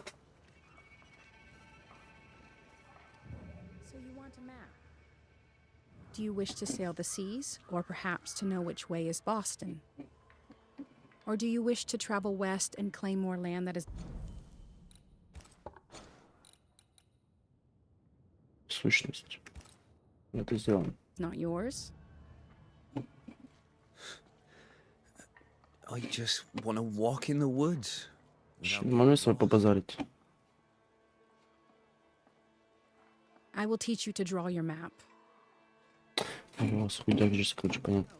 So you want a map? Do you wish to sail the seas, or perhaps to know which way is Boston? Or do you wish to travel west and claim more land that is... Сущность. Это сделано. not yours? I just want to walk in the woods. Можно с вами побазарить? I will teach you to draw your map. О, с худяк же, короче, понятно.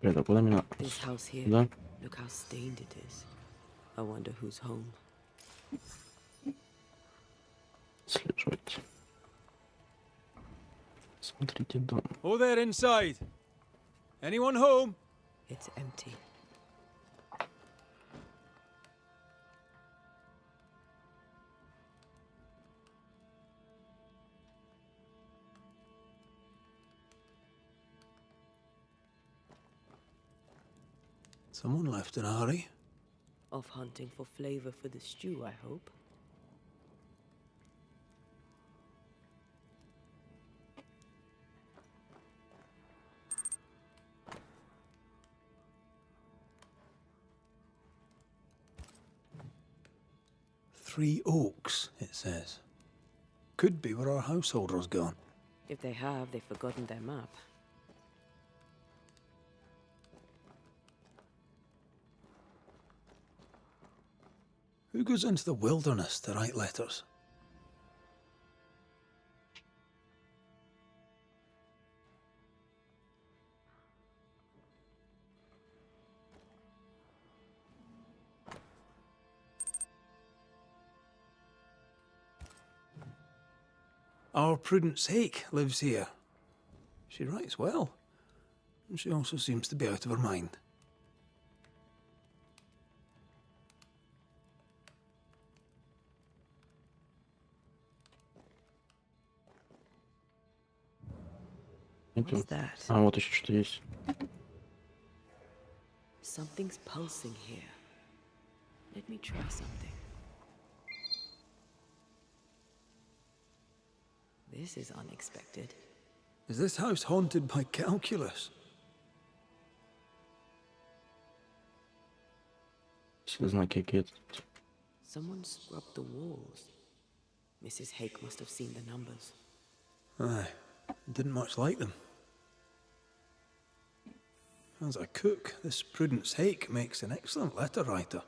Блядь, а куда меня? This house here. Да? Look how stained it is. I wonder who's home. Слежать. Смотрите дом. Oh, there inside. Anyone home? It's empty. Someone left in a hurry. Off hunting for flavor for the stew, I hope. Three Oaks, it says. Could be where our householder's gone. If they have, they've forgotten their map. Who goes into the wilderness to write letters? Our Prudence Hake lives here. She writes well, and she also seems to be out of her mind. What's that? А, вот еще что есть. Something's pulsing here. Let me try something. This is unexpected. Is this house haunted by calculus? Все знаки какие-то. Someone scrubbed the walls. Mrs. Hake must have seen the numbers. Aye, didn't much like them. As a cook, this Prudence Hake makes an excellent letter writer.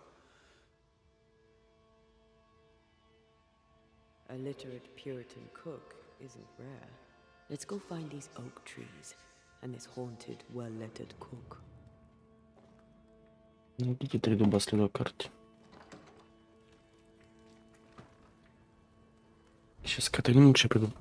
A literate Puritan cook isn't rare. Let's go find these oak trees and this haunted, well-lettered cook. Найдите 3 дуба следуя карте. Сейчас к этой лучше приду.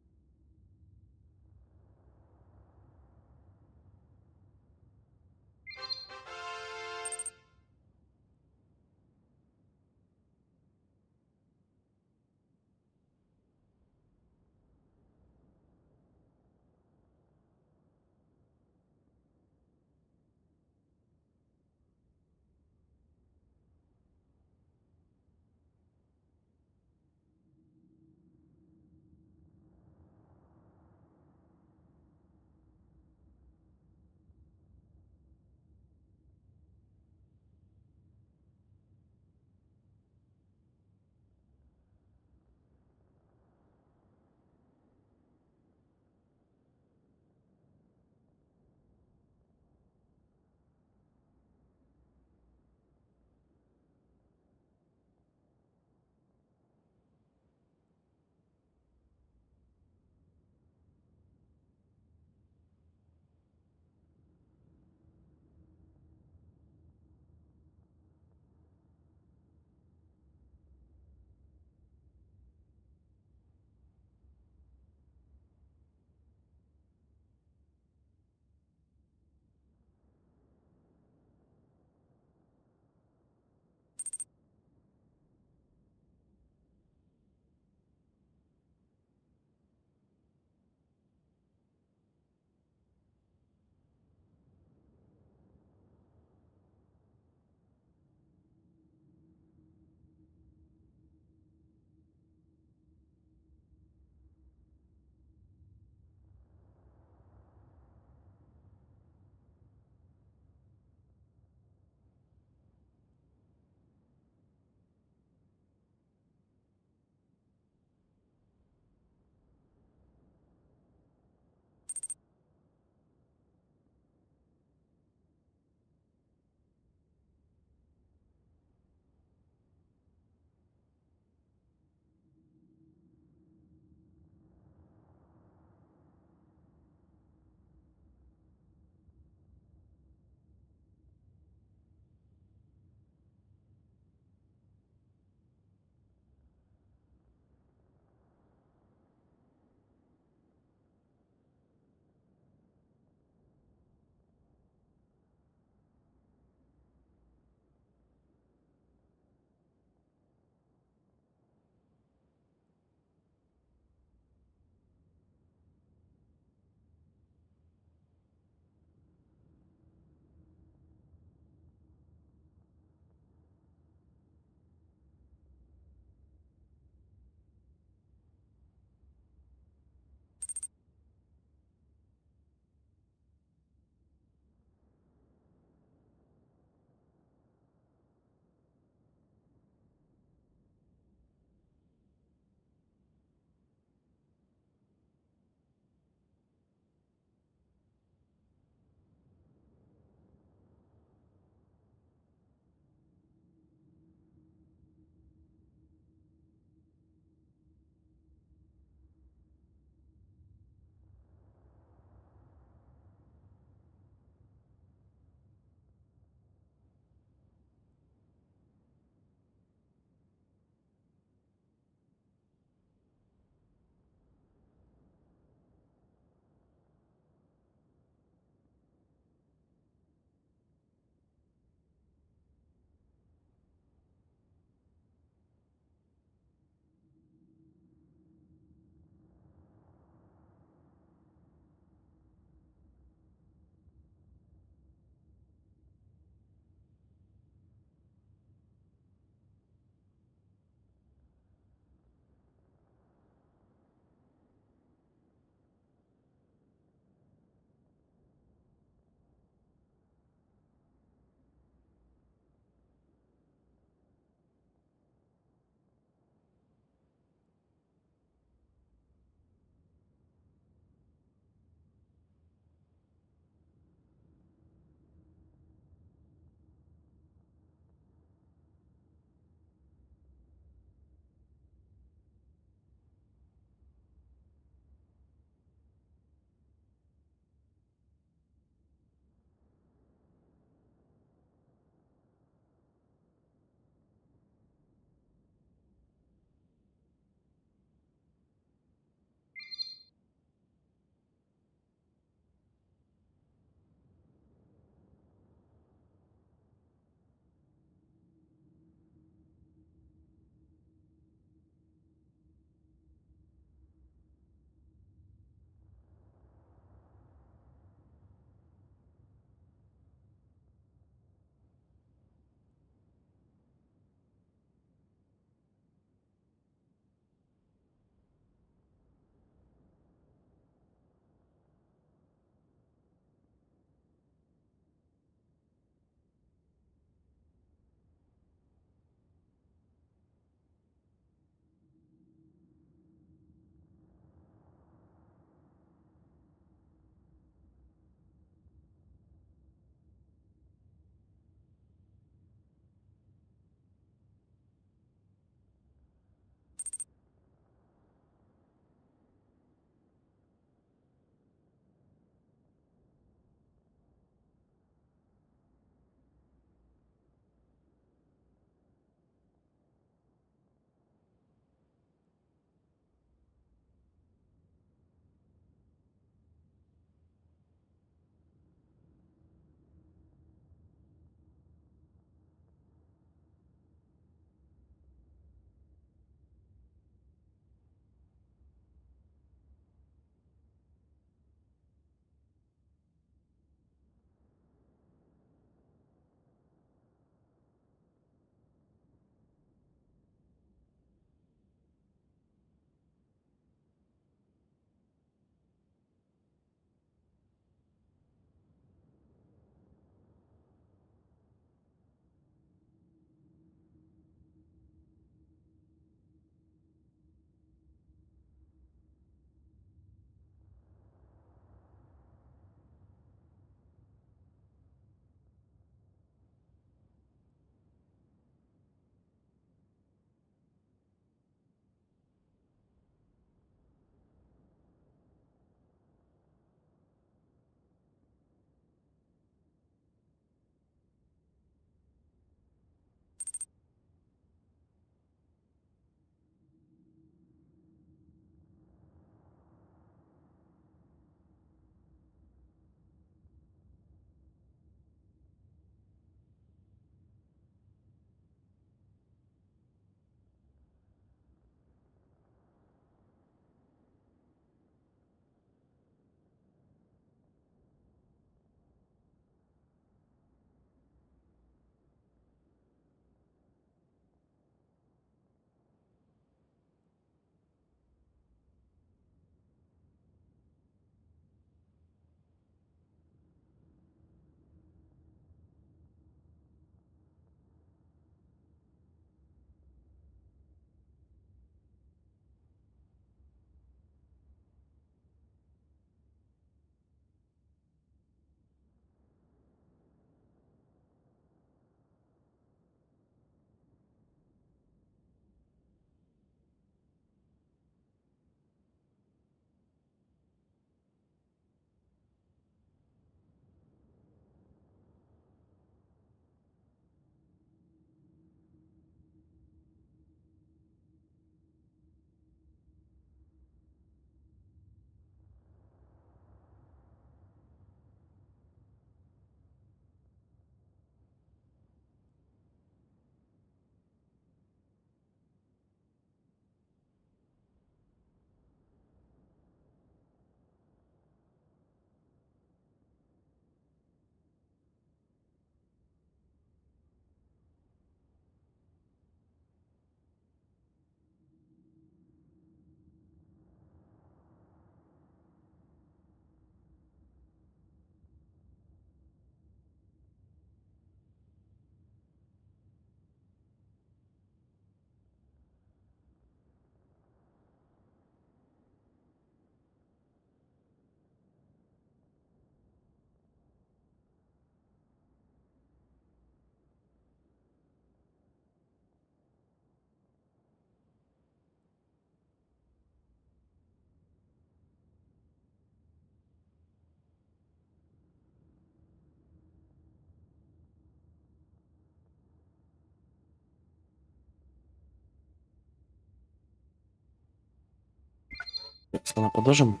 Слона подложим.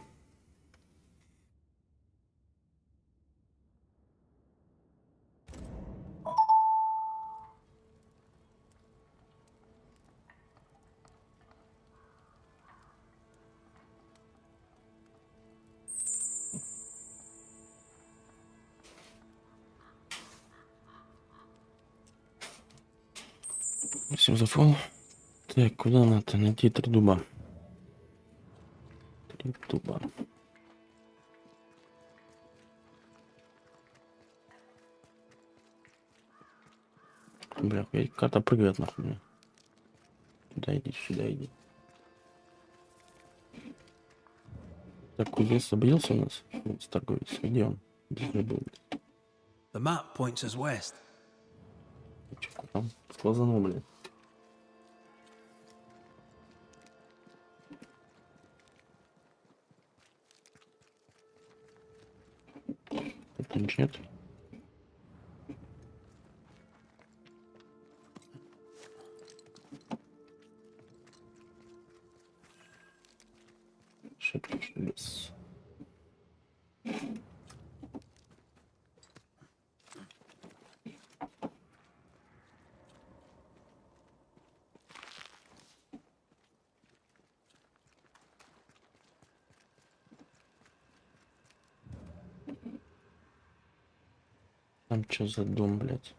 Всем зафол. Так, куда надо? Найти 3 дуба. 3 дуба. Бля, карта прыгает нахуй мне. Сюда иди, сюда иди. Так, кузнец объелся у нас? Торговец. Где он? Где же был? The map points us west. Чё там? Сквозанул, блядь. Тут ничего нет. Шепчешь лес. Там что за дом, блядь?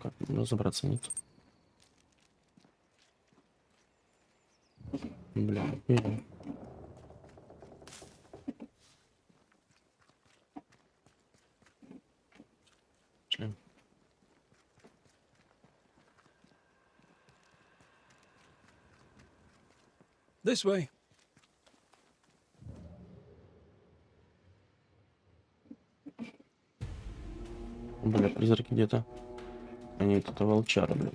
Как разобраться нет? Бля, член. This way. Бля, призраки где-то. Они это волчары, блядь.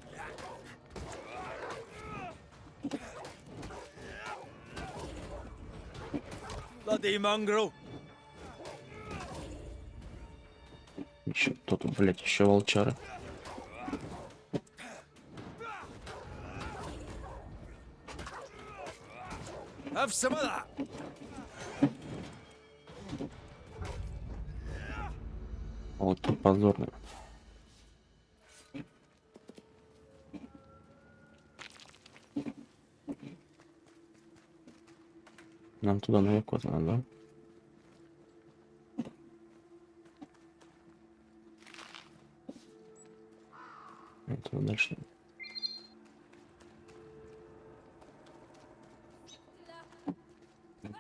Bloody mongrel. Еще кто тут, блядь, еще волчары. Have some of that. Вот тут позорный. Нам туда наверху надо, да? Это дальше.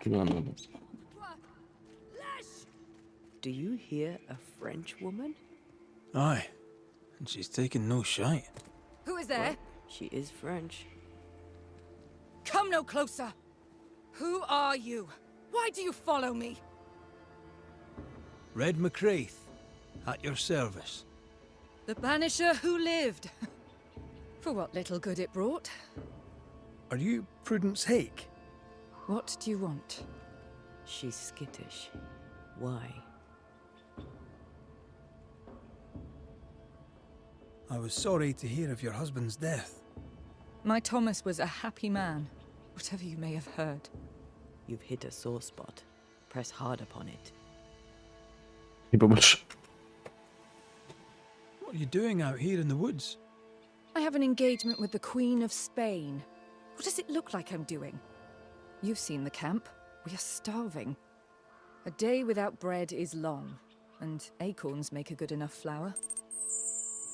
Туда надо. Do you hear a French woman? Aye, and she's taking no shite. Who is there? She is French. Come no closer. Who are you? Why do you follow me? Red Mak Raitt, at your service. The banisher who lived. For what little good it brought. Are you Prudence Hake? What do you want? She's skittish. Why? I was sorry to hear of your husband's death. My Thomas was a happy man, whatever you may have heard. You've hit a sore spot. Press hard upon it. И побольше. What are you doing out here in the woods? I have an engagement with the Queen of Spain. What does it look like I'm doing? You've seen the camp. We are starving. A day without bread is long, and acorns make a good enough flour.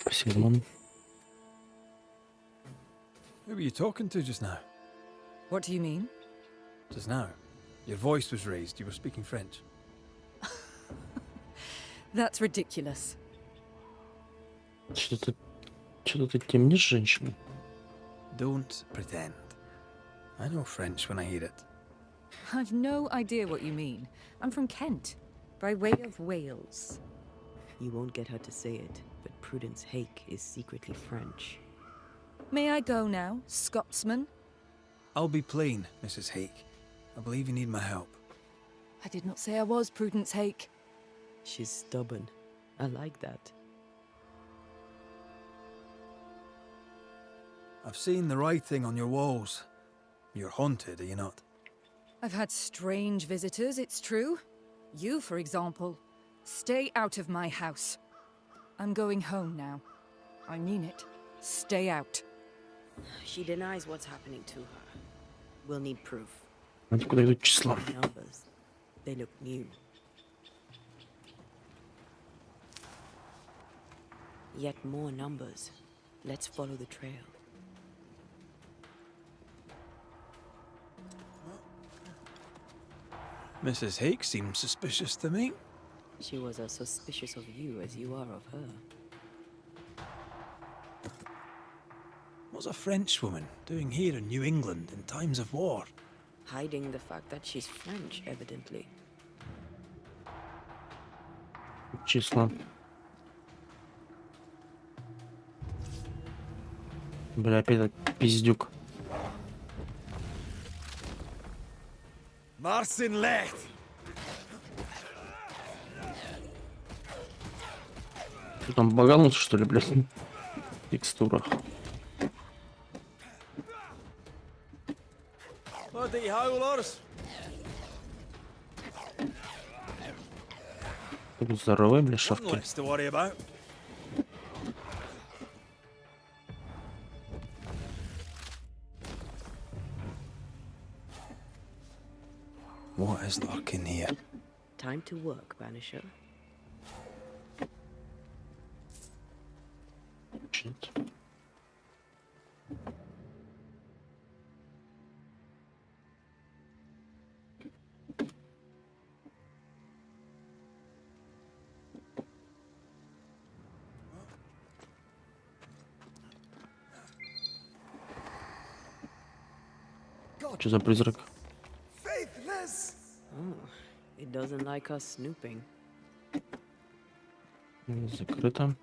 Спасибо, мам. Who were you talking to just now? What do you mean? Just now. Your voice was raised. You were speaking French. That's ridiculous. Что-то ты темнишь, женщина? Don't pretend. I know French when I hear it. I've no idea what you mean. I'm from Kent, by way of Wales. You won't get her to say it, but Prudence Hake is secretly French. May I go now, Scotsman? I'll be plain, Mrs. Hake. I believe you need my help. I did not say I was Prudence Hake. She's stubborn. I like that. I've seen the writing on your walls. You're haunted, are you not? I've had strange visitors, it's true. You, for example. Stay out of my house. I'm going home now. I mean it. Stay out. She denies what's happening to her. We'll need proof. Откуда идут числа? Numbers. They look new. Yet more numbers. Let's follow the trail. Mrs. Hake seems suspicious to me. She was as suspicious of you as you are of her. What's a Frenchwoman doing here in New England in times of war? Hiding the fact that she's French, evidently. Числа. Бля, опять этот пиздюк. Marcin Lecht! Что там, баганулся, что ли, блядь? В текстурах. Bloody howlers! Тут здоровые, бля, Nothing шавки. less to worry about. What is lurking here? Time to work, Banisher. Shit. Что за призрак? Faithless! Oh, it doesn't like us snooping. Закрыто.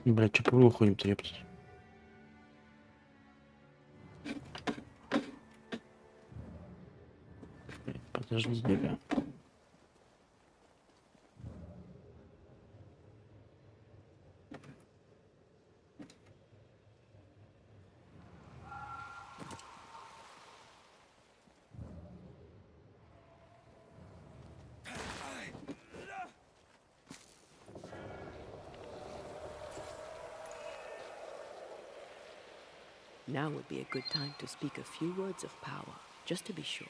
Блядь, что по выходим-то, ёптать? Подожди, бля. Now would be a good time to speak a few words of power, just to be sure.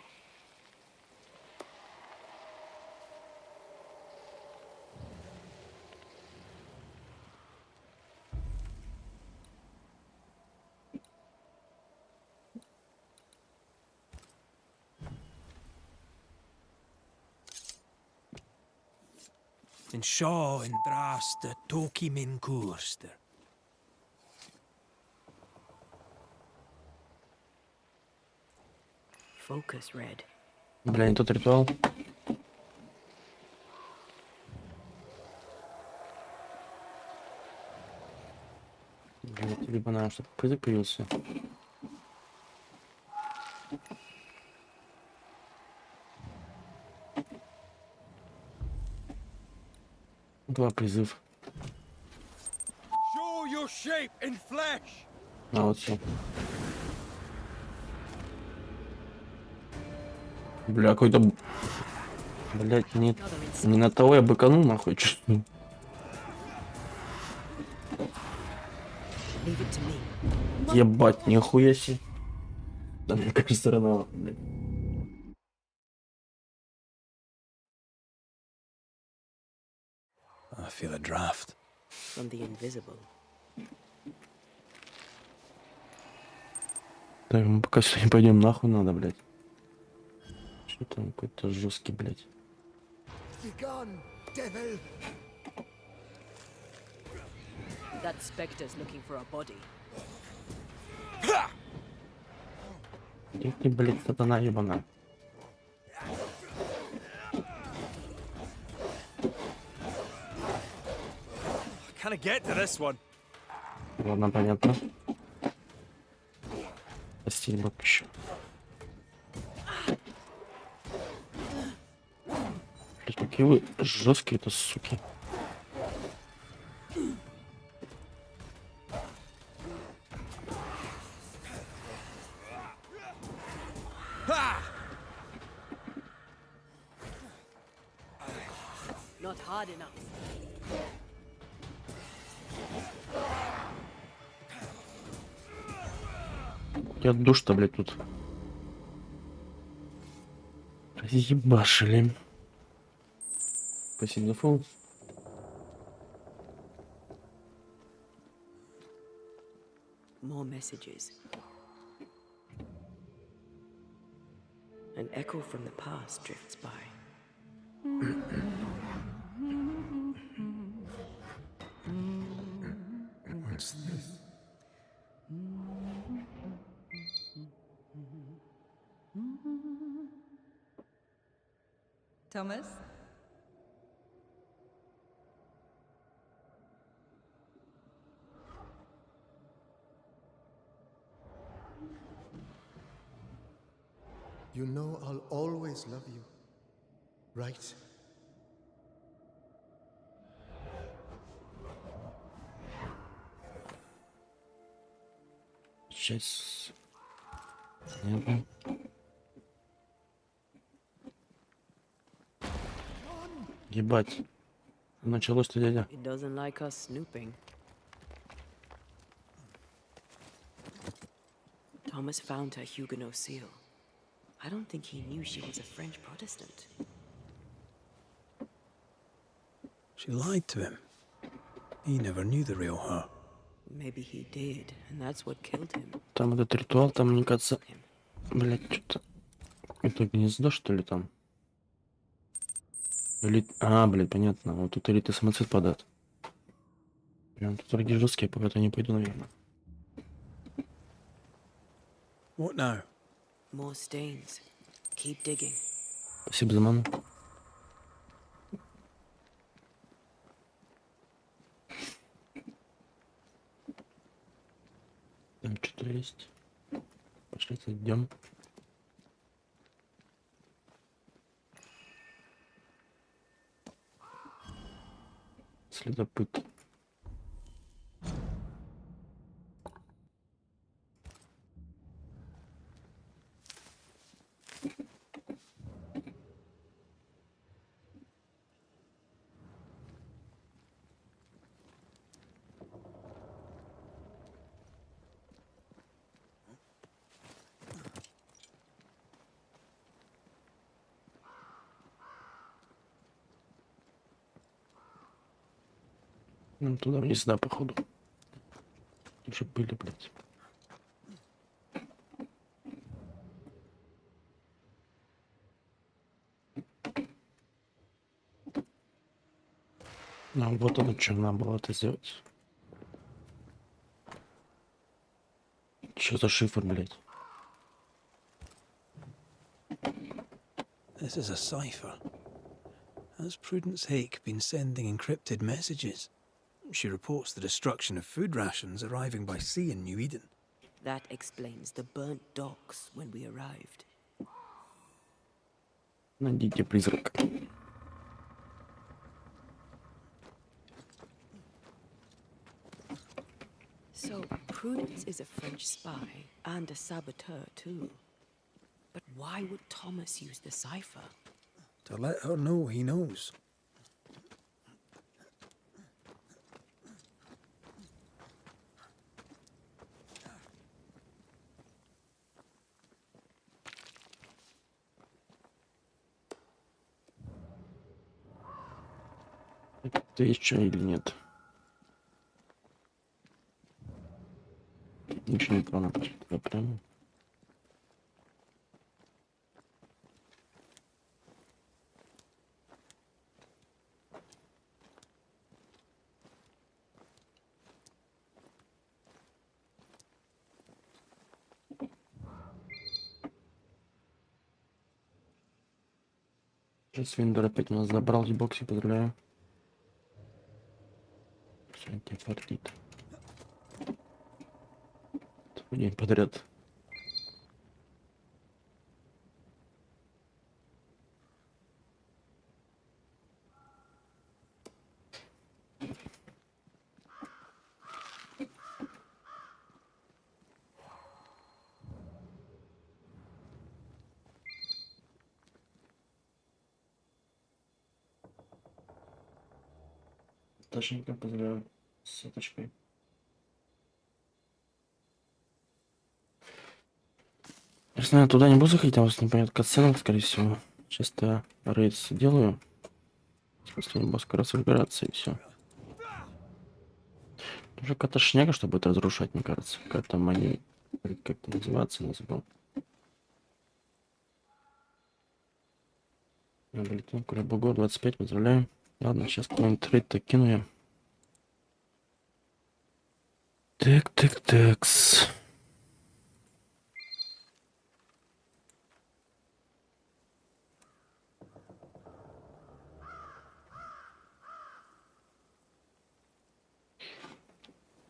In Shaw and Dras de Toki Min Koerster. Focus, Red. Бля, не тот ритуал. Бля, либо надо, чтобы призрак появился. Два призыв. Show your shape in flesh! А вот все. Бля, какой-то... Блять, нет. Не на того я быканул, нахуй, чё. Leave it to me. Ебать, нихуя себе. Да, мне кажется, рано, блядь. I feel a draft. From the invisible. Так, мы пока сюда не пойдем, нахуй надо, блядь. Что там какой-то жесткий, блядь. Begone, devil! That specter's looking for a body. Где ты, блядь, сатана ебана? Can I get to this one? Ладно, понятно. Постель баб еще. Блять, какие вы жесткие-то, суки. Not hard enough. Я душ-то, блядь, тут. Разъебашили. Спасибо за фон. More messages. An echo from the past drifts by. What's this? Thomas? You know I'll always love you, right? Сейчас. Понятно. Ебать. Началось-то, дядя. It doesn't like us snooping. Thomas found her Huguenot seal. I don't think he knew she was a French Protestant. She lied to him. He never knew the real her. Maybe he did, and that's what killed him. Там этот ритуал, там, мне кажется, блядь, что-то... Это гнездо, что ли, там? Или... А, блядь, понятно. Вот тут элиты самоцвет подат. Прям тут враги жесткие, пока-то не пойду, наверное. What now? More stains. Keep digging. Спасибо за ману. Там что-то есть. Пошли, идем. Следопыт. Нам туда вниз, да, походу. Уже были, блядь. Ну, вот оно, что нам было это сделать. Что за шифр, блядь? This is a cipher. Has Prudence Hake been sending encrypted messages? She reports the destruction of food rations arriving by sea in New Eden. That explains the burnt docks when we arrived. Найдите призрак. So, Prudence is a French spy and a saboteur too. But why would Thomas use the cipher? To let her know he knows. Это есть что или нет? Ничего не понял. Я прям... Сейчас Виндер опять у нас забрал в боксе, поздравляю. Все, тебе фартит. Второй день подряд Ташенька, поздравляю с соточкой. Если я туда не буду заходить, там у вас непонятно катсцена, скорее всего. Сейчас я рейд делаю. После него как раз разбираться и все. Уже какая-то шняга, что будет разрушать, мне кажется. Как-то они... Как это называется, не забыл. Блин, Курабугор 25, поздравляю. Ладно, сейчас какой-нибудь рейд-то кину я. Так.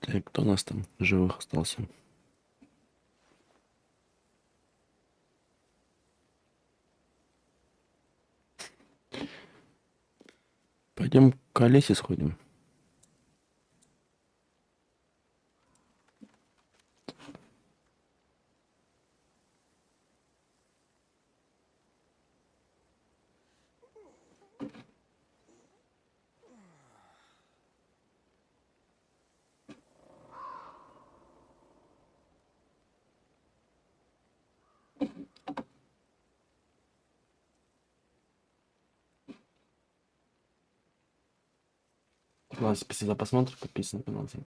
Так, кто у нас там живых остался? Пойдем к Олесе сходим. Ладно, спасибо за просмотр, подписывайтесь на канал.